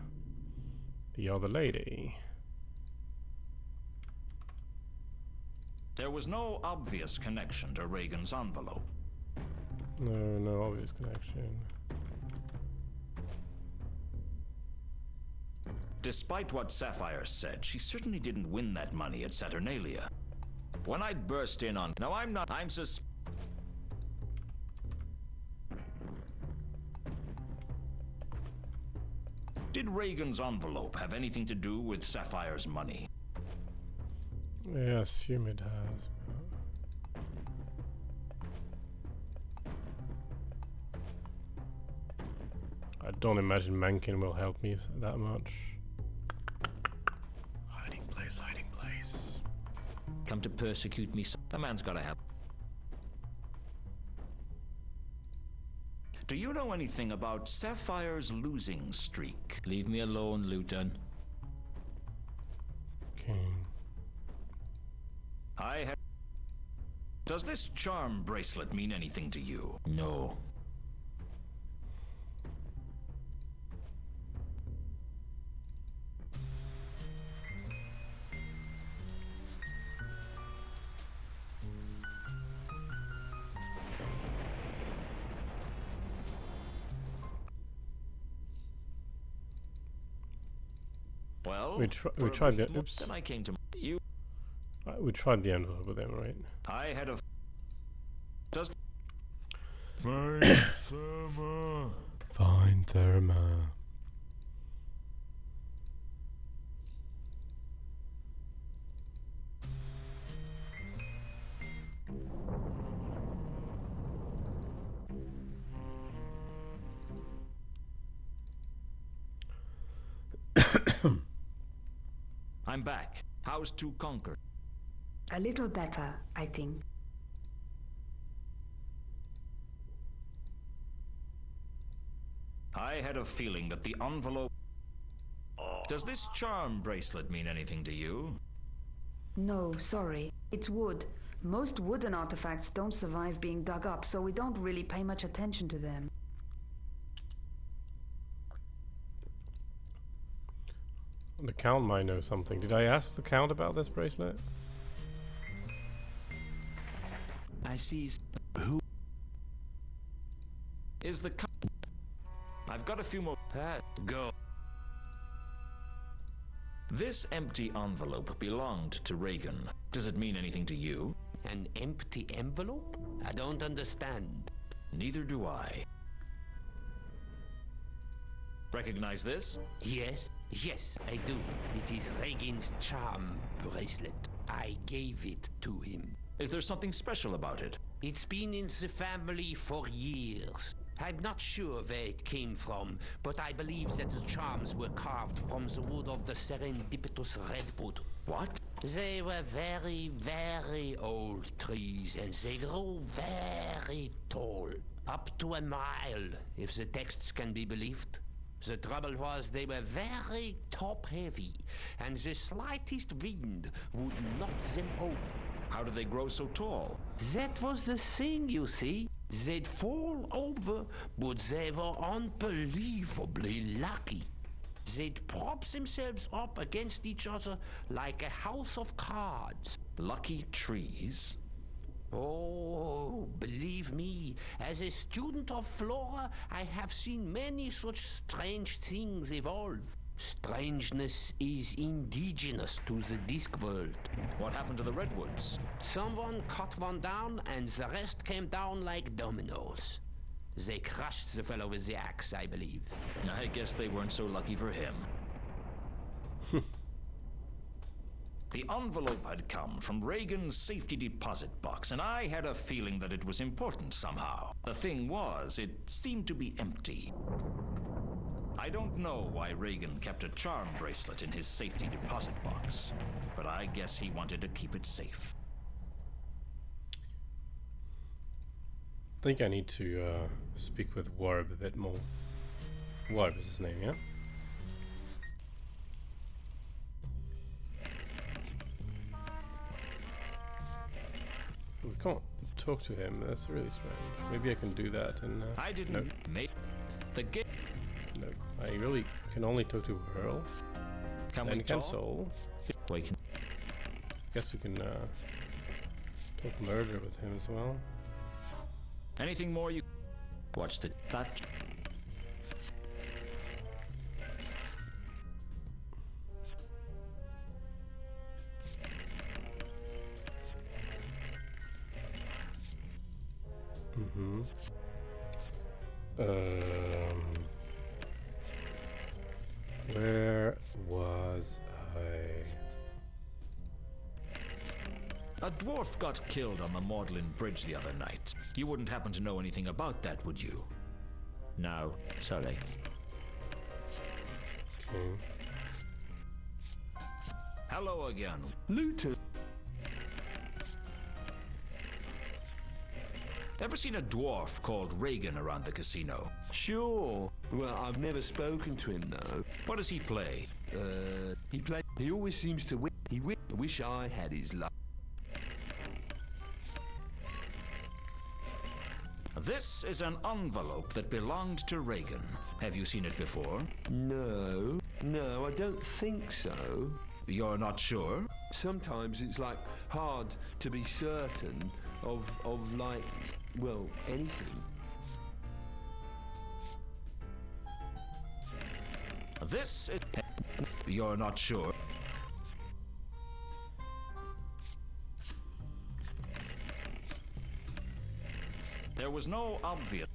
the other lady.
There was no obvious connection to Reagan's envelope.
No obvious connection.
Despite what Sapphire said, she certainly didn't win that money at Saturnalia. When I burst in on... No, I'm not. I'm Did Reagan's envelope have anything to do with Sapphire's money?
Yeah, I assume it has. I don't imagine Mankin will help me that much. Hiding place, hiding place.
Come to persecute me. The man's gotta have... Do you know anything about Sapphire's losing streak? Leave me alone, Luton.
King.
Does this charm bracelet mean anything to you?
No.
Well,
we tried the... Oops.
Then I came to you.
We tried the envelope with him, right?
I had a... Does...
Find Therma.
Find Therma.
I'm back. How's to conquer?
A little better, I think.
I had a feeling that the envelope... Does this charm bracelet mean anything to you?
No, sorry. It's wood. Most wooden artifacts don't survive being dug up, so we don't really pay much attention to them.
The Count might know something. Did I ask the Count about this bracelet?
I see. Who is the I've got a few more.
Go.
This empty envelope belonged to Reagan. Does it mean anything to you?
An empty envelope? I don't understand.
Neither do I. Recognize this?
Yes, I do. It is Reagan's charm bracelet. I gave it to him.
Is there something special about it?
It's been in the family for years. I'm not sure where it came from, but I believe that the charms were carved from the wood of the serendipitous redwood.
What?
They were very, very old trees, and they grew very tall. Up to a mile, if the texts can be believed. The trouble was they were very top-heavy, and the slightest wind would knock them over.
How do they grow so tall?
That was the thing, you see. They'd fall over, but they were unbelievably lucky. They'd prop themselves up against each other like a house of cards.
Lucky trees?
Oh, believe me, as a student of flora, I have seen many such strange things evolve. Strangeness is indigenous to the Discworld.
What happened to the redwoods?
Someone cut one down, and the rest came down like dominoes. They crushed the fellow with the axe, I believe.
I guess they weren't so lucky for him. The envelope had come from Reagan's safety deposit box, and I had a feeling that it was important somehow. The thing was, it seemed to be empty. I don't know why Reagan kept a charm bracelet in his safety deposit box, but I guess he wanted to keep it safe.
I think I need to speak with Warb a bit more. Warb is his name, yeah? We can't talk to him. That's really strange. Maybe I can do that and...
I didn't make the game.
No, I really can only talk to Earl.
Can
and
we
can
talk?
Soul.
We can.
Guess we can talk murder with him as well.
Anything more you... Watch the... That...
Mm-hmm. Where was I?
A dwarf got killed on the Magdalen Bridge the other night. You wouldn't happen to know anything about that, would you? No, sorry.
Okay.
Hello again.
Luton.
Ever seen a dwarf called Reagan around the casino?
Sure. Well, I've never spoken to him, though.
What does he play?
He always seems to win. I wish I had his luck.
This is an envelope that belonged to Reagan. Have you seen it before?
No, I don't think so.
You're not sure?
Sometimes it's like hard to be certain of like, well, anything.
This is... You're not sure? There was no obvious...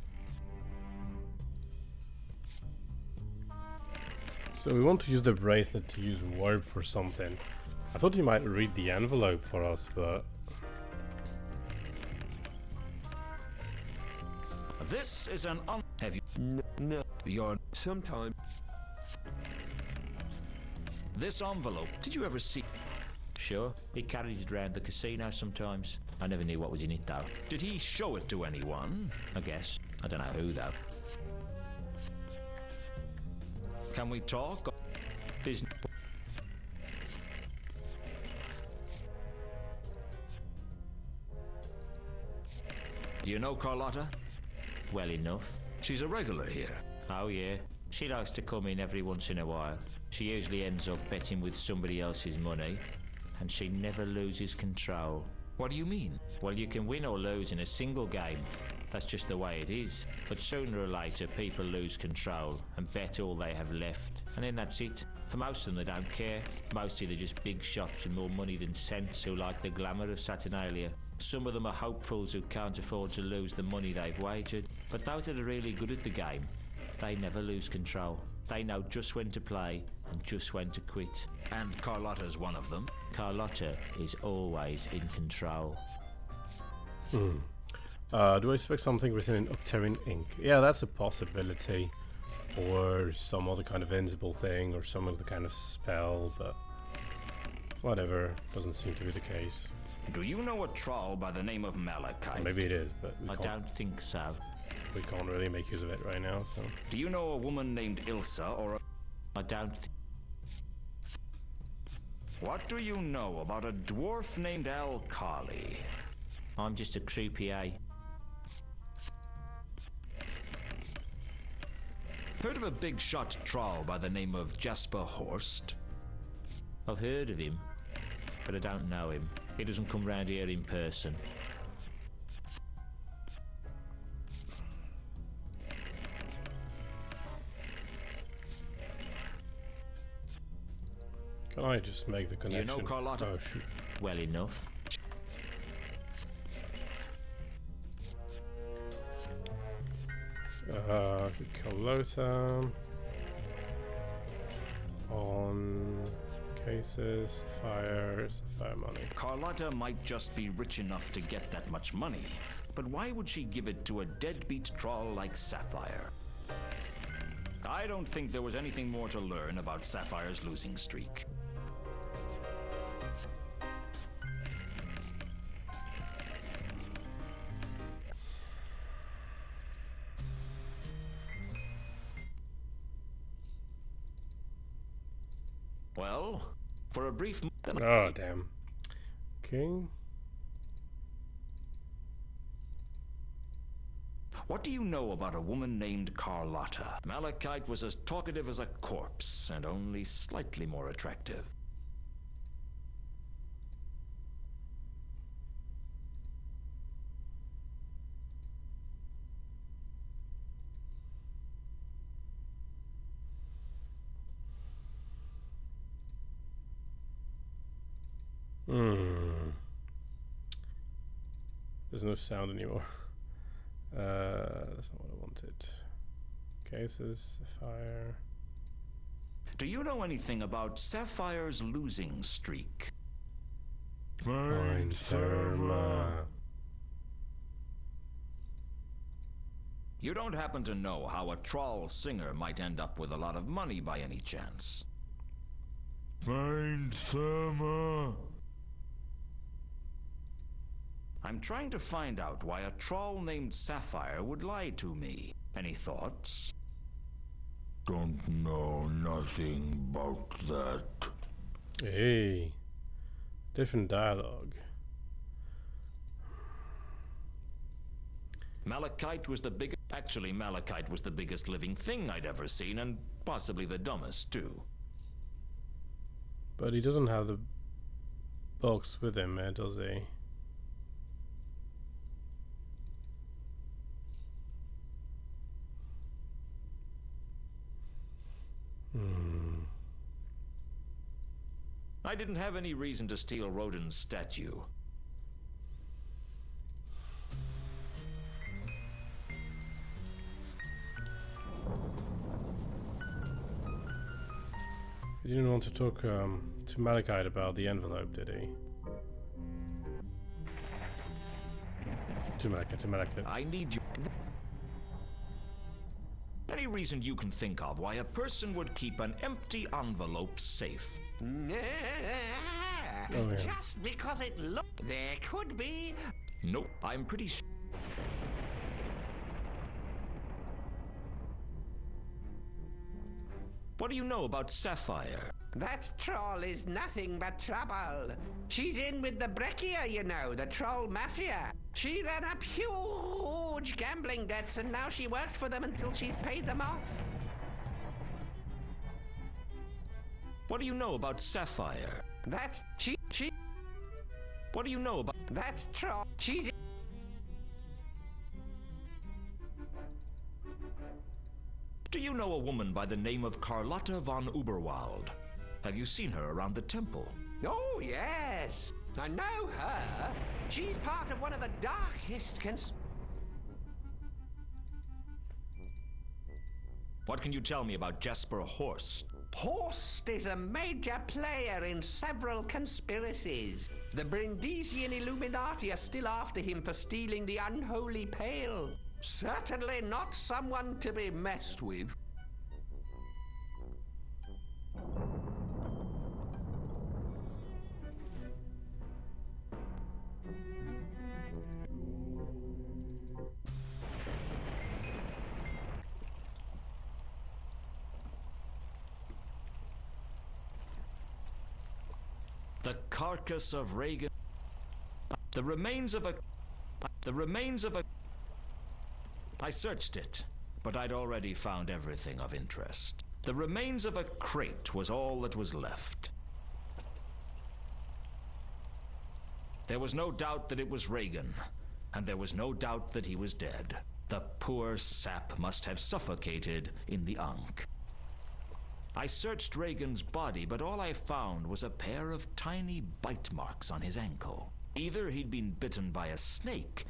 So we want to use the bracelet to use Warp for something. I thought he might read the envelope for us, but...
This is an Have you...
No.
You're...
Sometime.
This envelope, did you ever see...
Sure, he carries it around the casino sometimes. I never knew what was in it though.
Did he show it to anyone?
I guess. I don't know who though.
Can we talk?
Business.
Do you know Carlotta?
Well enough.
She's a regular here.
Oh yeah. She likes to come in every once in a while. She usually ends up betting with somebody else's money, and she never loses control.
What do you mean?
Well, you can win or lose in a single game. That's just the way it is. But sooner or later, people lose control and bet all they have left. And then that's it. For most of them, they don't care. Mostly they're just big shots with more money than sense who like the glamour of Saturnalia. Some of them are hopefuls who can't afford to lose the money they've wagered. But those that are really good at the game, they never lose control. They know just when to play and just when to quit.
And Carlotta's one of them?
Carlotta is always in control.
Do I expect something written in Octarian ink? Yeah, that's a possibility. Or some other kind of invisible thing, or some other kind of spell, but whatever, doesn't seem to be the case.
Do you know a troll by the name of Malachite?
Maybe it is, but
I don't think so.
We can't really make use of it right now, so...
Do you know a woman named Ilsa, or a...
I don't think...
What do you know about a dwarf named Al-Kali?
I'm just a croupier.
Heard of a big shot troll by the name of Jasper Horst?
I've heard of him, but I don't know him. He doesn't come round here in person.
Can I just make the connection?
Do you know Carlotta?
Oh, shoot.
Well enough.
Carlotta on cases, fire money.
Carlotta might just be rich enough to get that much money, but why would she give it to a deadbeat troll like Sapphire? I don't think there was anything more to learn about Sapphire's losing streak. Well, for a brief...
Oh, damn. Okay.
What do you know about a woman named Carlotta? Malachite was as talkative as a corpse, and only slightly more attractive.
There's no sound anymore. That's not what I wanted. Cases, Sapphire.
Do you know anything about Sapphire's losing streak?
Find Therma.
You don't happen to know how a troll singer might end up with a lot of money by any chance?
Find Therma.
I'm trying to find out why a troll named Sapphire would lie to me. Any thoughts?
Don't know nothing about that.
Hey, different dialogue.
Malachite was the biggest... Actually, Malachite was the biggest living thing I'd ever seen, and possibly the dumbest, too.
But he doesn't have the box with him, does he?
I didn't have any reason to steal Rodin's statue.
He didn't want to talk to Malachite about the envelope, did he? To Malachite.
I need you. Any reason you can think of why a person would keep an empty envelope safe?
Oh,
yeah.
Just because it looked, there could be.
Nope, I'm pretty sure. What do you know about Sapphire?
That troll is nothing but trouble. She's in with the Breccia, you know, the troll mafia. She ran up huge gambling debts and now she works for them until she's paid them off.
What do you know about Sapphire?
That's... she...
What do you know about...
That's troll. She's...
Do you know a woman by the name of Carlotta von Uberwald? Have you seen her around the temple?
Oh, yes. I know her. She's part of one of the darkest
What can you tell me about Jesper Horst?
Horst is a major player in several conspiracies. The Brindisian Illuminati are still after him for stealing the unholy pail. Certainly not someone to be messed with.
The carcass of Reagan. The remains of a... I searched it, but I'd already found everything of interest. The remains of a crate was all that was left. There was no doubt that it was Reagan, and there was no doubt that he was dead. The poor sap must have suffocated in the Ankh. I searched Reagan's body, but all I found was a pair of tiny bite marks on his ankle. Either he'd been bitten by a snake,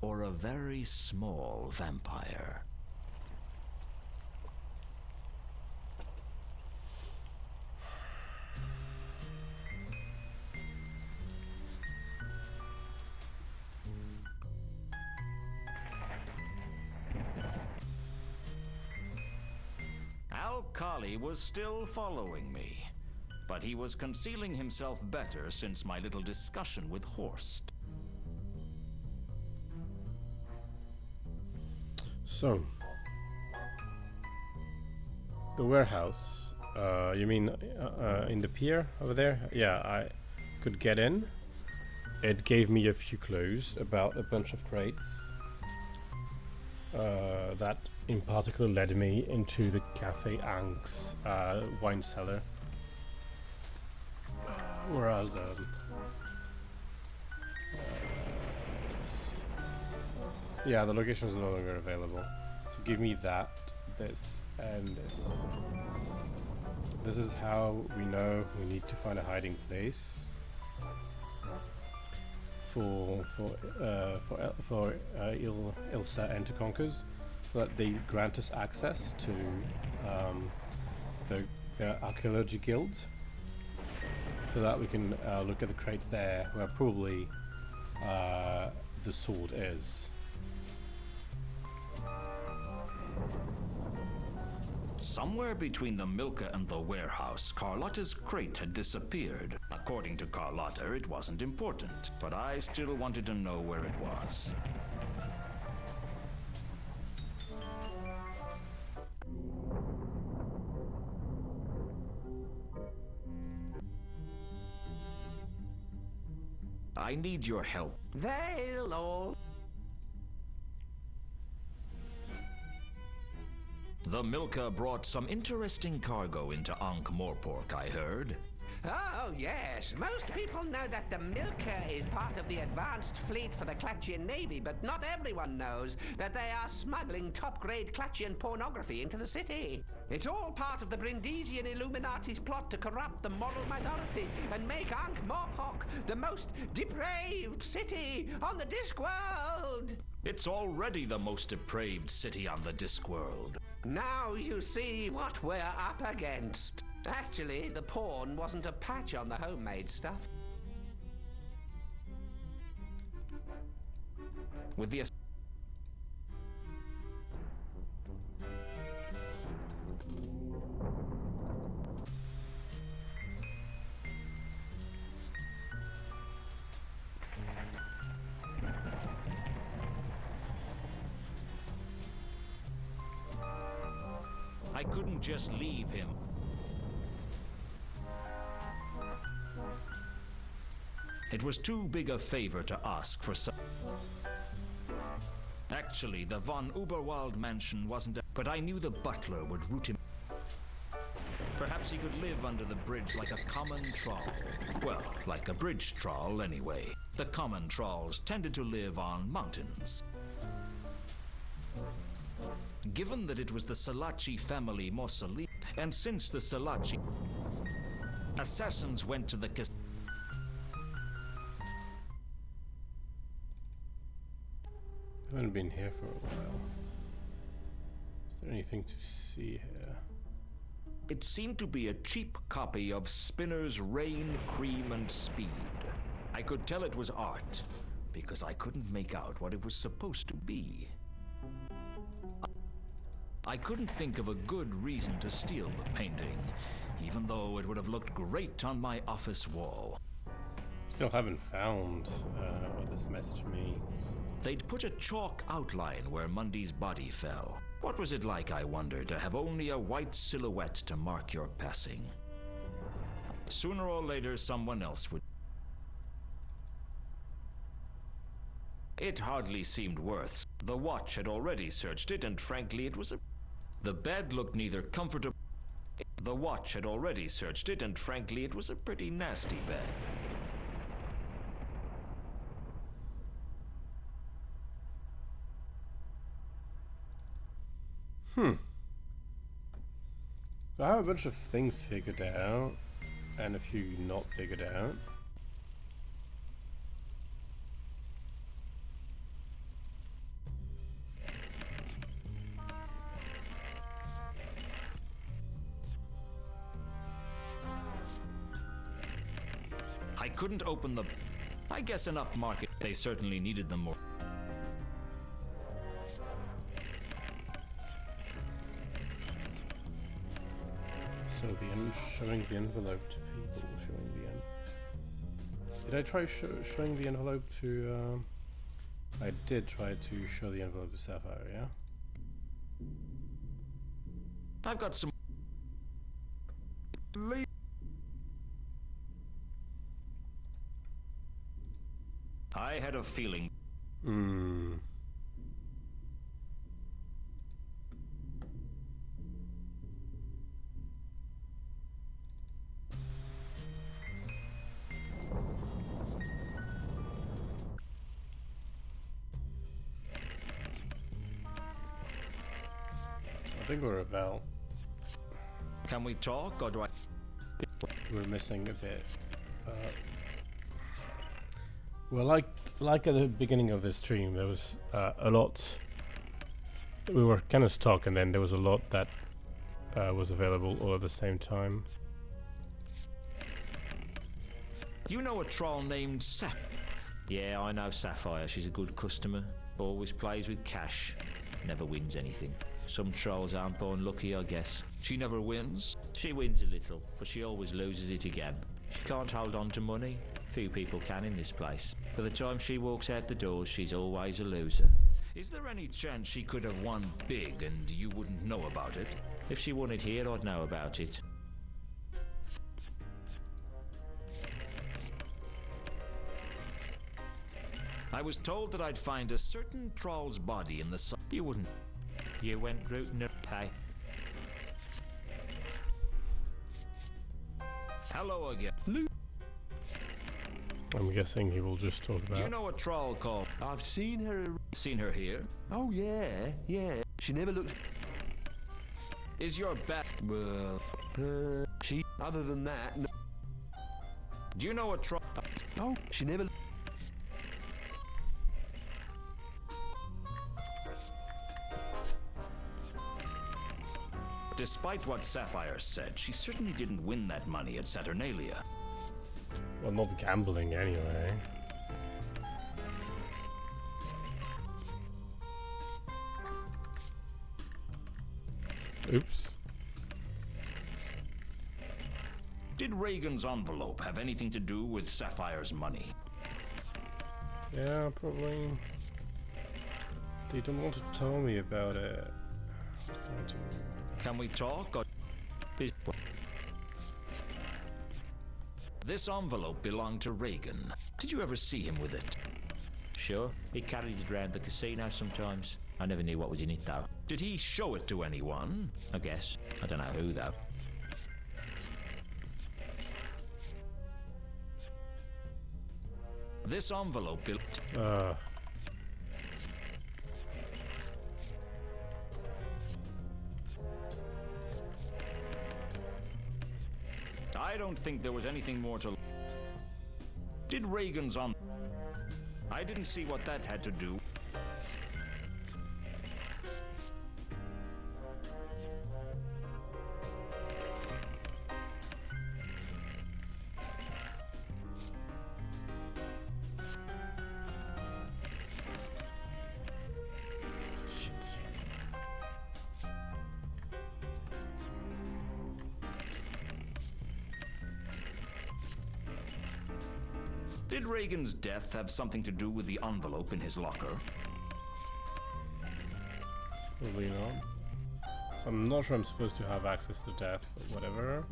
or a very small vampire. Al-Khali was still following me, but he was concealing himself better since my little discussion with Horst.
So, the warehouse, you mean in the pier over there? Yeah, I could get in. It gave me a few clues about a bunch of crates. That in particular led me into the Cafe Ankh's wine cellar. Whereas yeah, the location is no longer available. So give me that, this, and this. This is how we know we need to find a hiding place for Ilsa and Conquers, so that they grant us access to the archaeology guild, so that we can look at the crates there, where probably the sword is.
Somewhere between the Milka and the warehouse, Carlotta's crate had disappeared. According to Carlotta, it wasn't important, but I still wanted to know where it was. I need your help.
They'll all...
The Milka brought some interesting cargo into Ankh-Morpork, I heard.
Oh, yes. Most people know that the Milka is part of the advanced fleet for the Klatchian Navy, but not everyone knows that they are smuggling top-grade Klatchian pornography into the city. It's all part of the Brindisian Illuminati's plot to corrupt the moral minority and make Ankh-Morpork the most depraved city on the Discworld.
It's already the most depraved city on the Discworld.
Now you see what we're up against. Actually, the porn wasn't a patch on the homemade stuff.
With the... I couldn't just leave him. It was too big a favor to ask for some. Actually, the von Uberwald mansion wasn't, but I knew the butler would root him. Perhaps he could live under the bridge like a common trawl. Well, like a bridge trawl anyway. The common trawls tended to live on mountains. Given that it was the Salaci family mausoleum, and since the Salaci assassins went to the casino.
I haven't been here for a while. Is there anything to see here?
It seemed to be a cheap copy of Spinner's Rain, Cream and Speed. I could tell it was art, because I couldn't make out what it was supposed to be. I couldn't think of a good reason to steal the painting, even though it would have looked great on my office wall.
Still haven't found what this message means.
They'd put a chalk outline where Mundy's body fell. What was it like, I wonder, to have only a white silhouette to mark your passing? Sooner or later, someone else would. It hardly seemed worth. The watch had already searched it, and frankly, it was a. The bed looked neither comfortable. The watch had already searched it, and frankly, it was a pretty nasty bed.
I have a bunch of things figured out, and a few not figured out.
I couldn't open the. I guess an upmarket. They certainly needed them more.
So showing the envelope to people, showing the Did I try showing the envelope to? I did try to show the envelope to Sapphire, yeah.
I've got some. I had a feeling.
I think we're about.
Can we talk, or do I?
We're missing a bit. Well, like at the beginning of this stream, there was a lot. We were kind of stuck, and then there was a lot that was available all at the same time.
You know a troll named Sap?
Yeah, I know Sapphire. She's a good customer. Always plays with cash. Never wins anything. Some trolls aren't born lucky, I guess.
She never wins?
She wins a little, but she always loses it again. She can't hold on to money. Few people can in this place. By the time she walks out the doors, she's always a loser.
Is there any chance she could have won big and you wouldn't know about it?
If she won it here, I'd know about it.
I was told that I'd find a certain troll's body in the sun.
You wouldn't. You went rooting her pay.
Hello again.
I'm guessing he will just talk about.
Do you know a troll called?
I've seen her.
Seen her here?
Oh yeah. She never looks.
Is your bat?
Well, she. Other than that, no.
Do you know a troll?
Oh, she never.
Despite what Sapphire said, she certainly didn't win that money at Saturnalia.
Well, not gambling anyway. Oops.
Did Reagan's envelope have anything to do with Sapphire's money?
Yeah, probably. They don't want to tell me about it. What can I do?
Can we talk? Or This envelope belonged to Reagan. Did you ever see him with it?
Sure, he carried it around the casino sometimes. I never knew what was in it, though.
Did he show it to anyone?
I guess. I don't know who, though.
This envelope I don't think there was anything more to... Did Reagan's on... I didn't see what that had to do. Did Reagan's death have something to do with the envelope in his locker?
Probably not. I'm not sure I'm supposed to have access to death, but whatever.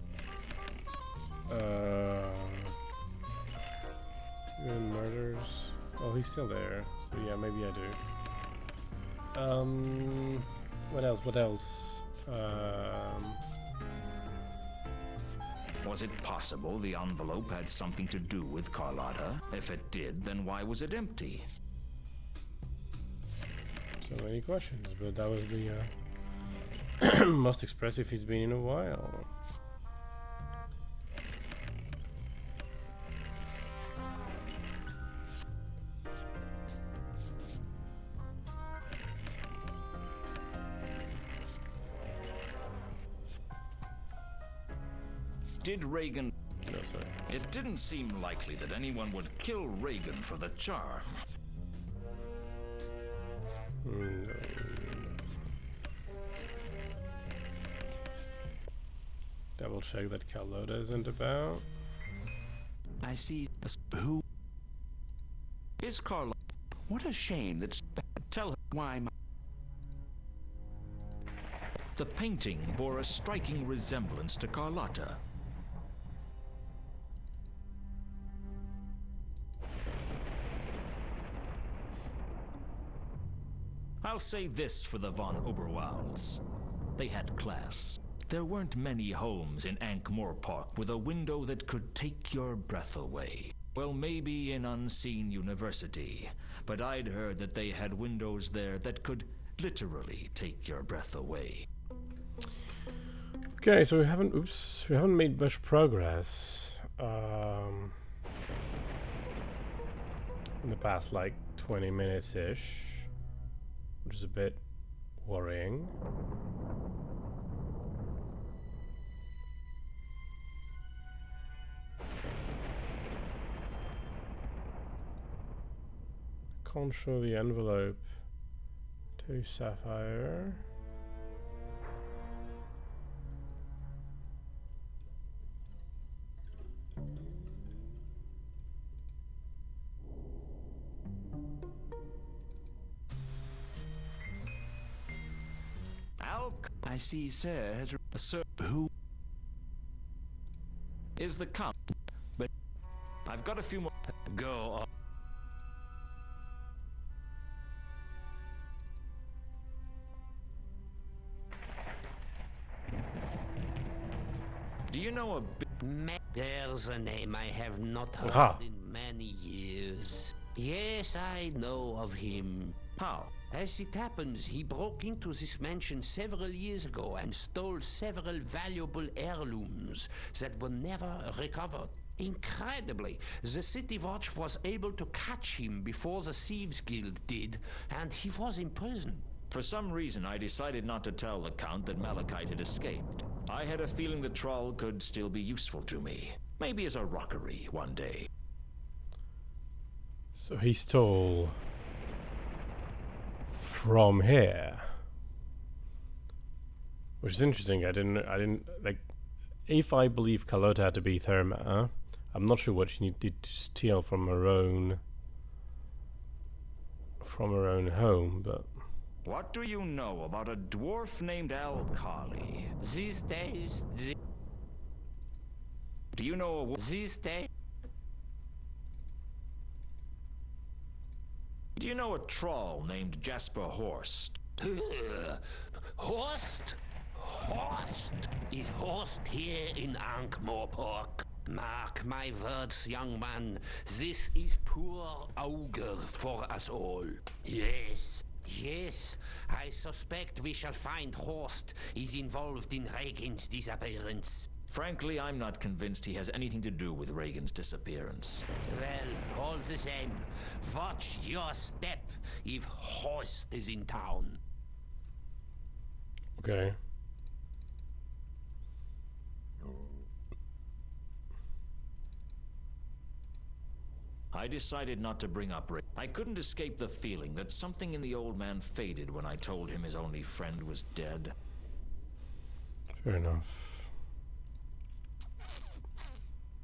Even murders. Oh, he's still there. So yeah, maybe I do. What else? What else?
Was it possible the envelope had something to do with Carlotta? If it did, then why was it empty?
So many questions, but that was the most expressive he's been in a while.
Did Reagan...
No, sorry.
It didn't seem likely that anyone would kill Reagan for the charm.
No. Double check that Carlotta isn't about.
I see. Who?
Is Carlotta...
What a shame that's...
Tell her
Why,
the painting bore a striking resemblance to Carlotta. I'll say this for the von Oberwalds. They had class. There weren't many homes in Ankh-Morpork with a window that could take your breath away. Well, maybe in Unseen University, but I'd heard that they had windows there that could literally take your breath away.
Okay, so we haven't made much progress in the past like 20 minutes-ish, which is a bit worrying. Can't show the envelope to Sapphire.
I see, sir, has...
Sir, who is the Count? But I've got a few more...
Go on.
Do you know a bit...
There's a name I have not heard in many years. Yes, I know of him.
How?
As it happens, he broke into this mansion several years ago and stole several valuable heirlooms that were never recovered. Incredibly, the City Watch was able to catch him before the Thieves Guild did, and he was imprisoned.
For some reason, I decided not to tell the Count that Malachite had escaped. I had a feeling the troll could still be useful to me. Maybe as a rockery one day.
So he stole from here, which is interesting. I didn't like. If I believe Carlotta had to be Therma, I'm not sure what she needed to steal from her own home, but.
What do you know about a dwarf named Al-Khali?
These days,
Do you know
This day.
Do you know a troll named Jasper Horst?
Horst? Horst? Is Horst here in Ankh-Morpork? Mark my words, young man. This is poor augur for us all. Yes, yes. I suspect we shall find Horst is involved in Reagan's disappearance.
Frankly, I'm not convinced he has anything to do with Reagan's disappearance.
Well, all the same, watch your step if Horst is in town.
Okay.
I decided not to bring up Reagan. I couldn't escape the feeling that something in the old man faded when I told him his only friend was dead.
Fair enough.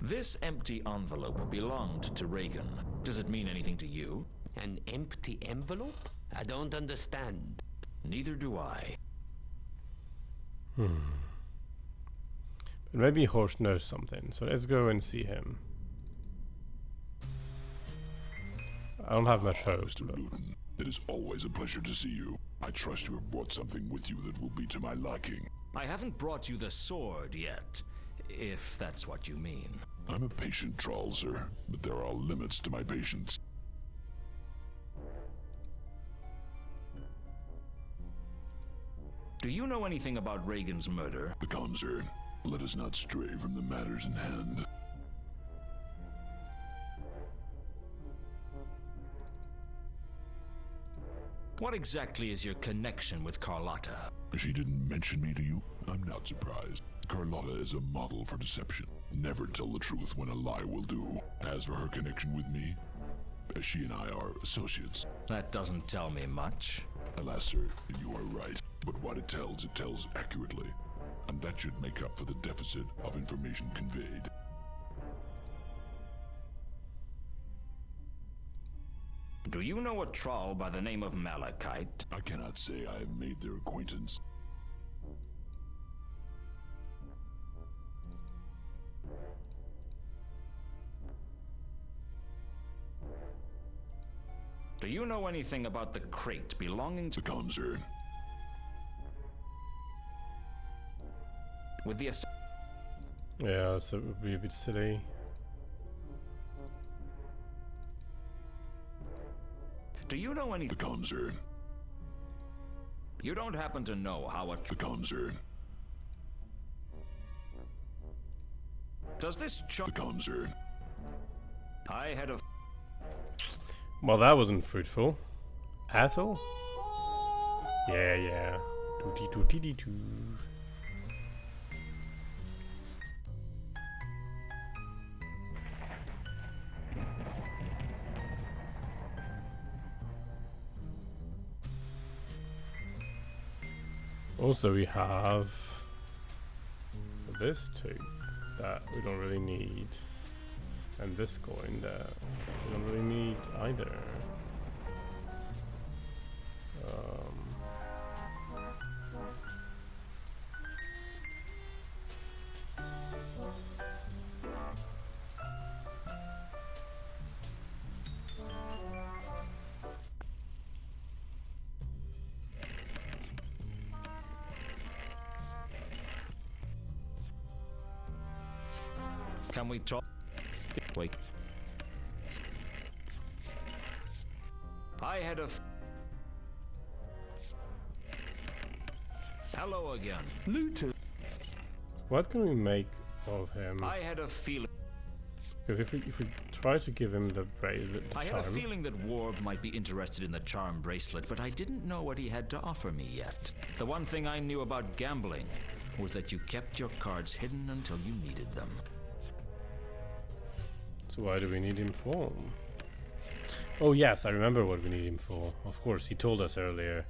This empty envelope belonged to Reagan. Does it mean anything to you?
An empty envelope? I don't understand.
Neither do I.
But maybe Horst knows something, so let's go and see him. I don't have much hope.
Mr. Luton, it is always a pleasure to see you. I trust you have brought something with you that will be to my liking.
I haven't brought you the sword yet, if that's what you mean.
I'm a patient troll, sir, but there are limits to my patience.
Do you know anything about Reagan's murder?
Become, sir. Let us not stray from the matters in hand.
What exactly is your connection with Carlotta?
She didn't mention me to you? I'm not surprised. Carlotta is a model for deception. Never tell the truth when a lie will do. As for her connection with me, she and I are associates.
That doesn't tell me much.
Alas, sir, you are right. But what it tells accurately. And that should make up for the deficit of information conveyed.
Do you know a troll by the name of Malachite?
I cannot say I have made their acquaintance.
Do you know anything about the crate belonging to...
Become, sir.
With the...
Yeah, so it would be a bit silly.
Do you know any...
Become, sir.
You don't happen to know how a...
Become, sir.
Does this...
Become, sir.
I had a...
Well, that wasn't fruitful. At all? Yeah. Tooty-tooty-dee-doo. Also, we have this too that we don't really need, and this coin that we don't really need either.
Can we talk? Wait. I had a... Hello again.
Luton.
What can we make of him?
I had a feeling...
Because if we try to give him the bracelet,
I had a feeling that Warb might be interested in the charm bracelet, but I didn't know what he had to offer me yet. The one thing I knew about gambling was that you kept your cards hidden until you needed them.
So why do we need him for? Oh yes, I remember what we need him for. Of course, he told us earlier.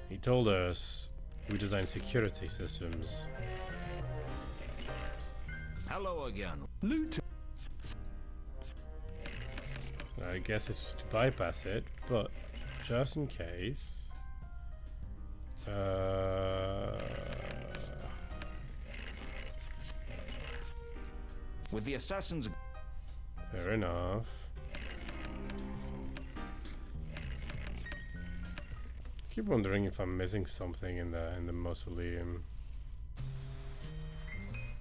He told us we design security systems.
Hello again.
Luton.
I guess it's to bypass it, but just in case.
With the assassins...
Fair enough. Keep wondering if I'm missing something in the mausoleum.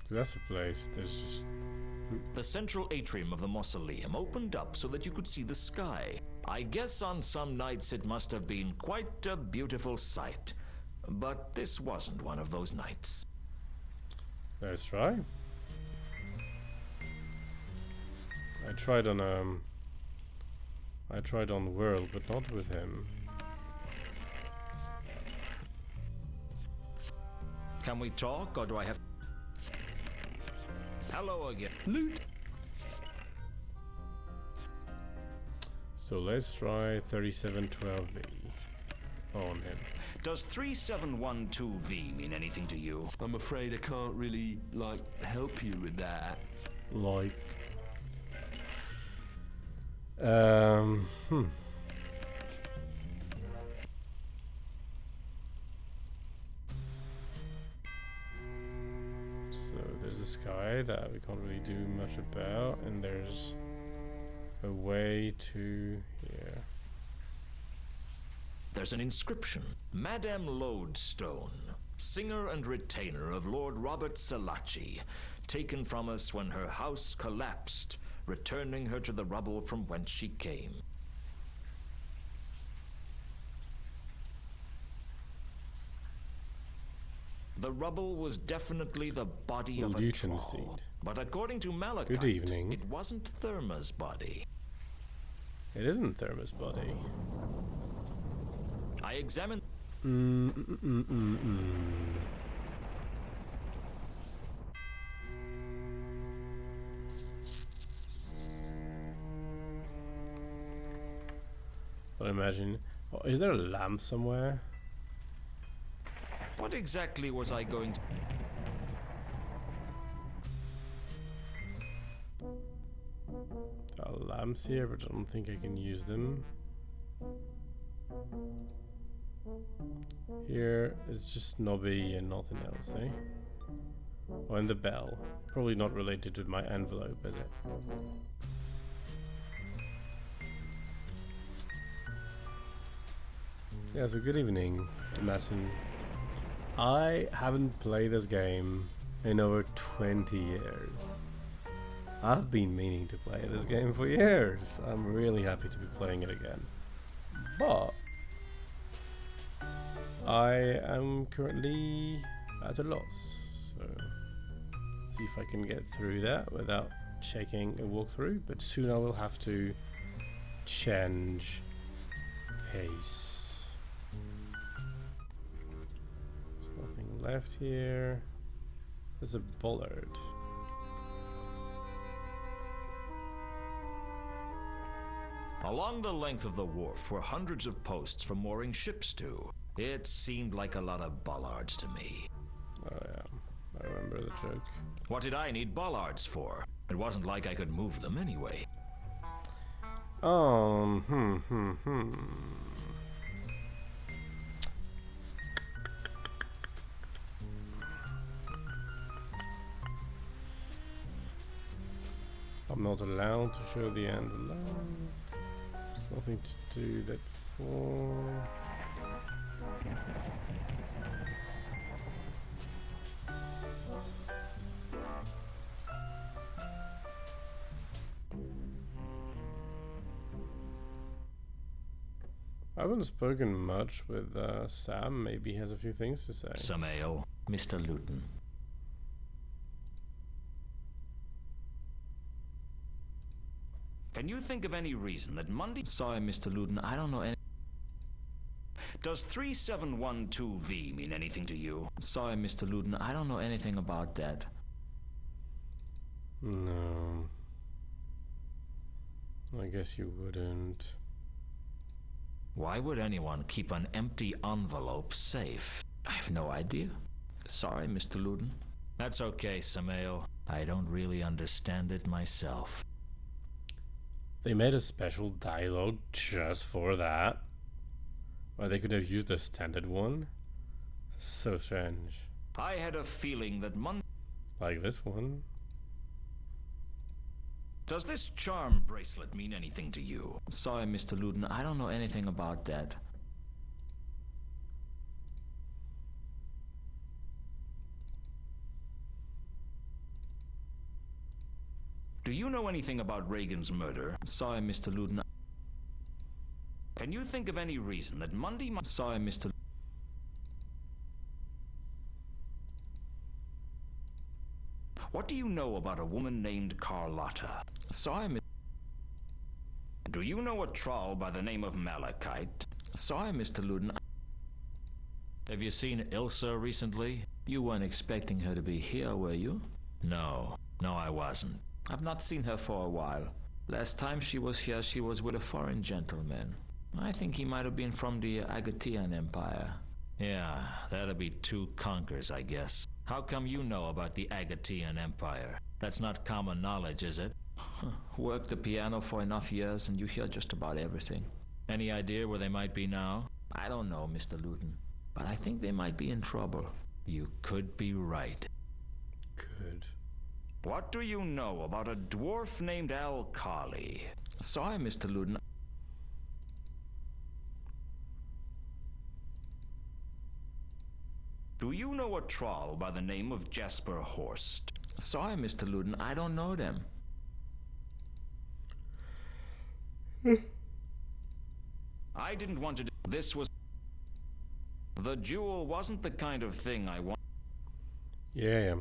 That's the place. There's just...
The central atrium of the mausoleum opened up so that you could see the sky. I guess on some nights it must have been quite a beautiful sight. But this wasn't one of those nights.
That's right. I tried on World, but not with him.
Can we talk, or do I have... Hello again. Loot!
So let's try 3712V on him.
Does 3712V mean anything to you?
I'm afraid I can't really, help you with that.
Like... So there's a sky that we can't really do much about, and there's a way to here.
There's an inscription. Madame Lodestone, singer and retainer of Lord Robert Salachi, taken from us when her house collapsed, returning her to the rubble from whence she came. The rubble was definitely the body of a troll. But according to Malachite,
good evening.
It wasn't Therma's body.
It isn't Therma's body.
I examined...
I imagine... Oh, is there a lamp somewhere?
What exactly was I going to...
There are lamps here, but I don't think I can use them. Here is just Nobby and nothing else, eh? Oh, and the bell. Probably not related to my envelope, is it? Yeah, so good evening, Demasin. I haven't played this game in over 20 years. I've been meaning to play this game for years. I'm really happy to be playing it again. But I am currently at a loss. So see if I can get through that without checking a walkthrough. But soon I will have to change pace. There's nothing left here. There's a bollard.
Along the length of the wharf were hundreds of posts for mooring ships to. It seemed like a lot of bollards to me.
Oh yeah, I remember the joke.
What did I need bollards for? It wasn't like I could move them anyway.
I'm not allowed to show the end alone. Nothing to do that for. I haven't spoken much with Sam. Maybe he has a few things to say.
Some ale, Mr. Luton. Can you think of any reason that Monday...
Sorry, Mr. Luton, I don't know any...
Does 3712V mean anything to you?
Sorry, Mr. Luton, I don't know anything about that.
No. I guess you wouldn't.
Why would anyone keep an empty envelope safe?
I have no idea. Sorry, Mr. Luton.
That's okay, Samael. I don't really understand it myself.
They made a special dialogue just for that. Or they could have used a standard one. So strange.
I had a feeling that
like this one.
Does this charm bracelet mean anything to you?
Sorry, Mr. Luton, I don't know anything about that.
Do you know anything about Reagan's murder?
Sorry, Mr. Luton.
Can you think of any reason that Monday...
Sorry, Mr.
What do you know about a woman named Carlotta?
Sorry, Mr.
Do you know a troll by the name of Malachite?
Sorry, Mr. Luton.
Have you seen Ilsa recently?
You weren't expecting her to be here, were you?
No, I wasn't.
I've not seen her for a while. Last time she was here, she was with a foreign gentleman. I think he might have been from the Agatian Empire.
Yeah, that'll be two conkers, I guess. How come you know about the Agatian Empire? That's not common knowledge, is it?
Worked the piano for enough years and you hear just about everything.
Any idea where they might be now?
I don't know, Mr. Luton, but I think they might be in trouble.
You could be right.
Good.
What do you know about a dwarf named Alkali?
Sorry, Mr. Luton.
Do you know a troll by the name of Jasper Horst?
Sorry, Mr. Luton, I don't know them.
I didn't want to do this. Was the jewel wasn't the kind of thing I want.
Yeah.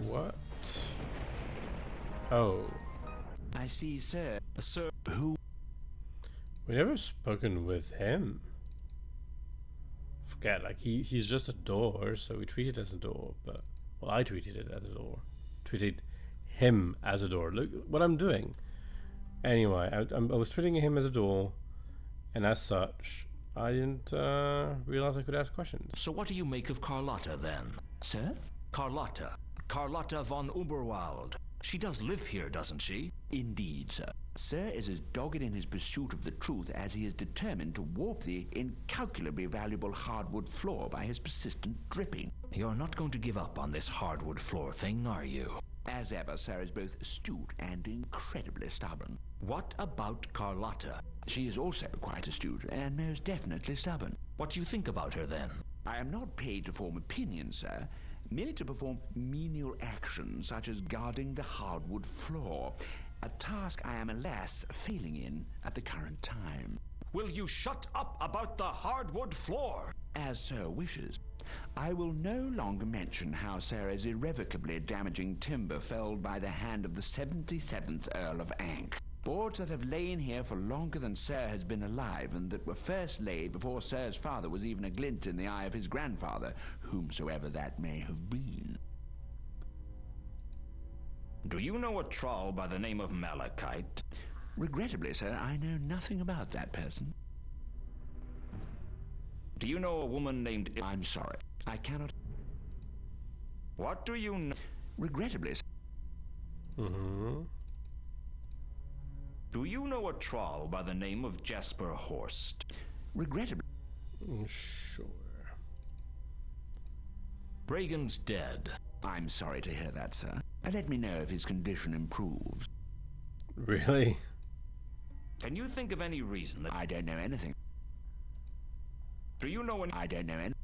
What? Oh.
I see, sir. Sir, who?
We never spoken with him. Forget, like he's just a door, so we treat it as a door. But well, I treated it as a door. Treated him as a door. Look what I'm doing. Anyway, I was treating him as a door, and as such, I didn't realize I could ask questions.
So what do you make of Carlotta then?
Sir?
Carlotta von Uberwald. She does live here, doesn't she?
Indeed, sir. Sir is as dogged in his pursuit of the truth as he is determined to warp the incalculably valuable hardwood floor by his persistent dripping.
You're not going to give up on this hardwood floor thing, are you?
As ever, sir is both astute and incredibly stubborn.
What about Carlotta?
She is also quite astute and most definitely stubborn.
What do you think about her, then?
I am not paid to form opinions, sir. Merely to perform menial actions such as guarding the hardwood floor, a task I am alas failing in at the current time.
Will you shut up about the hardwood floor?
As sir wishes. I will no longer mention how sir is irrevocably damaging timber felled by the hand of the 77th Earl of Ankh. Boards that have lain here for longer than sir has been alive, and that were first laid before sir's father was even a glint in the eye of his grandfather, whomsoever that may have been.
Do you know a troll by the name of Malachite?
Regrettably, sir, I know nothing about that person.
Do you know a woman named...
I'm sorry, I cannot...
What do you know?
Regrettably, sir.
Do you know a troll by the name of Jasper Horst?
Regrettably.
Sure.
Reagan's dead.
I'm sorry to hear that, sir. Let me know if his condition improves.
Really?
Can you think of any reason that...
I don't know anything.
Do you know any...
I don't know any...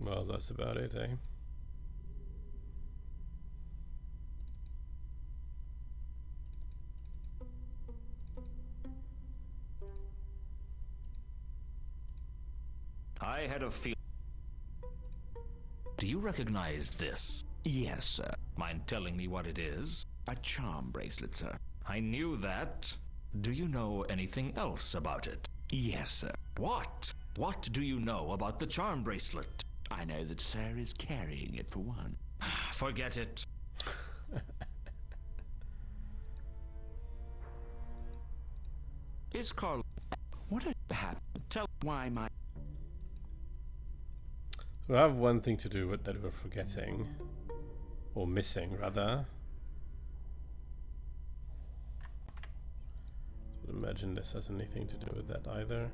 Well, that's about it, eh?
I had a feel... Do you recognize this?
Yes, sir.
Mind telling me what it is?
A charm bracelet, sir.
I knew that. Do you know anything else about it?
Yes, sir.
What? What do you know about the charm bracelet?
I know that Sarah is carrying it for one.
Forget it. Is Carl...
What has happened?
Tell...
Why my...
So I have one thing to do with that we're forgetting. Or missing, rather. I don't imagine this has anything to do with that either.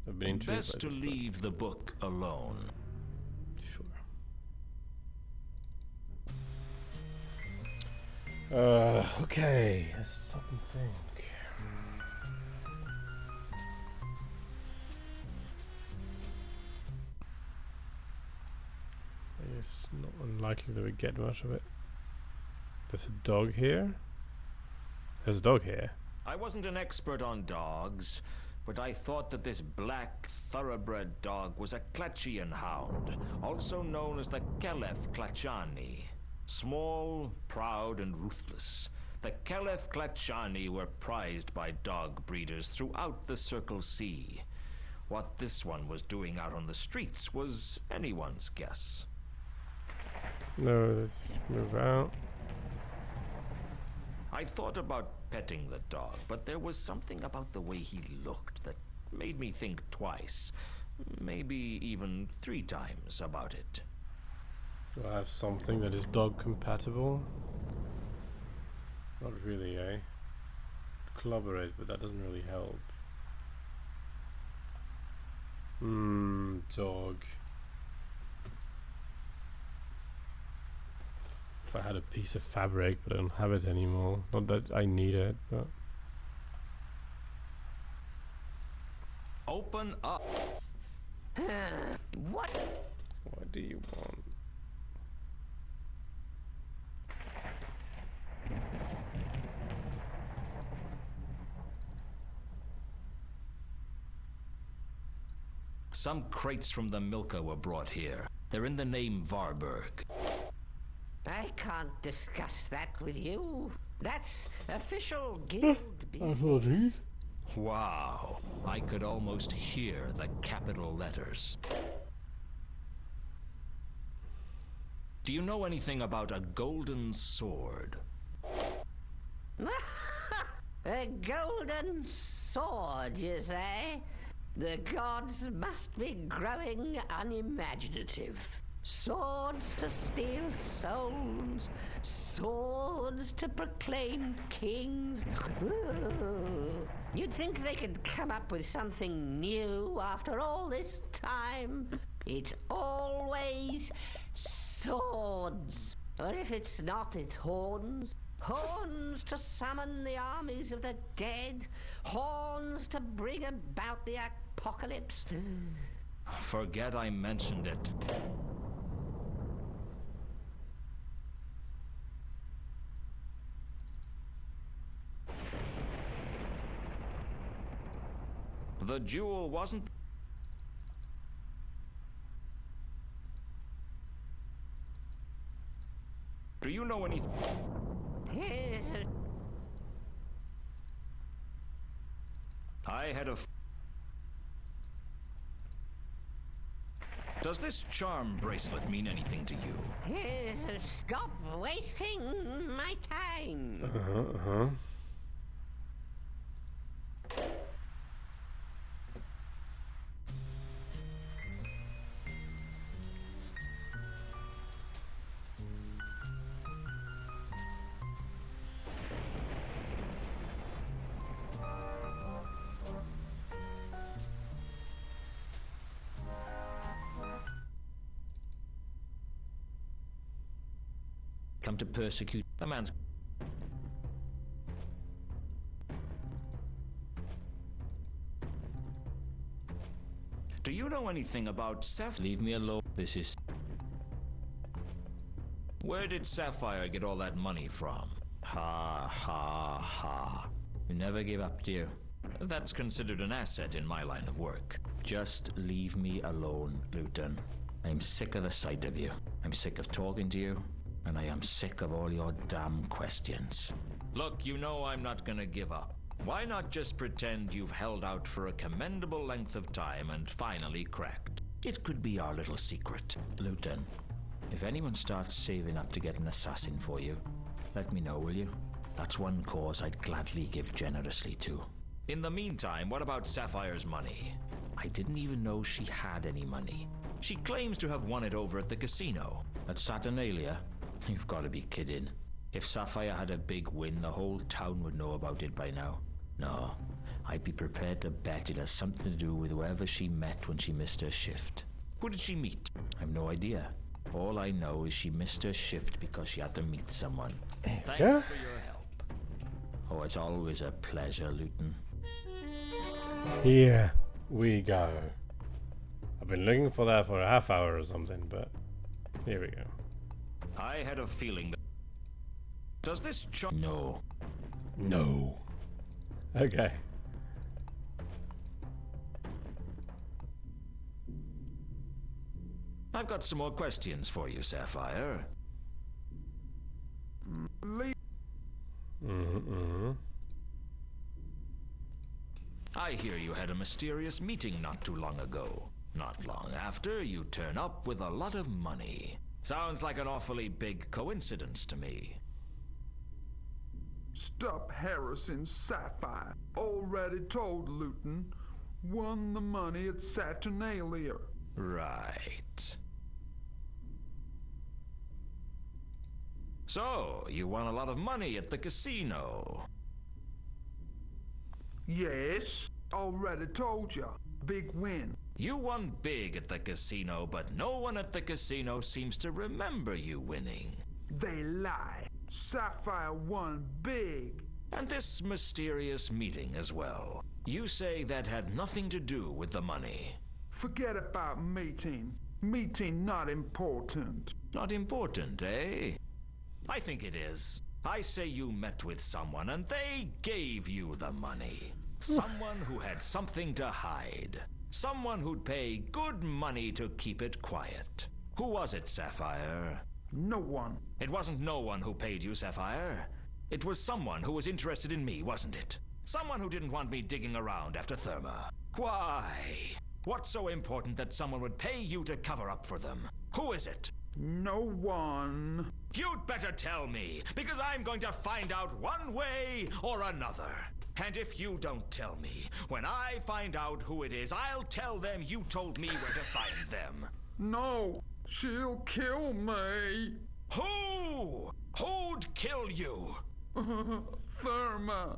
I've been intrigued
Best
by
to
this,
leave the book alone.
Sure. Okay, let's stop and think. It's not unlikely that we get much of it. There's a dog here. There's a dog here.
I wasn't an expert on dogs, but I thought that this black thoroughbred dog was a Klatchian hound, also known as the Kelef Klatchani. Small, proud, and ruthless, the Kelef Klatchani were prized by dog breeders throughout the Circle Sea. What this one was doing out on the streets was anyone's guess.
No, let's move out.
I thought about petting the dog, but there was something about the way he looked that made me think twice, maybe even 3 times about it.
Do I have something that is dog compatible? Not really, eh? Collaborate, but that doesn't really help. Dog. If I had a piece of fabric, but I don't have it anymore. Not that I need it, but...
Open up!
What?
What do you want?
Some crates from the Milka were brought here. They're in the name Varberg.
I can't discuss that with you. That's official guild business.
Wow, I could almost hear the capital letters. Do you know anything about a golden sword?
A golden sword, you say? The gods must be growing unimaginative. Swords to steal souls, swords to proclaim kings. Ooh. You'd think they could come up with something new after all this time. It's always swords. Or if it's not, it's horns. Horns to summon the armies of the dead. Horns to bring about the apocalypse.
Forget I mentioned it. The jewel wasn't... Do you know anything? I had a... Does this charm bracelet mean anything to you?
Stop wasting my time.
Come to persecute the man's... Do you know anything about Sapphire? Leave me alone. This is... Where did Sapphire get all that money from? Ha, ha, ha. You never give up, dear. That's considered an asset in my line of work. Just leave me alone, Luton. I'm sick of the sight of you. I'm sick of talking to you. And I am sick of all your damn questions. Look, you know I'm not gonna give up. Why not just pretend you've held out for a commendable length of time and finally cracked? It could be our little secret.
Luton, if anyone starts saving up to get an assassin for you, let me know, will you? That's one cause I'd gladly give generously to.
In the meantime, what about Sapphire's money?
I didn't even know she had any money.
She claims to have won it over at the casino.
At Saturnalia? You've got to be kidding. If Sapphire had a big win, the whole town would know about it by now. No, I'd be prepared to bet it has something to do with whoever she met when she missed her shift.
Who did she meet?
I've no idea. All I know is she missed her shift because she had to meet someone.
Thanks for your help.
Oh, it's always a pleasure, Luton.
Here we go. I've been looking for that for a half hour or something, but here we go.
I had a feeling that... Does this
No.
No. Okay.
I've got some more questions for you, Sapphire. I hear you had a mysterious meeting not too long ago. Not long after, you turn up with a lot of money. Sounds like an awfully big coincidence to me.
Stop harassing Sapphire. Already told Luton. Won the money at Saturnalia.
Right. So, you won a lot of money at the casino.
Yes, already told ya. Big win.
You won big at the casino, but no one at the casino seems to remember you winning.
They lie. Sapphire won big.
And this mysterious meeting as well. You say that had nothing to do with the money.
Forget about meeting. Meeting not important.
Not important, eh? I think it is. I say you met with someone and they gave you the money. Someone who had something to hide. Someone who'd pay good money to keep it quiet. Who was it, Sapphire?
No one.
It wasn't no one who paid you, Sapphire. It was someone who was interested in me, wasn't it? Someone who didn't want me digging around after Therma. Why? What's so important that someone would pay you to cover up for them? Who is it?
No one.
You'd better tell me, because I'm going to find out one way or another. And if you don't tell me, when I find out who it is, I'll tell them you told me where to find them.
No, she'll kill me.
Who? Who'd kill you?
Therma.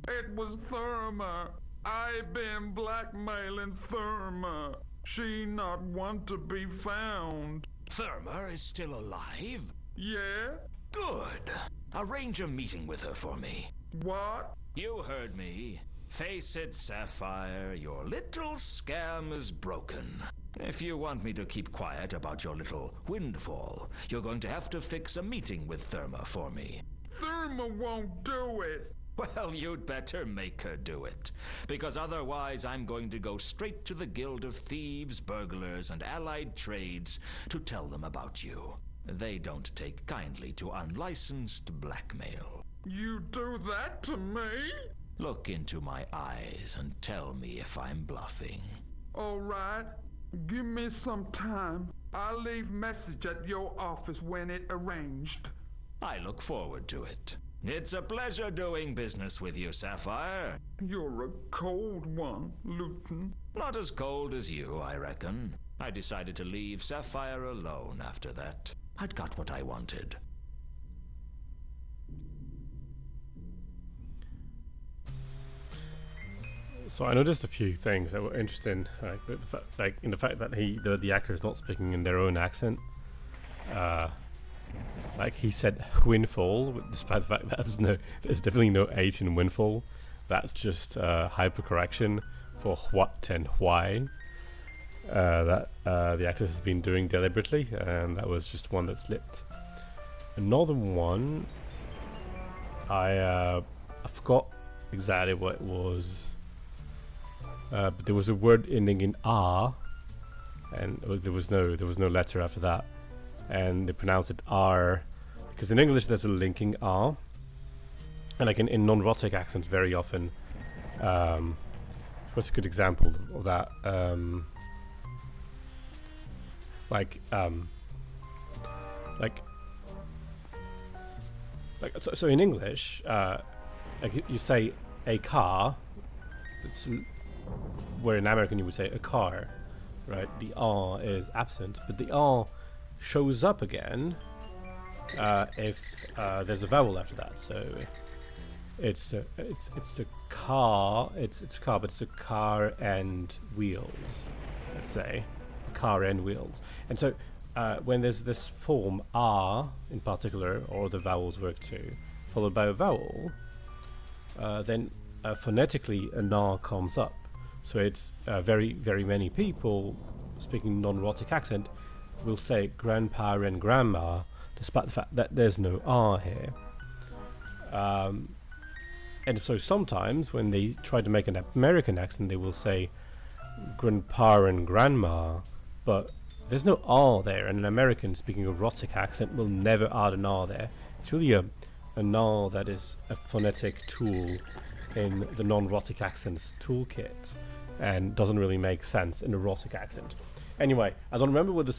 It was Therma. I've been blackmailing Therma. She not want to be found.
Therma is still alive?
Yeah?
Good. Arrange a meeting with her for me.
What?
You heard me. Face it, Sapphire, your little scam is broken. If you want me to keep quiet about your little windfall, you're going to have to fix a meeting with Therma for me.
Therma won't do it.
Well, you'd better make her do it, because otherwise I'm going to go straight to the Guild of Thieves, Burglars, and Allied Trades to tell them about you. They don't take kindly to unlicensed blackmail.
You do that to me?
Look into my eyes and tell me if I'm bluffing.
All right. Give me some time. I'll leave message at your office when it arranged.
I look forward to it. It's a pleasure doing business with you, Sapphire.
You're a cold one, Luton.
Not as cold as you, I reckon. I decided to leave Sapphire alone after that. I'd got what I wanted.
So I noticed a few things that were interesting, like in the fact that the actor is not speaking in their own accent. Like he said windfall, despite the fact that there's definitely no H in windfall. That's just hypercorrection for what and why that the actor has been doing deliberately, and that was just one that slipped. Another one, I forgot exactly what it was, but there was a word ending in R, and there was no letter after that. And they pronounce it R, because in English there's a linking R, and like in non-rhotic accents very often What's a good example of that? So in English, like you say a car. It's where in American you would say a car, right? The R is absent, but the R shows up again if there's a vowel after that. So it's a car. It's a car, but it's a car and wheels. Let's say car and wheels. And so when there's this form R in particular, or the vowels work too, followed by a vowel, then phonetically an R comes up. So it's very, very many people speaking non-erotic accent will say grandpa and grandma, despite the fact that there's no R here. And so sometimes when they try to make an American accent, they will say grandpa and grandma, but there's no R there, and an American speaking erotic accent will never add an R there. It's really an R that is a phonetic tool in the non-erotic accents toolkit, and doesn't really make sense in erotic accent. Anyway, I don't remember what the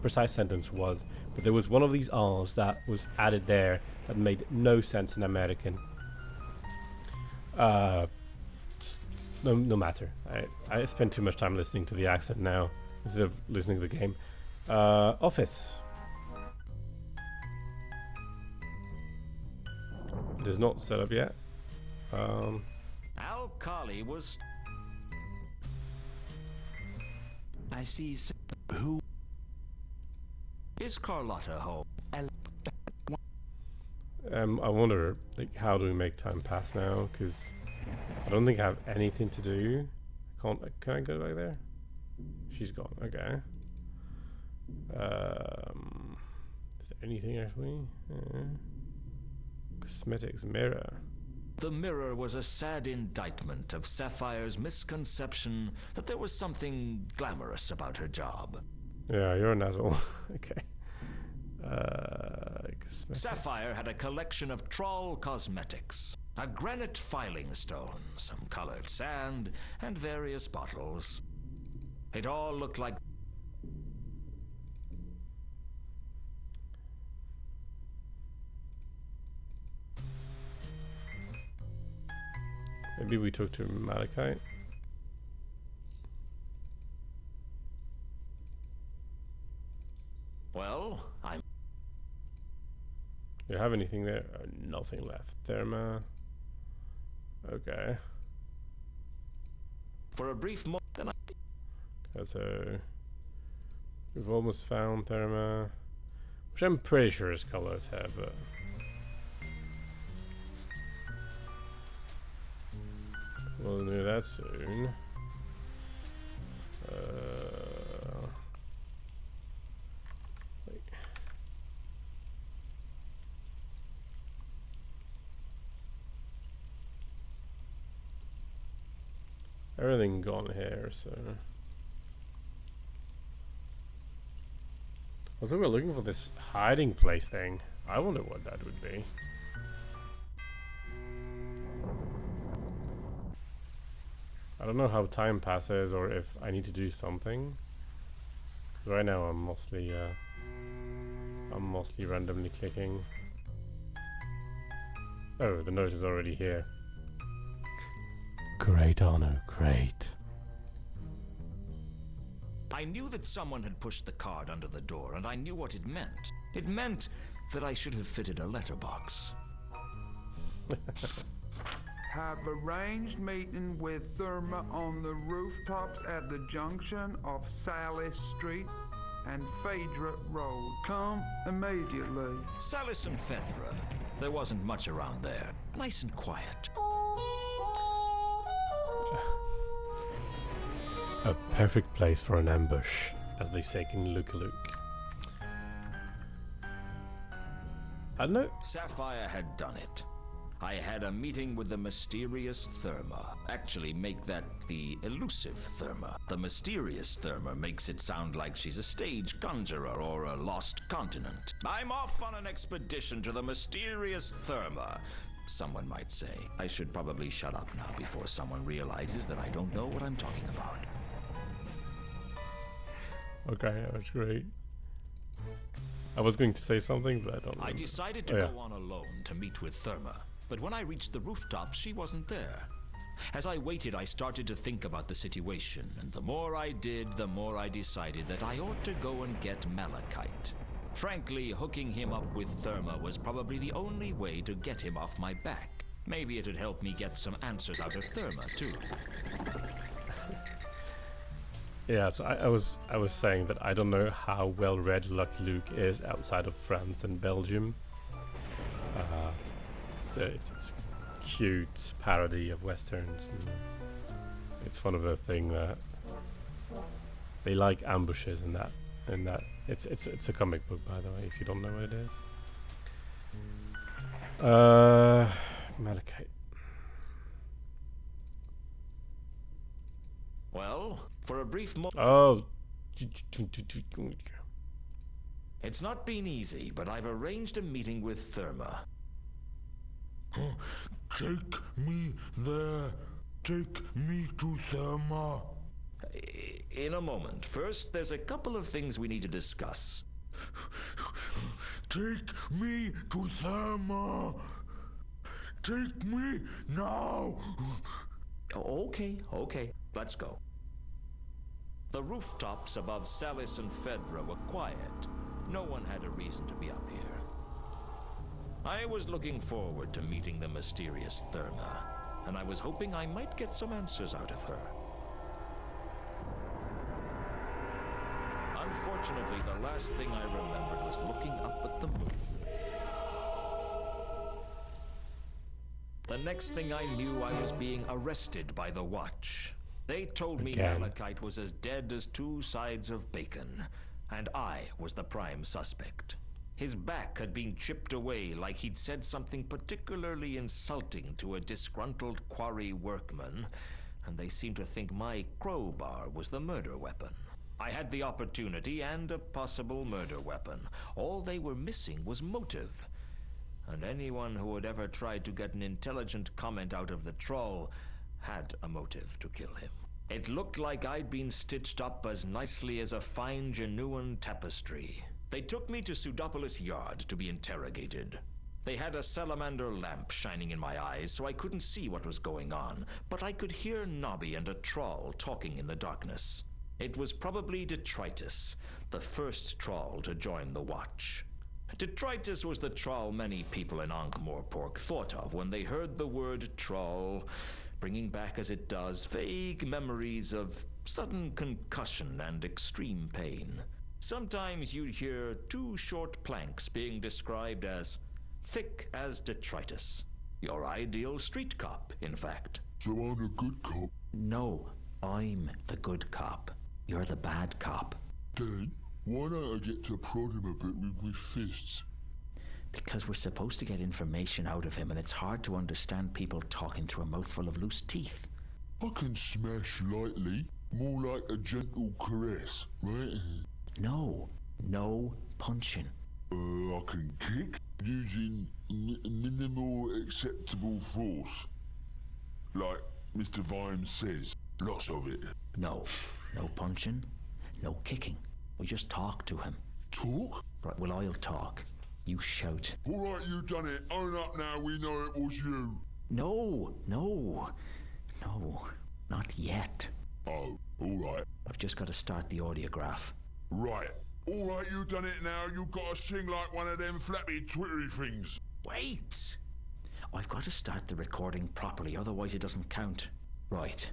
precise sentence was, but there was one of these R's that was added there that made no sense in American. No matter. I spend too much time listening to the accent now instead of listening to the game. Office. It is not set up yet.
Al Kali was...
I see. Who
Is Carlotta home?
I wonder, like, how do we make time pass now? Because I don't think I have anything to do. Can I go back there? She's gone. Okay. Is there anything actually? Cosmetics mirror.
The mirror was a sad indictment of Sapphire's misconception that there was something glamorous about her job.
Yeah, you're an asshole. Okay.
Sapphire had a collection of trawl cosmetics, a granite filing stone, some colored sand, and various bottles. It all looked like...
Maybe we talk to Malachite.
Well, I'm...
Do you have anything there? Nothing left. Therma. Okay.
For a brief moment, then
So we've almost found Therma, which I'm pretty sure is color tab, but we'll do that soon. Wait. Everything gone here, so. Also, we're looking for this hiding place thing. I wonder what that would be. I don't know how time passes or if I need to do something. Right now I'm mostly randomly clicking. Oh, the note is already here. Great honor, great.
I knew that someone had pushed the card under the door, and I knew what it meant. It meant that I should have fitted a letterbox.
Have arranged meeting with Therma on the rooftops at the junction of Sally Street and Phaedra Road. Come immediately.
Salis and Phaedra. There wasn't much around there. Nice and quiet.
A perfect place for an ambush, as they say in Luke. I don't know.
Sapphire had done it. I had a meeting with the mysterious Therma. Actually, make that the elusive Therma. The mysterious Therma makes it sound like she's a stage conjurer or a lost continent. I'm off on an expedition to the mysterious Therma. someone might say. I should probably shut up now before someone realizes that I don't know what I'm talking about.
Okay, that's great. I was going to say something, but I don't know.
I decided to go on alone to meet with Therma, but when I reached the rooftop, she wasn't there. As I waited, I started to think about the situation, and the more I did, the more I decided that I ought to go and get Malachite. Frankly, hooking him up with Therma was probably the only way to get him off my back. Maybe it'd help me get some answers out of Therma, too.
Yeah, so I was saying that I don't know how well read Lucky Luke is outside of France and Belgium. So it's a cute parody of westerns. And it's one of the thing that they like ambushes in that. It's a comic book, by the way, if you don't know what it is. Malachite.
Well, for a brief moment...
Oh.
It's not been easy, but I've arranged a meeting with Therma.
Take me there. Take me to Therma.
In a moment. First, there's a couple of things we need to discuss.
Take me to Therma. Take me now.
Okay. Let's go. The rooftops above Salis and Fedra were quiet. No one had a reason to be up here. I was looking forward to meeting the mysterious Therma, and I was hoping I might get some answers out of her. Unfortunately, the last thing I remembered was looking up at the moon. The next thing I knew, I was being arrested by the Watch. They told me Malachite was as dead as two sides of bacon, and I was the prime suspect. His back had been chipped away like he'd said something particularly insulting to a disgruntled quarry workman, and they seemed to think my crowbar was the murder weapon. I had the opportunity and a possible murder weapon. All they were missing was motive. And anyone who had ever tried to get an intelligent comment out of the troll had a motive to kill him. It looked like I'd been stitched up as nicely as a fine genuine tapestry. They took me to Pseudopolis Yard to be interrogated. They had a salamander lamp shining in my eyes, so I couldn't see what was going on, but I could hear Nobby and a troll talking in the darkness. It was probably Detritus, the first troll to join the Watch. Detritus was the troll many people in Ankh-Morpork thought of when they heard the word troll, bringing back as it does vague memories of sudden concussion and extreme pain. Sometimes you'd hear two short planks being described as thick as detritus. Your ideal street cop, in fact.
So I'm a good cop?
No, I'm the good cop. You're the bad cop.
Then, why don't I get to prod him a bit with my fists?
Because we're supposed to get information out of him, and it's hard to understand people talking through a mouthful of loose teeth.
I can smash lightly, more like a gentle caress, right?
No punching.
I can kick using minimal acceptable force. Like Mr. Vimes says, lots of it.
No punching, no kicking. We just talk to him.
Talk?
Right, well, I'll talk. You shout.
All right, you done it. Own up now, we know it was you.
No, not yet.
Oh, all right.
I've just got to start the audiograph.
Right. All right, you done it now. You got to sing like one of them flappy twittery things.
Wait! I've got to start the recording properly, otherwise it doesn't count. Right.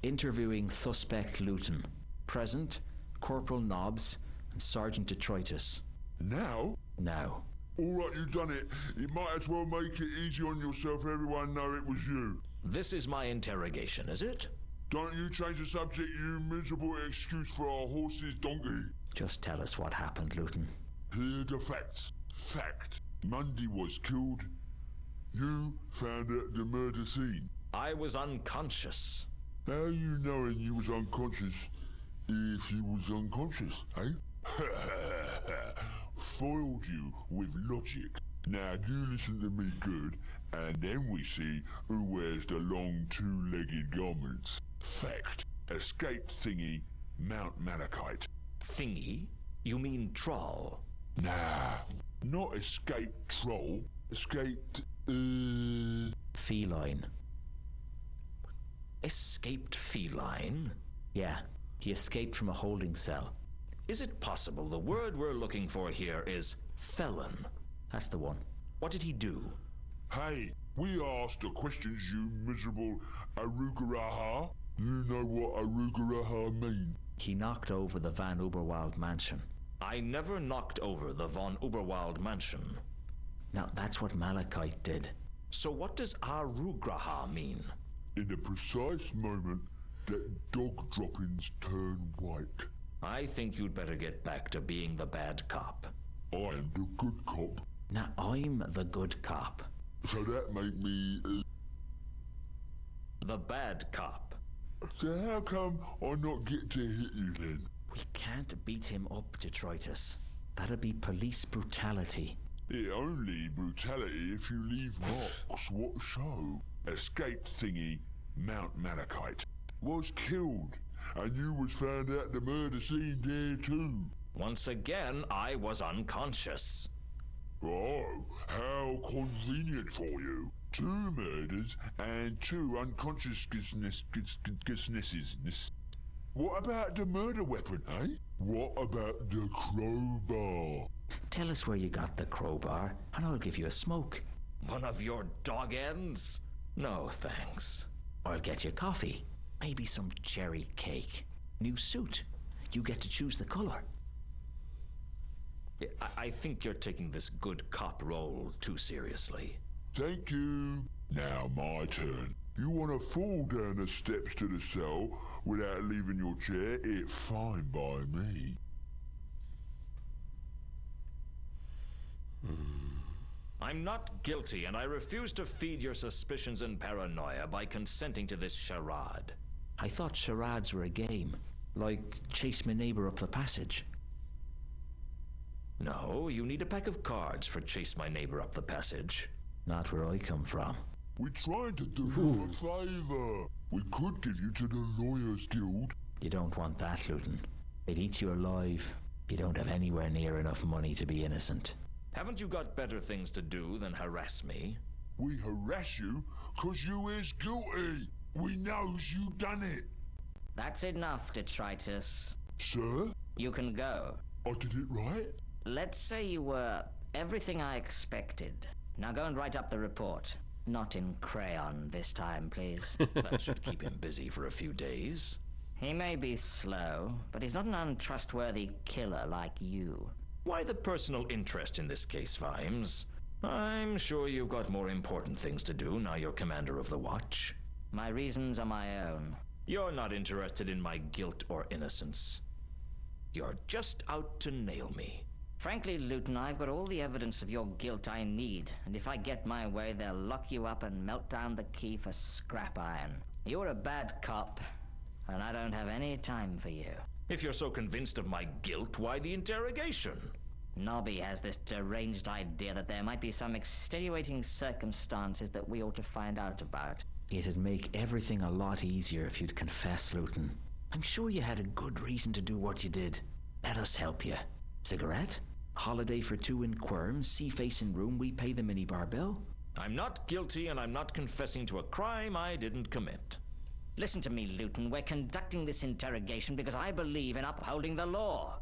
Interviewing suspect Luton. Present, Corporal Nobbs and Sergeant Detritus.
Now?
Now.
All right, you done it. You might as well make it easy on yourself. Everyone know it was you.
This is my interrogation, is it?
Don't you change the subject, you miserable excuse for our horse's donkey.
Just tell us what happened, Luton.
Here the facts. Fact. Mundy was killed. You found at the murder scene.
I was unconscious.
How you knowing you was unconscious if you was unconscious, eh? Foiled you with logic. Now you listen to me good And then we see who wears the long two-legged garments. Fact. Escaped thingy, Mount Malachite.
Thingy? You mean troll?
Nah, not escaped troll. Escaped,
Feline.
Escaped feline?
Yeah, he escaped from a holding cell.
Is it possible the word we're looking for here is felon?
That's the one.
What did he do?
Hey, we asked the questions, you miserable arugaraha. You know what arugaraha mean?
He knocked over the Van Uberwald mansion.
I never knocked over the von Uberwald mansion.
Now, that's what Malachite did.
So what does arugraha mean?
In the precise moment that dog droppings turn white.
I think you'd better get back to being the bad cop.
I'm the good cop.
Now, I'm the good cop.
So that make me...
The bad cop.
So how come I not get to hit you then?
We can't beat him up, Detritus. That'd be police brutality.
It only brutality if you leave marks. What show? Escaped thingy, Mount Malachite. Was killed. And you was found at the murder scene there too.
Once again, I was unconscious.
Oh, how convenient for you. 2 murders and 2 unconsciousnesses. What about the murder weapon, eh? What about the crowbar?
Tell us where you got the crowbar, and I'll give you a smoke.
One of your dog ends? No, thanks.
I'll get you coffee. Maybe some cherry cake. New suit. You get to choose the color.
I think you're taking this good cop role too seriously.
Thank you. Now my turn. You want to fall down the steps to the cell without leaving your chair? It's fine by me.
I'm not guilty, and I refuse to feed your suspicions and paranoia by consenting to this charade.
I thought charades were a game, like chase my neighbor up the passage.
No, you need a pack of cards for chase my neighbor up the passage.
Not where I come from.
We're trying to do you a favor. We could give you to the Lawyers Guild.
You don't want that, Luton. They'd eat you alive. You don't have anywhere near enough money to be innocent.
Haven't you got better things to do than harass me?
We harass you 'cause you is guilty. We knows you done it.
That's enough, Detritus.
Sir?
You can go.
I did it right?
Let's say you were everything I expected. Now go and write up the report. Not in crayon this time, please.
That should keep him busy for a few days.
He may be slow, but he's not an untrustworthy killer like you.
Why the personal interest in this case, Vimes? I'm sure you've got more important things to do now you're commander of the watch.
My reasons are my own.
You're not interested in my guilt or innocence. You're just out to nail me.
Frankly, Luton, I've got all the evidence of your guilt I need, and if I get my way, they'll lock you up and melt down the key for scrap iron. You're a bad cop, and I don't have any time for you.
If you're so convinced of my guilt, why the interrogation?
Nobby has this deranged idea that there might be some extenuating circumstances that we ought to find out about.
It'd make everything a lot easier if you'd confess, Luton. I'm sure you had a good reason to do what you did. Let us help you. Cigarette? Holiday for 2 in Quirm, sea-facing room, we pay the minibar bill?
I'm not guilty, and I'm not confessing to a crime I didn't commit.
Listen to me, Luton. We're conducting this interrogation because I believe in upholding the law.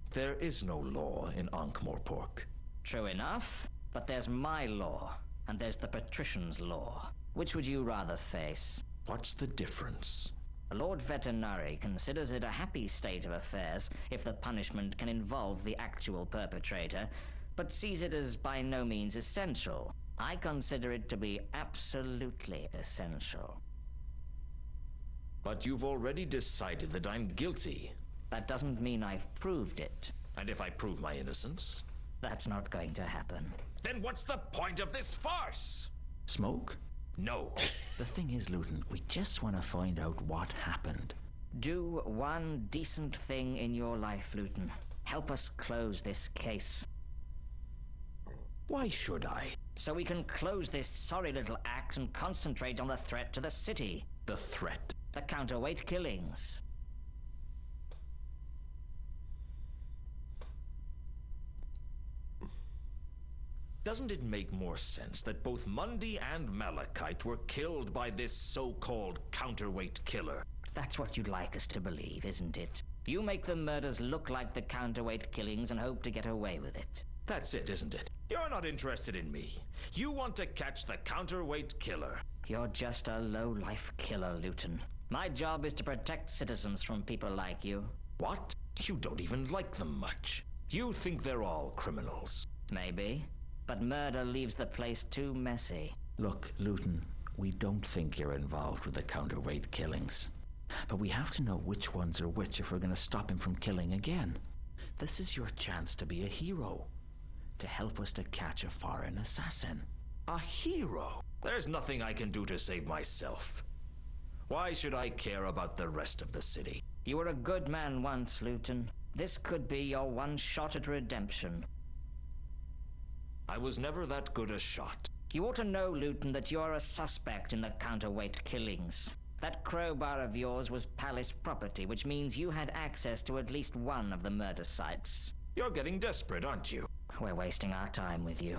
There is no law in Ankh-Morpork.
True enough, but there's my law, and there's the patrician's law. Which would you rather face?
What's the difference?
Lord Veterinary considers it a happy state of affairs if the punishment can involve the actual perpetrator, but sees it as by no means essential. I consider it to be absolutely essential.
But you've already decided that I'm guilty.
That doesn't mean I've proved it.
And if I prove my innocence?
That's not going to happen.
Then what's the point of this farce?
Smoke?
No.
The thing is, Luton, we just want to find out what happened.
Do one decent thing in your life, Luton. Help us close this case.
Why should I?
so we can close this sorry little act and concentrate on the threat to the city.
The threat?
The counterweight killings.
Doesn't it make more sense that both Mundy and Malachite were killed by this so-called counterweight killer?
That's what you'd like us to believe, isn't it? You make the murders look like the counterweight killings and hope to get away with it.
That's it, isn't it? You're not interested in me. You want to catch the counterweight killer.
You're just a low-life killer, Luton. My job is to protect citizens from people like you.
What? You don't even like them much. You think they're all criminals.
Maybe. But murder leaves the place too messy.
Look, Luton, we don't think you're involved with the counterweight killings. But we have to know which ones are which if we're going to stop him from killing again. This is your chance to be a hero. To help us to catch a foreign assassin.
A hero? There's nothing I can do to save myself. Why should I care about the rest of the city?
You were a good man once, Luton. This could be your one shot at redemption.
I was never that good a shot.
You ought to know, Luton, that you're a suspect in the counterweight killings. That crowbar of yours was palace property, which means you had access to at least one of the murder sites.
You're getting desperate, aren't you?
We're wasting our time with you.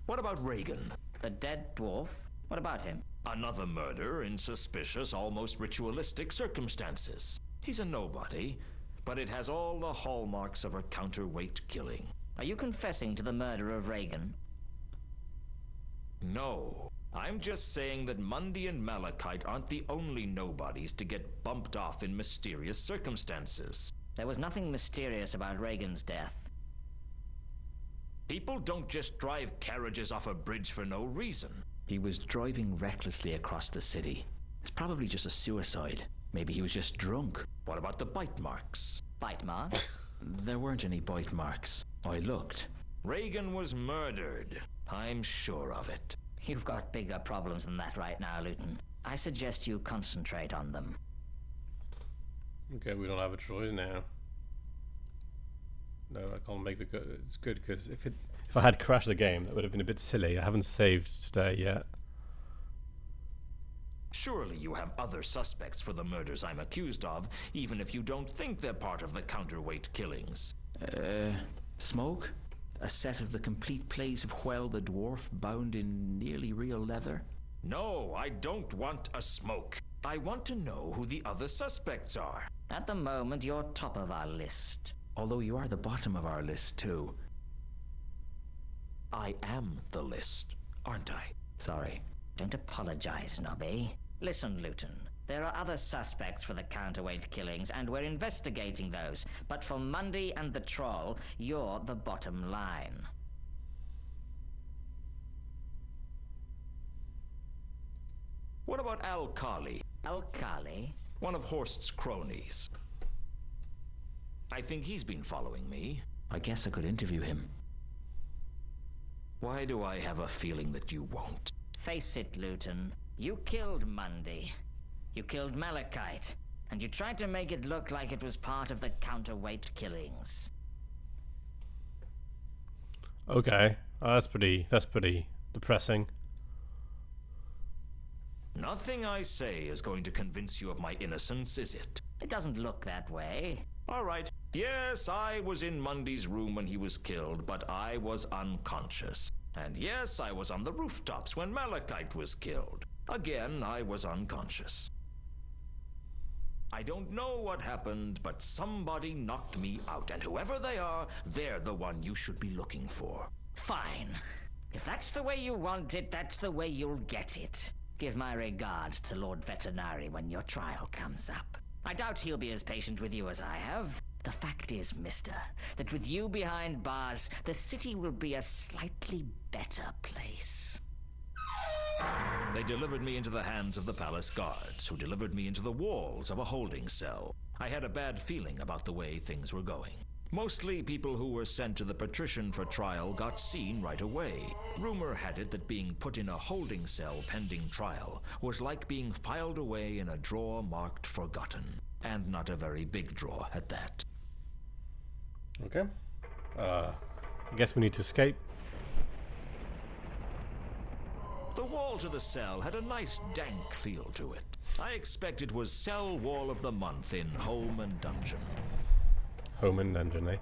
What about Reagan?
The dead dwarf? What about him?
Another murder in suspicious, almost ritualistic circumstances. He's a nobody, but it has all the hallmarks of a counterweight killing.
Are you confessing to the murder of Reagan?
No. I'm just saying that Mundy and Malachite aren't the only nobodies to get bumped off in mysterious circumstances.
There was nothing mysterious about Reagan's death.
People don't just drive carriages off a bridge for no reason.
He was driving recklessly across the city. It's probably just a suicide. Maybe he was just drunk.
What about the bite marks?
Bite marks?
There weren't any bite marks. I looked.
Reagan was murdered. I'm sure of it.
You've got bigger problems than that right now, Luton. I suggest you concentrate on them.
Okay, we don't have a choice now. No, I can't make the good. It's good because if I had crashed the game, that would have been a bit silly. I haven't saved today yet.
Surely you have other suspects for the murders I'm accused of, even if you don't think they're part of the counterweight killings.
Smoke? A set of the complete plays of Whell the Dwarf bound in nearly real leather?
No, I don't want a smoke. I want to know who the other suspects are.
At the moment, you're top of our list.
Although you are the bottom of our list, too.
I am the list, aren't I?
Sorry.
Don't apologize, Nobby. Listen, Luton. There are other suspects for the counterweight killings, and we're investigating those. But for Mundy and the Troll, you're the bottom line.
What about Al Kali?
Al Kali?
One of Horst's cronies. I think he's been following me.
I guess I could interview him.
Why do I have a feeling that you won't?
Face it, Luton. You killed Mundy. You killed Malachite. And you tried to make it look like it was part of the counterweight killings.
Okay, that's pretty depressing.
Nothing I say is going to convince you of my innocence, is it?
It doesn't look that way.
All right. Yes, I was in Mundy's room when he was killed, but I was unconscious. And yes, I was on the rooftops when Malachite was killed. Again, I was unconscious. I don't know what happened, but somebody knocked me out, and whoever they are, they're the one you should be looking for.
Fine. If that's the way you want it, that's the way you'll get it. Give my regards to Lord Veterinary when your trial comes up. I doubt he'll be as patient with you as I have. The fact is, mister, that with you behind bars, the city will be a slightly better place.
They delivered me into the hands of the palace guards, who delivered me into the walls of a holding cell. I had a bad feeling about the way things were going. Mostly people who were sent to the patrician for trial got seen right away. Rumor had it that being put in a holding cell pending trial was like being filed away in a drawer marked forgotten. And not a very big drawer at that.
Okay. I guess we need to escape.
The wall to the cell had a nice dank feel to it. I expect it was Cell Wall of the Month in Home and Dungeon.
Home and Dungeon, eh?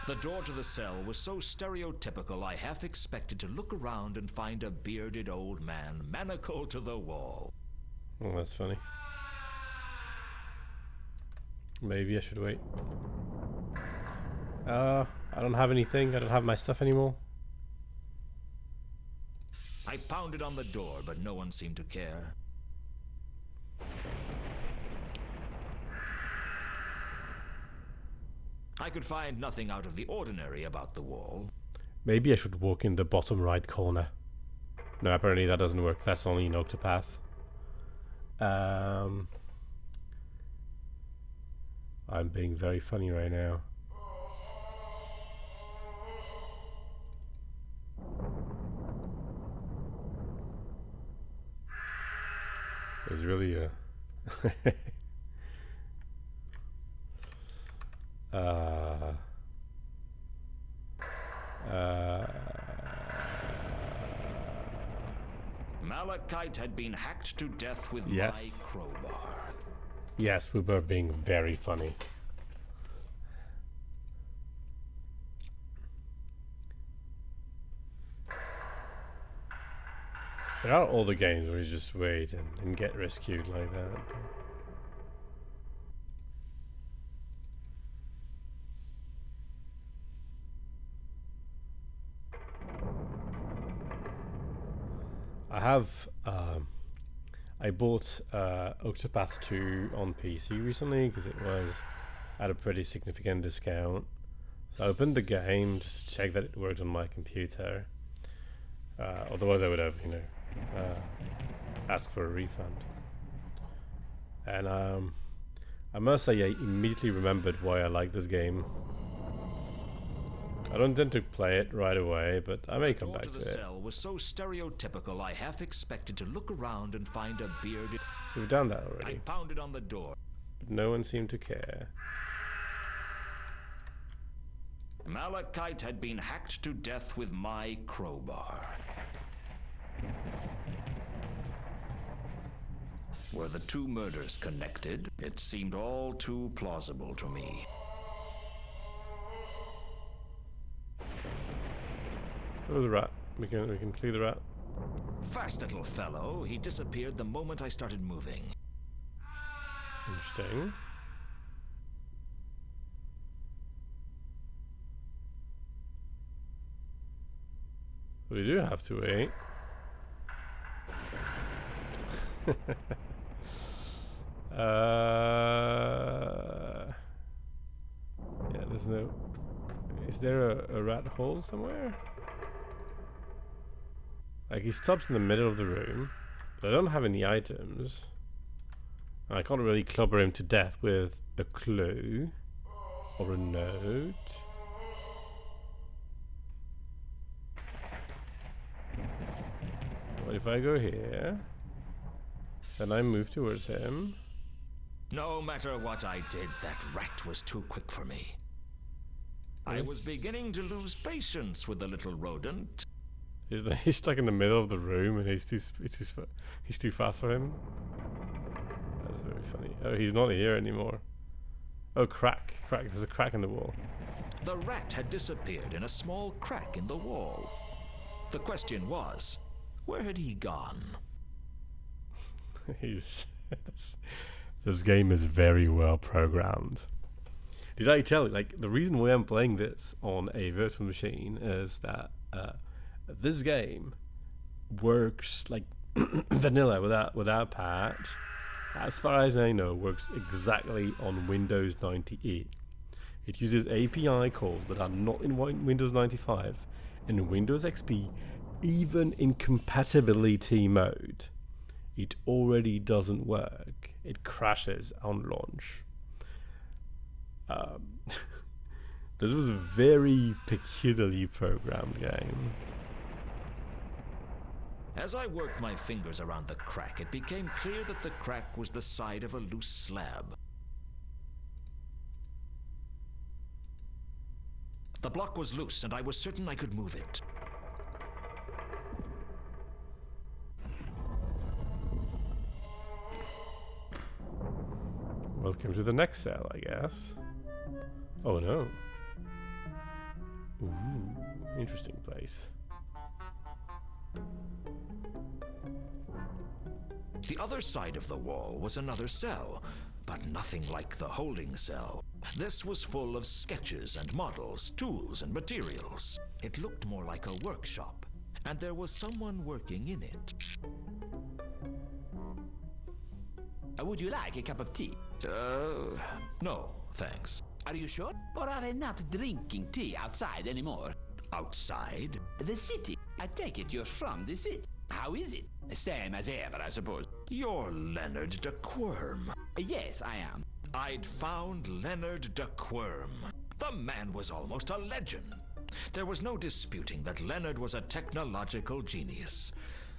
The door to the cell was so stereotypical I half expected to look around and find a bearded old man manacled to the wall.
Oh, that's funny. Maybe I should wait. I don't have anything. I don't have my stuff anymore.
I pounded on the door, but no one seemed to care. I could find nothing out of the ordinary about the wall.
Maybe I should walk in the bottom right corner. No, apparently that doesn't work. That's only an Octopath. I'm being very funny right now. There's really a...
Malachite had been hacked to death with
Yes.
my crowbar.
Yes, we were being very funny. There are all the games where you just wait and get rescued like that. I bought Octopath 2 on PC recently because it was at a pretty significant discount. So I opened the game just to check that it worked on my computer. Otherwise I would have, asked for a refund. And I must say I immediately remembered why I like this game. I don't tend to play it right away, but I may come back to it.
The cell was so stereotypical I half expected to look around and find a bearded...
We've done that already.
I pounded on the door.
But no one seemed to care.
Malachite had been hacked to death with my crowbar. Were the two murders connected? It seemed all too plausible to me.
Oh, the rat. We can clear the rat.
Fast little fellow. He disappeared the moment I started moving.
Interesting. We do have to wait. Yeah, there's no... Is there a rat hole somewhere? Like, he stops in the middle of the room, but I don't have any items. I can't really clobber him to death with a clue or a note. What if I go here? Then I move towards him.
No matter what I did, that rat was too quick for me. I was beginning to lose patience with the little rodent.
He's stuck in the middle of the room and he's too fast for him. That's very funny. Oh, he's not here anymore. Oh, crack. There's a crack in the wall.
The rat had disappeared in a small crack in the wall. The question was, where had he gone?
This game is very well programmed. Did I tell you, like, the reason why I'm playing this on a virtual machine is that this game works like vanilla without patch. As far as I know, works exactly on Windows 98. It uses API calls that are not in Windows 95 and Windows XP, even in compatibility mode. It already doesn't work. It crashes on launch. This was a very peculiarly programmed game.
As I worked my fingers around the crack, it became clear that the crack was the side of a loose slab. The block was loose, and I was certain I could move it.
Welcome to the next cell, I guess. Oh no. Ooh, interesting place.
The other side of the wall was another cell, but nothing like the holding cell. This was full of sketches and models, tools and materials. It looked more like a workshop, and there was someone working in it.
Would you like a cup of tea?
No, thanks.
Are you sure? Or are they not drinking tea outside anymore?
Outside?
The city. I take it you're from the city. How is it? Same as ever, I suppose.
You're Leonard de Quirm.
Yes, I am.
I'd found Leonard de Quirm. The man was almost a legend. There was no disputing that Leonard was a technological genius.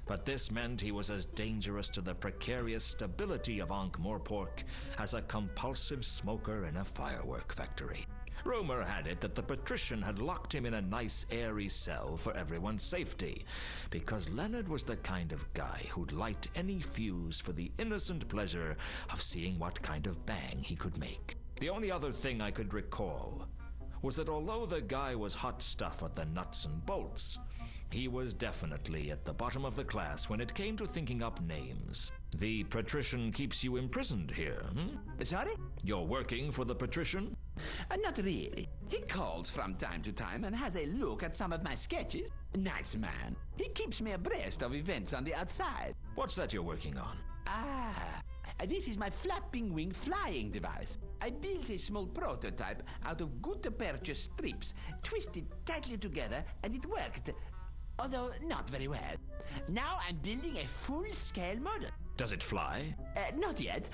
But this meant he was as dangerous to the precarious stability of Ankh-Morpork as a compulsive smoker in a firework factory. Rumor had it that the patrician had locked him in a nice airy cell for everyone's safety, because Leonard was the kind of guy who'd light any fuse for the innocent pleasure of seeing what kind of bang he could make. The only other thing I could recall was that although the guy was hot stuff at the nuts and bolts, he was definitely at the bottom of the class when it came to thinking up names. The patrician keeps you imprisoned here,
Sorry?
You're working for the patrician?
Not really. He calls from time to time and has a look at some of my sketches. Nice man. He keeps me abreast of events on the outside.
What's that you're working on?
This is my flapping wing flying device. I built a small prototype out of gutta-percha strips, twisted tightly together, and it worked. Although not very well. Now I'm building a full-scale model.
Does it fly?
Not yet.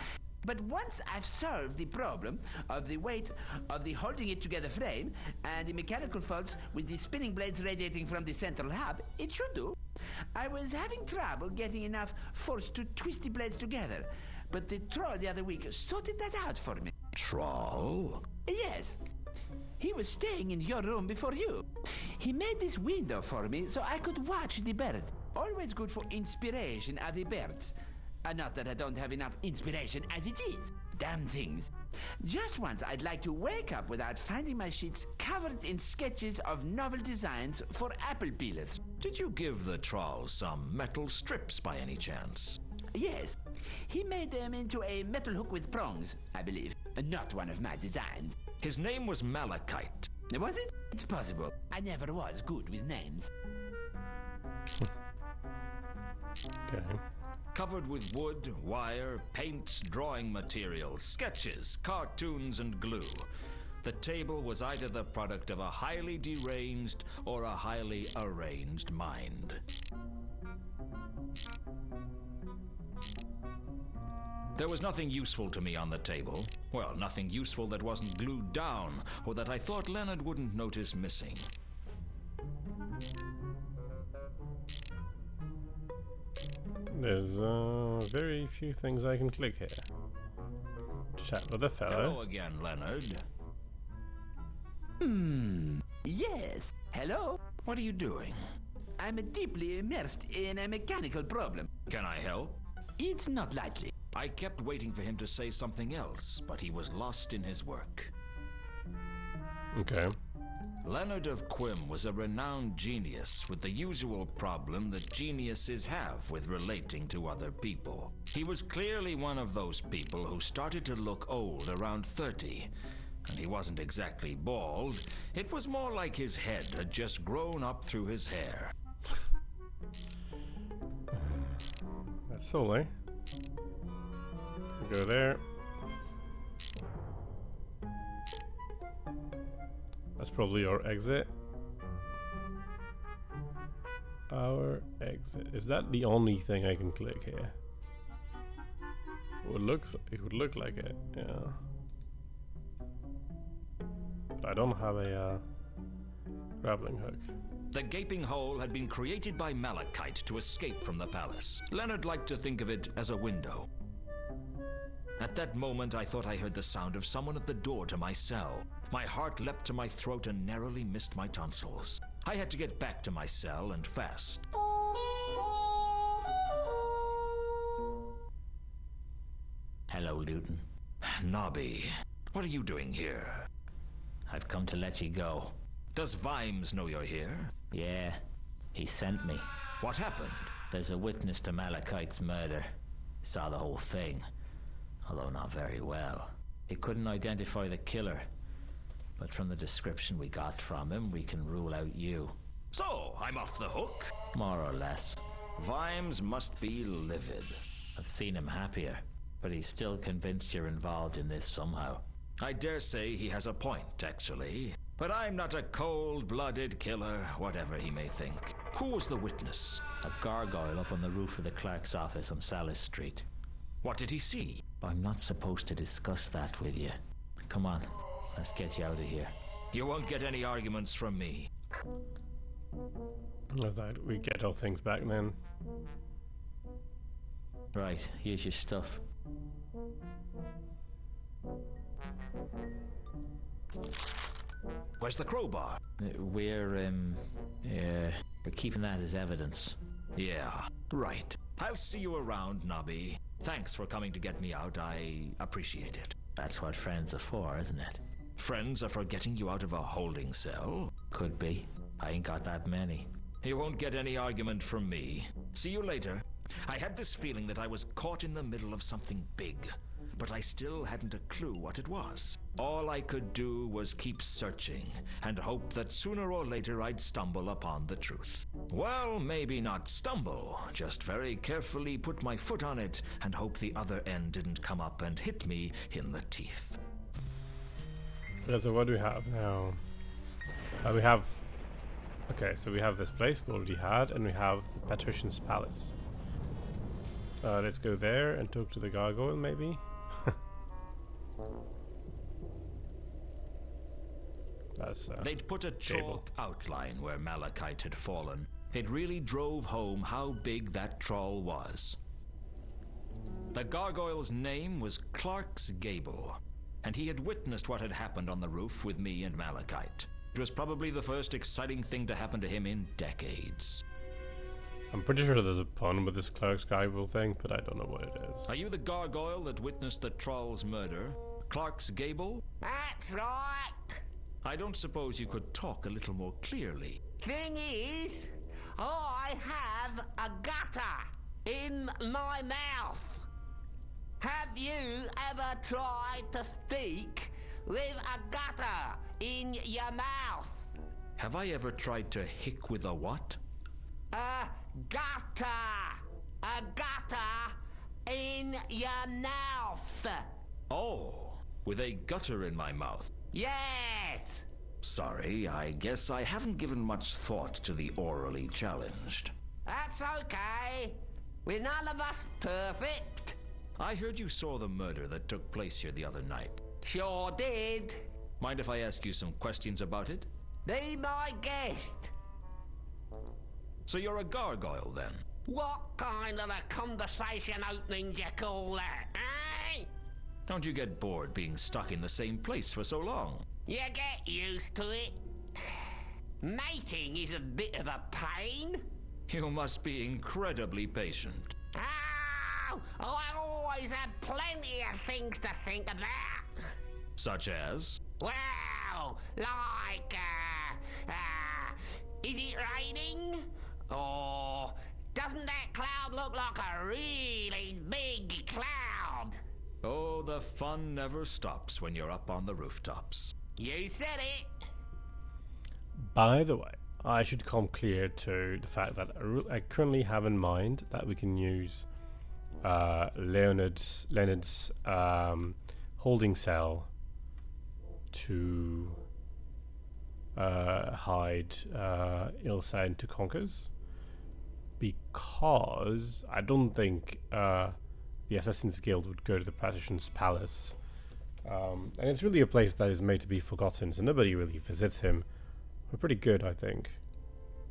But once I've solved the problem of the weight of the holding it together frame and the mechanical faults with the spinning blades radiating from the central hub, it should do. I was having trouble getting enough force to twist the blades together, but the troll the other week sorted that out for me.
Troll?
Yes. He was staying in your room before you. He made this window for me so I could watch the bird. Always good for inspiration are the birds. Not that I don't have enough inspiration as it is. Damn things. Just once I'd like to wake up without finding my sheets covered in sketches of novel designs for apple peelers.
Did you give the troll some metal strips by any chance?
Yes. He made them into a metal hook with prongs, I believe. Not one of my designs.
His name was Malachite.
Was it? It's possible. I never was good with names.
Okay.
Covered with wood, wire, paints, drawing materials, sketches, cartoons, and glue. The table was either the product of a highly deranged or a highly arranged mind. There was nothing useful to me on the table. Well, nothing useful that wasn't glued down, or that I thought Leonard wouldn't notice missing.
There's very few things I can click here. Chat with a fellow.
Hello again, Leonard.
Yes. Hello?
What are you doing?
I'm deeply immersed in a mechanical problem.
Can I help?
It's not likely.
I kept waiting for him to say something else, but he was lost in his work.
Okay.
Leonard of Quim was a renowned genius with the usual problem that geniuses have with relating to other people. He was clearly one of those people who started to look old around 30. And he wasn't exactly bald. It was more like his head had just grown up through his hair.
That's all, eh? Go there. That's probably our exit. Our exit. Is that the only thing I can click here? It would look like it, yeah. But I don't have a grappling hook.
The gaping hole had been created by Malachite to escape from the palace. Leonard liked to think of it as a window. At that moment, I thought I heard the sound of someone at the door to my cell. My heart leapt to my throat and narrowly missed my tonsils. I had to get back to my cell and fast.
Hello, Luton.
Nobby, what are you doing here?
I've come to let you go.
Does Vimes know you're here?
Yeah, he sent me.
What happened?
There's a witness to Malachite's murder. Saw the whole thing, although not very well. He couldn't identify the killer, but from the description we got from him, we can rule out you.
So, I'm off the hook?
More or less.
Vimes must be livid.
I've seen him happier, but he's still convinced you're involved in this somehow.
I dare say he has a point, actually. But I'm not a cold-blooded killer, whatever he may think. Who was the witness?
A gargoyle up on the roof of the clerk's office on Salis Street.
What did he see?
I'm not supposed to discuss that with you. Come on, let's get you out of here.
You won't get any arguments from me.
Love that. We get our things back then.
Right, here's your stuff.
Where's the crowbar?
We're keeping that as evidence.
Yeah, right. I'll see you around, Nobby. Thanks for coming to get me out. I appreciate it.
That's what friends are for, isn't it?
Friends are for getting you out of a holding cell?
Could be. I ain't got that many.
You won't get any argument from me. See you later. I had this feeling that I was caught in the middle of something big, but I still hadn't a clue what it was. All I could do was keep searching and hope that sooner or later I'd stumble upon the truth. Well, maybe not stumble, just very carefully put my foot on it and hope the other end didn't come up and hit me in the teeth.
Yeah, so what do we have now? Okay, so we have this place we already had, and we have the Patrician's Palace. Let's go there and talk to the gargoyle, maybe?
They'd put a chalk outline where Malachite had fallen. It really drove home how big that troll was. The gargoyle's name was Clark's Gable, and he had witnessed what had happened on the roof with me and Malachite. It was probably the first exciting thing to happen to him in decades.
I'm pretty sure there's a pun with this Clark's Gable thing, but I don't know what it is.
Are you the gargoyle that witnessed the troll's murder? Clark's Gable?
That's right.
I don't suppose you could talk a little more clearly.
Thing is, I have a gutter in my mouth. Have you ever tried to speak with a gutter in your mouth?
Have I ever tried to hick with a what?
A gutter in your mouth.
Oh, with a gutter in my mouth.
Yes.
Sorry, I guess I haven't given much thought to the orally challenged.
That's okay. We're none of us perfect.
I heard you saw the murder that took place here the other night.
Sure did.
Mind if I ask you some questions about it?
Be my guest.
So you're a gargoyle, then?
What kind of a conversation opening do you call that, eh?
Don't you get bored being stuck in the same place for so long?
You get used to it. Mating is a bit of a pain.
You must be incredibly patient.
Oh, I always have plenty of things to think about.
Such as?
Well, like, is it raining? Or doesn't that cloud look like a really big cloud?
Oh, the fun never stops when you're up on the rooftops.
You said it.
By the way, I should come clear to the fact that I currently have in mind that we can use Leonard's holding cell to hide Ilsa into Conkers, because I don't think the Assassin's Guild would go to the Patrician's Palace. And it's really a place that is made to be forgotten, so nobody really visits him. We're pretty good, I think.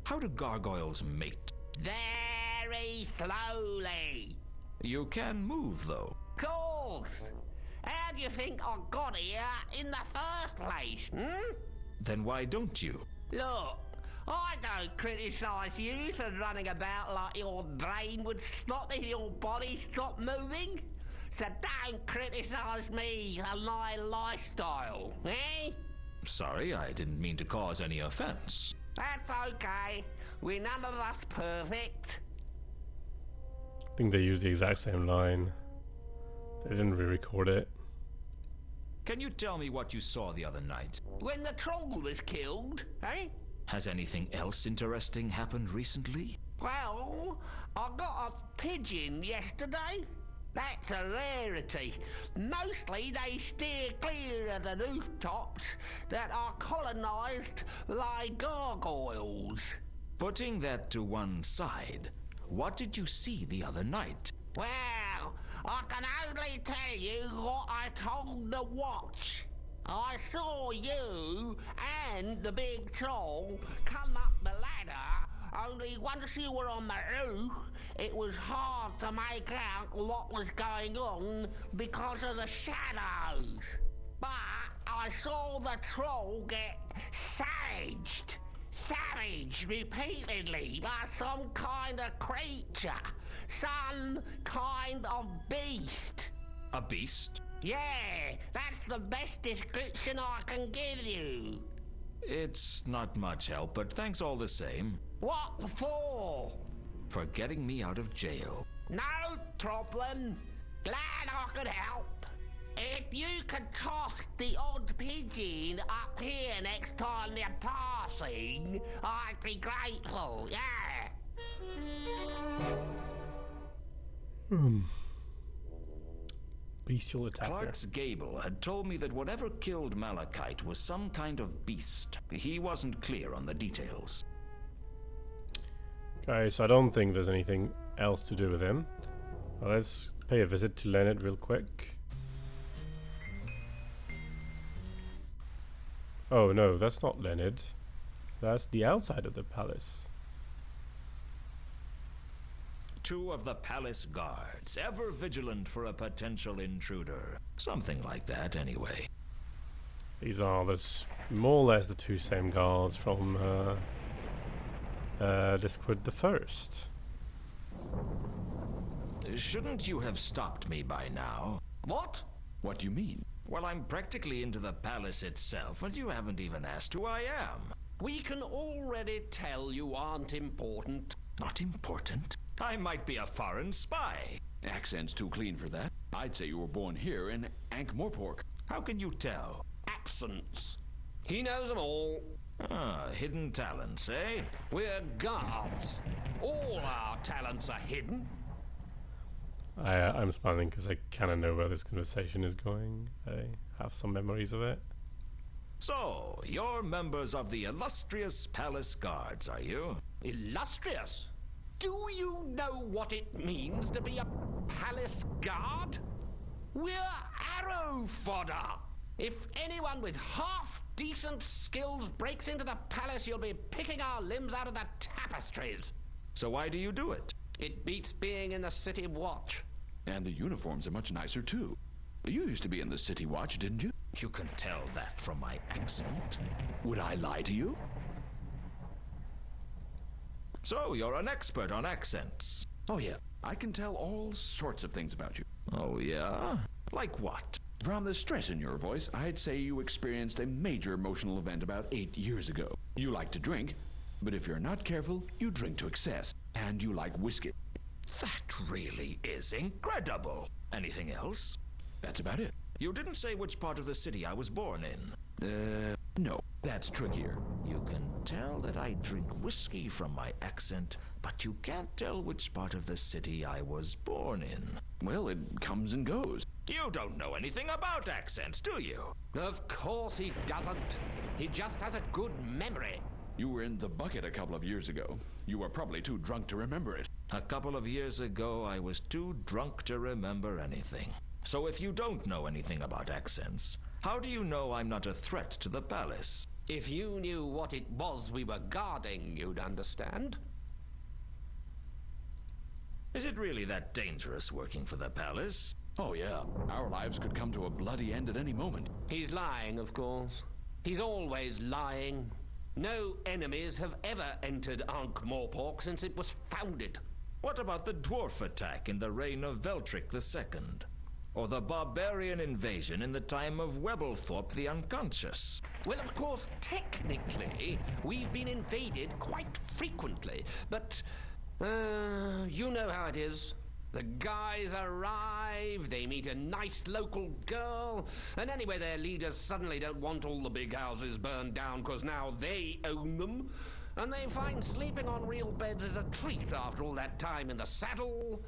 How do gargoyles mate?
Very slowly.
You can move, though.
Course. How do you think I got here in the first place,
Then why don't you?
Look, I don't criticise you for running about like your brain would stop if your body stopped moving. So don't criticise me for my lifestyle, eh?
Sorry, I didn't mean to cause any offense.
That's okay. We're none of us perfect.
I think they used the exact same line. They didn't re-record it.
Can you tell me what you saw the other night?
When the troll was killed, eh?
Has anything else interesting happened recently?
Well, I got a pigeon yesterday. That's a rarity. Mostly they steer clear of the rooftops that are colonised by gargoyles.
Putting that to one side, what did you see the other night?
Well, I can only tell you what I told the watch. I saw you and the big troll come up the ladder, only once you were on the roof, it was hard to make out what was going on because of the shadows. But I saw the troll get savaged repeatedly by some kind of creature, some kind of beast.
A beast?
Yeah, that's the best description I can give you.
It's not much help, but thanks all the same.
What for?
For getting me out of jail.
No problem. Glad I could help. If you could toss the odd pigeon up here next time they're passing, I'd be grateful, yeah.
Bestial attacker.
Clark's Gable had told me that whatever killed Malachite was some kind of beast. He wasn't clear on the details.
Okay, so I don't think there's anything else to do with him. Well, let's pay a visit to Leonard real quick. Oh no, that's not Leonard. That's the outside of the palace.
Two of the palace guards, ever vigilant for a potential intruder. Something like that, anyway.
These are more or less the two same guards from Discworld the First.
Shouldn't you have stopped me by now?
What? What do you mean?
Well, I'm practically into the palace itself, and you haven't even asked who I am.
We can already tell you aren't important.
Not important? I might be a foreign spy.
Accent's too clean for that. I'd say you were born here in Ankh-Morpork.
How can you tell?
Accents. He knows them all.
Ah, hidden talents, eh?
We're guards. All our talents are hidden.
I'm smiling because I kind of know where this conversation is going. I have some memories of it.
So, you're members of the illustrious palace guards, are you?
Illustrious? Do you know what it means to be a palace guard? We're arrow fodder. If anyone with half-decent skills breaks into the palace, you'll be picking our limbs out of the tapestries.
So why do you do it?
It beats being in the city watch.
And the uniforms are much nicer, too. You used to be in the city watch, didn't you?
You can tell that from my accent.
Would I lie to you?
So, you're an expert on accents.
Oh, yeah. I can tell all sorts of things about you.
Oh, yeah? Like what?
From the stress in your voice, I'd say you experienced a major emotional event about 8 years ago. You like to drink, but if you're not careful, you drink to excess. And you like whiskey.
That really is incredible. Anything else?
That's about it.
You didn't say which part of the city I was born in.
No. That's trickier.
You can tell that I drink whiskey from my accent, but you can't tell which part of the city I was born in.
Well, it comes and goes.
You don't know anything about accents, do you?
Of course he doesn't. He just has a good memory.
You were in the bucket a couple of years ago. You were probably too drunk to remember it.
A couple of years ago, I was too drunk to remember anything. So if you don't know anything about accents, how do you know I'm not a threat to the palace?
If you knew what it was we were guarding, you'd understand.
Is it really that dangerous working for the palace?
Oh yeah, our lives could come to a bloody end at any moment.
He's lying, of course. He's always lying. No enemies have ever entered Ankh-Morpork since it was founded.
What about the dwarf attack in the reign of Veltric II? Or the barbarian invasion in the time of Webblethorpe the Unconscious?
Well, of course, technically, we've been invaded quite frequently, but, you know how it is. The guys arrive, they meet a nice local girl, and anyway, their leaders suddenly don't want all the big houses burned down because now they own them, and they find sleeping on real beds is a treat after all that time in the saddle.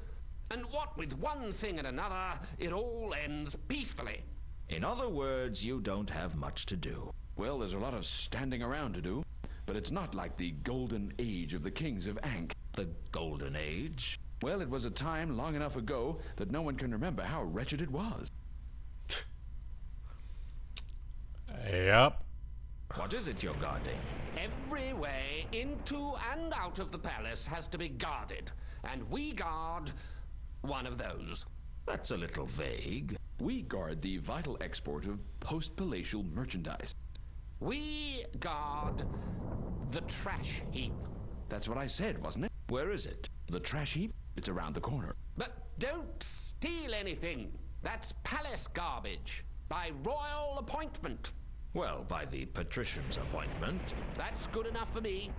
And what with one thing and another, it all ends peacefully.
In other words, you don't have much to do.
Well, there's a lot of standing around to do, but it's not like the golden age of the kings of Ankh.
The golden age?
Well, it was a time long enough ago that no one can remember how wretched it was.
Yep.
What is it you're guarding?
Every way into and out of the palace has to be guarded, and we guard one of those.
That's a little vague.
We guard the vital export of post-palatial merchandise.
We guard the trash heap.
That's what I said, wasn't it?
Where is it?
The trash heap? It's around the corner.
But don't steal anything. That's palace garbage. By royal appointment.
Well, by the patrician's appointment.
That's good enough for me.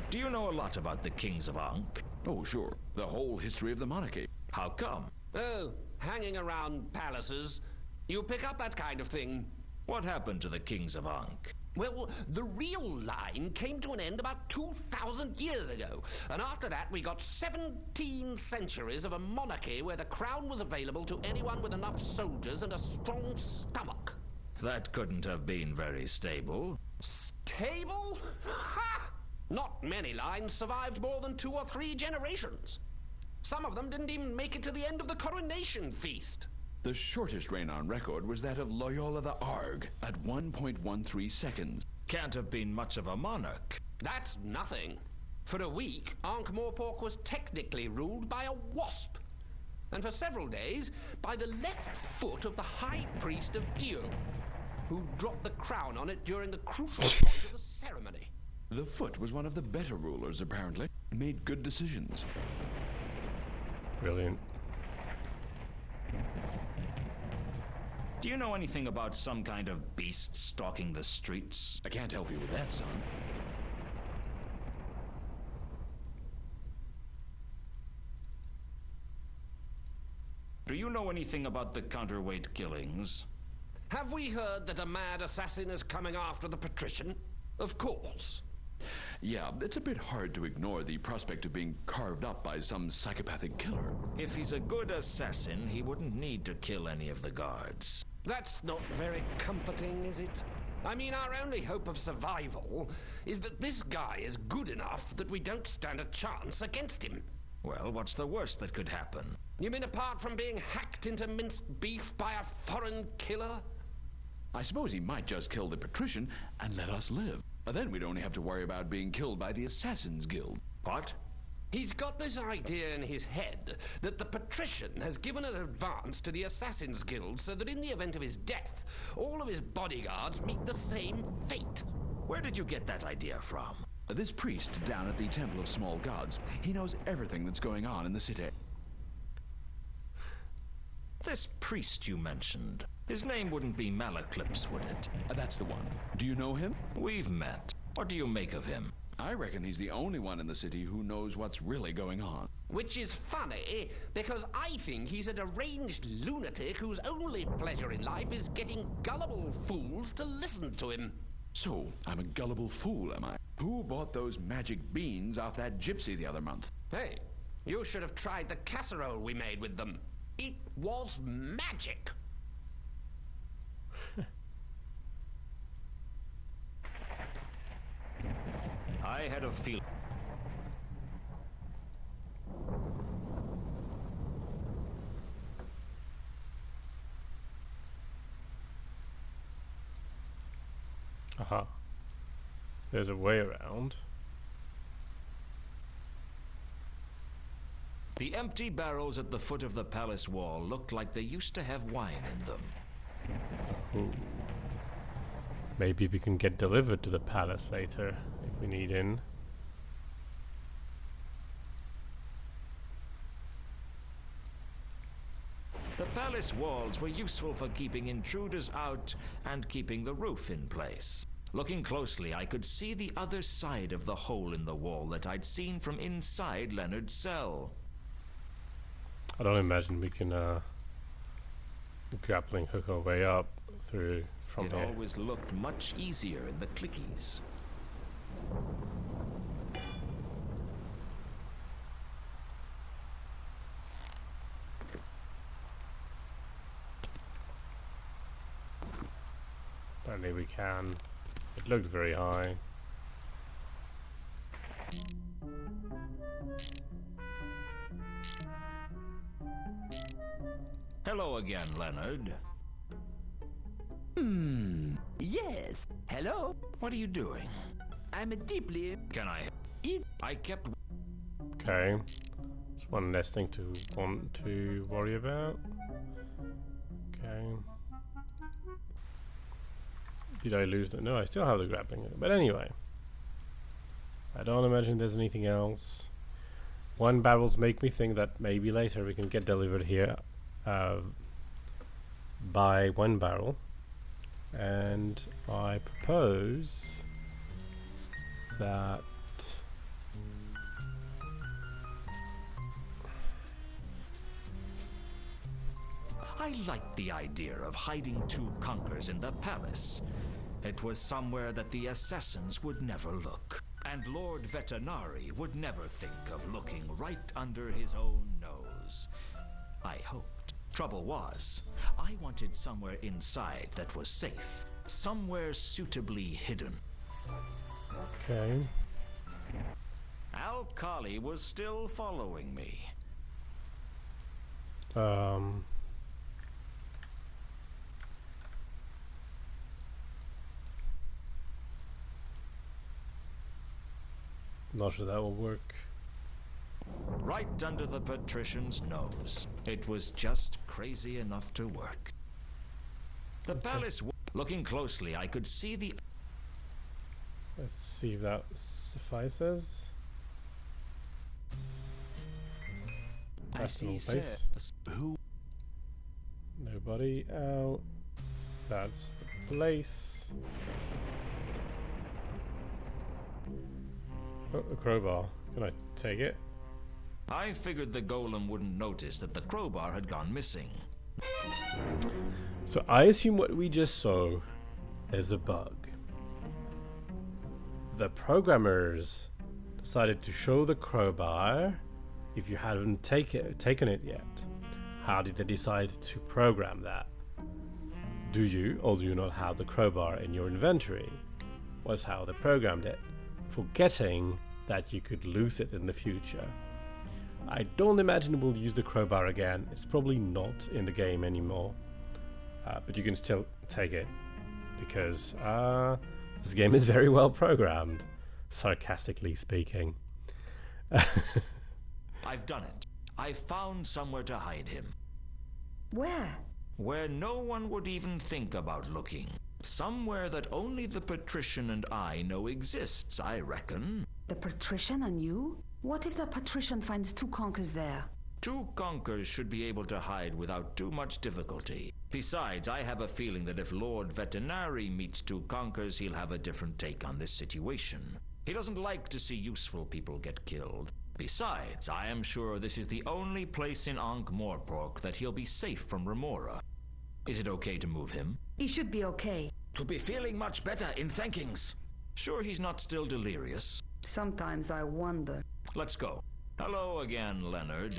Do you know a lot about the kings of Ankh?
Oh, sure. The whole history of the monarchy.
How come?
Oh, hanging around palaces. You pick up that kind of thing.
What happened to the kings of Ankh?
Well, the real line came to an end about 2,000 years ago. And after that, we got 17 centuries of a monarchy where the crown was available to anyone with enough soldiers and a strong stomach.
That couldn't have been very stable.
Stable? Ha! Not many lines survived more than 2 or 3 generations. Some of them didn't even make it to the end of the coronation feast.
The shortest reign on record was that of Loyola the Arg at 1.13 seconds.
Can't have been much of a monarch.
That's nothing. For a week, Ankh-Morpork was technically ruled by a wasp. And for several days, by the left foot of the High Priest of Io, who dropped the crown on it during the crucial point of the ceremony.
The foot was one of the better rulers, apparently. Made good decisions.
Brilliant.
Do you know anything about some kind of beast stalking the streets?
I can't help you with that, son.
Do you know anything about the counterweight killings?
Have we heard that a mad assassin is coming after the patrician? Of course.
Yeah, it's a bit hard to ignore the prospect of being carved up by some psychopathic killer.
If he's a good assassin, he wouldn't need to kill any of the guards.
That's not very comforting, is it? I mean, our only hope of survival is that this guy is good enough that we don't stand a chance against him.
Well, what's the worst that could happen?
You mean apart from being hacked into minced beef by a foreign killer?
I suppose he might just kill the patrician and let us live. Then we'd only have to worry about being killed by the Assassin's Guild.
What?
He's got this idea in his head that the patrician has given an advance to the Assassin's Guild so that in the event of his death, all of his bodyguards meet the same fate.
Where did you get that idea from?
This priest down at the Temple of Small Gods. He knows everything that's going on in the city.
This priest you mentioned, his name wouldn't be Malaclips, would it?
That's the one. Do you know him?
We've met. What do you make of him?
I reckon he's the only one in the city who knows what's really going on.
Which is funny, because I think he's a deranged lunatic whose only pleasure in life is getting gullible fools to listen to him.
So, I'm a gullible fool, am I? Who bought those magic beans off that gypsy the other month?
Hey, you should have tried the casserole we made with them. It was magic.
I had a feeling.
Aha. There's a way around.
The empty barrels at the foot of the palace wall looked like they used to have wine in them.
Ooh. Maybe we can get delivered to the palace later if we need in.
The palace walls were useful for keeping intruders out and keeping the roof in place. Looking closely, I could see the other side of the hole in the wall that I'd seen from inside Leonard's cell.
I don't imagine we can grappling hook our way up through from
It
here.
always looked much easier in the clickies.
Apparently we can. It looked very high.
Hello again, Leonard.
Yes. Hello?
What are you doing?
I'm deeply...
Can I... I kept...
Okay. Just one less thing to want to worry about. Okay. Did I lose that? No, I still have the grappling hook. But anyway. I don't imagine there's anything else. One barrels make me think that maybe later we can get delivered here by one barrel. And I propose that
I liked the idea of hiding two conkers in the palace. It was somewhere that the assassins would never look. And Lord Vetinari would never think of looking right under his own nose. I hoped. Trouble was, I wanted somewhere inside that was safe. Somewhere suitably hidden.
okay.
Al-Khali was still following me.
Not sure that will work.
Right under the patrician's nose. It was just crazy enough to work. The palace... Looking closely, I could see the...
Let's see if that suffices. Personal place.
Who?
Nobody out. That's the place. Oh, a crowbar. Can I take it?
I figured the golem wouldn't notice that the crowbar had gone missing.
So I assume what we just saw is a bug. The programmers decided to show the crowbar if you hadn't taken it yet. How did they decide to program that? Do you or do you not have the crowbar in your inventory? Was how they programmed it, forgetting that you could lose it in the future. I don't imagine we'll use the crowbar again. It's probably not in the game anymore. But you can still take it because this game is very well programmed, sarcastically speaking.
I've done it. I've found somewhere to hide him.
Where?
Where no one would even think about looking. Somewhere that only the patrician and I know exists, I reckon.
The patrician and you? What if the patrician finds two conkers there?
Two conkers should be able to hide without too much difficulty. Besides, I have a feeling that if Lord Vetinari meets two conkers, he'll have a different take on this situation. He doesn't like to see useful people get killed. Besides, I am sure this is the only place in Ankh-Morpork that he'll be safe from Remora. Is it okay to move him?
He should be okay.
To be feeling much better in thankings.
Sure he's not still delirious?
Sometimes I wonder.
Let's go. Hello again, Leonard.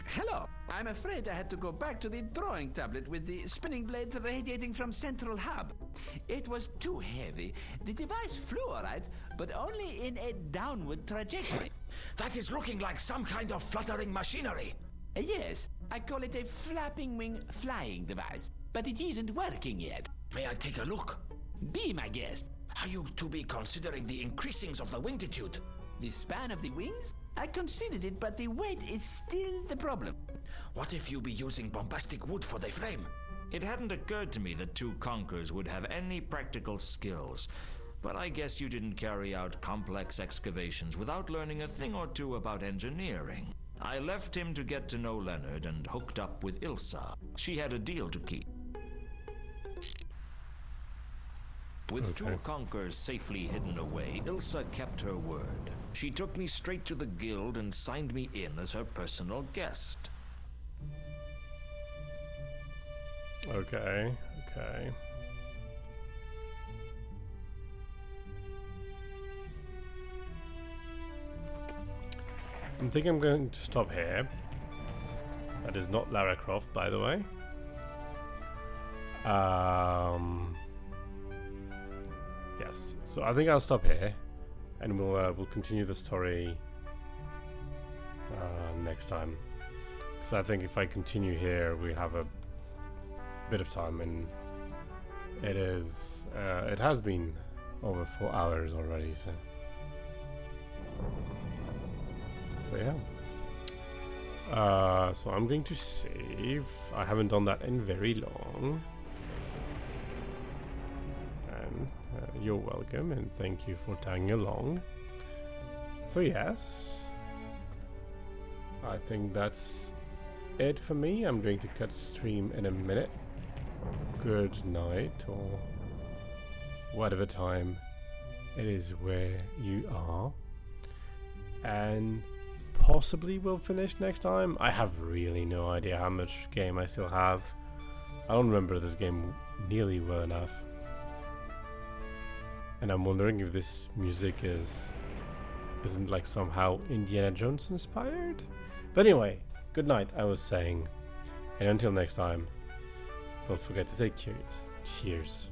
Hello. I'm afraid I had to go back to the drawing tablet with the spinning blades radiating from central hub. It was too heavy. The device flew all right, but only in a downward trajectory.
That is looking like some kind of fluttering machinery.
Yes, I call it a flapping wing flying device, but it isn't working yet.
May I take a look?
Be my guest.
Are you to be considering the increasings of the wingtitude?
The span of the wings? I considered it, but the weight is still the problem.
What if you be using bombastic wood for the frame?
It hadn't occurred to me that two conkers would have any practical skills, but I guess you didn't carry out complex excavations without learning a thing or two about engineering. I left him to get to know Leonard and hooked up with Ilsa. She had a deal to keep. With two conkers safely hidden away, Ilsa kept her word. She took me straight to the guild and signed me in as her personal guest.
Okay. I think I'm going to stop here. That is not Lara Croft, by the way. Yes, so I think I'll stop here, and we'll continue the story next time. Because I think if I continue here, we have a bit of time, and it has been over 4 hours already. So yeah. So I'm going to save. I haven't done that in very long. And you're welcome, and thank you for tagging along. So yes, I think that's it for me. I'm going to cut stream in a minute. Good night, or whatever time it is where you are. And possibly we'll finish next time. I have really no idea how much game I still have. I don't remember this game nearly well enough. And I'm wondering if this music isn't like somehow Indiana Jones inspired. But anyway, good night, I was saying. And until next time, don't forget to stay curious. Cheers.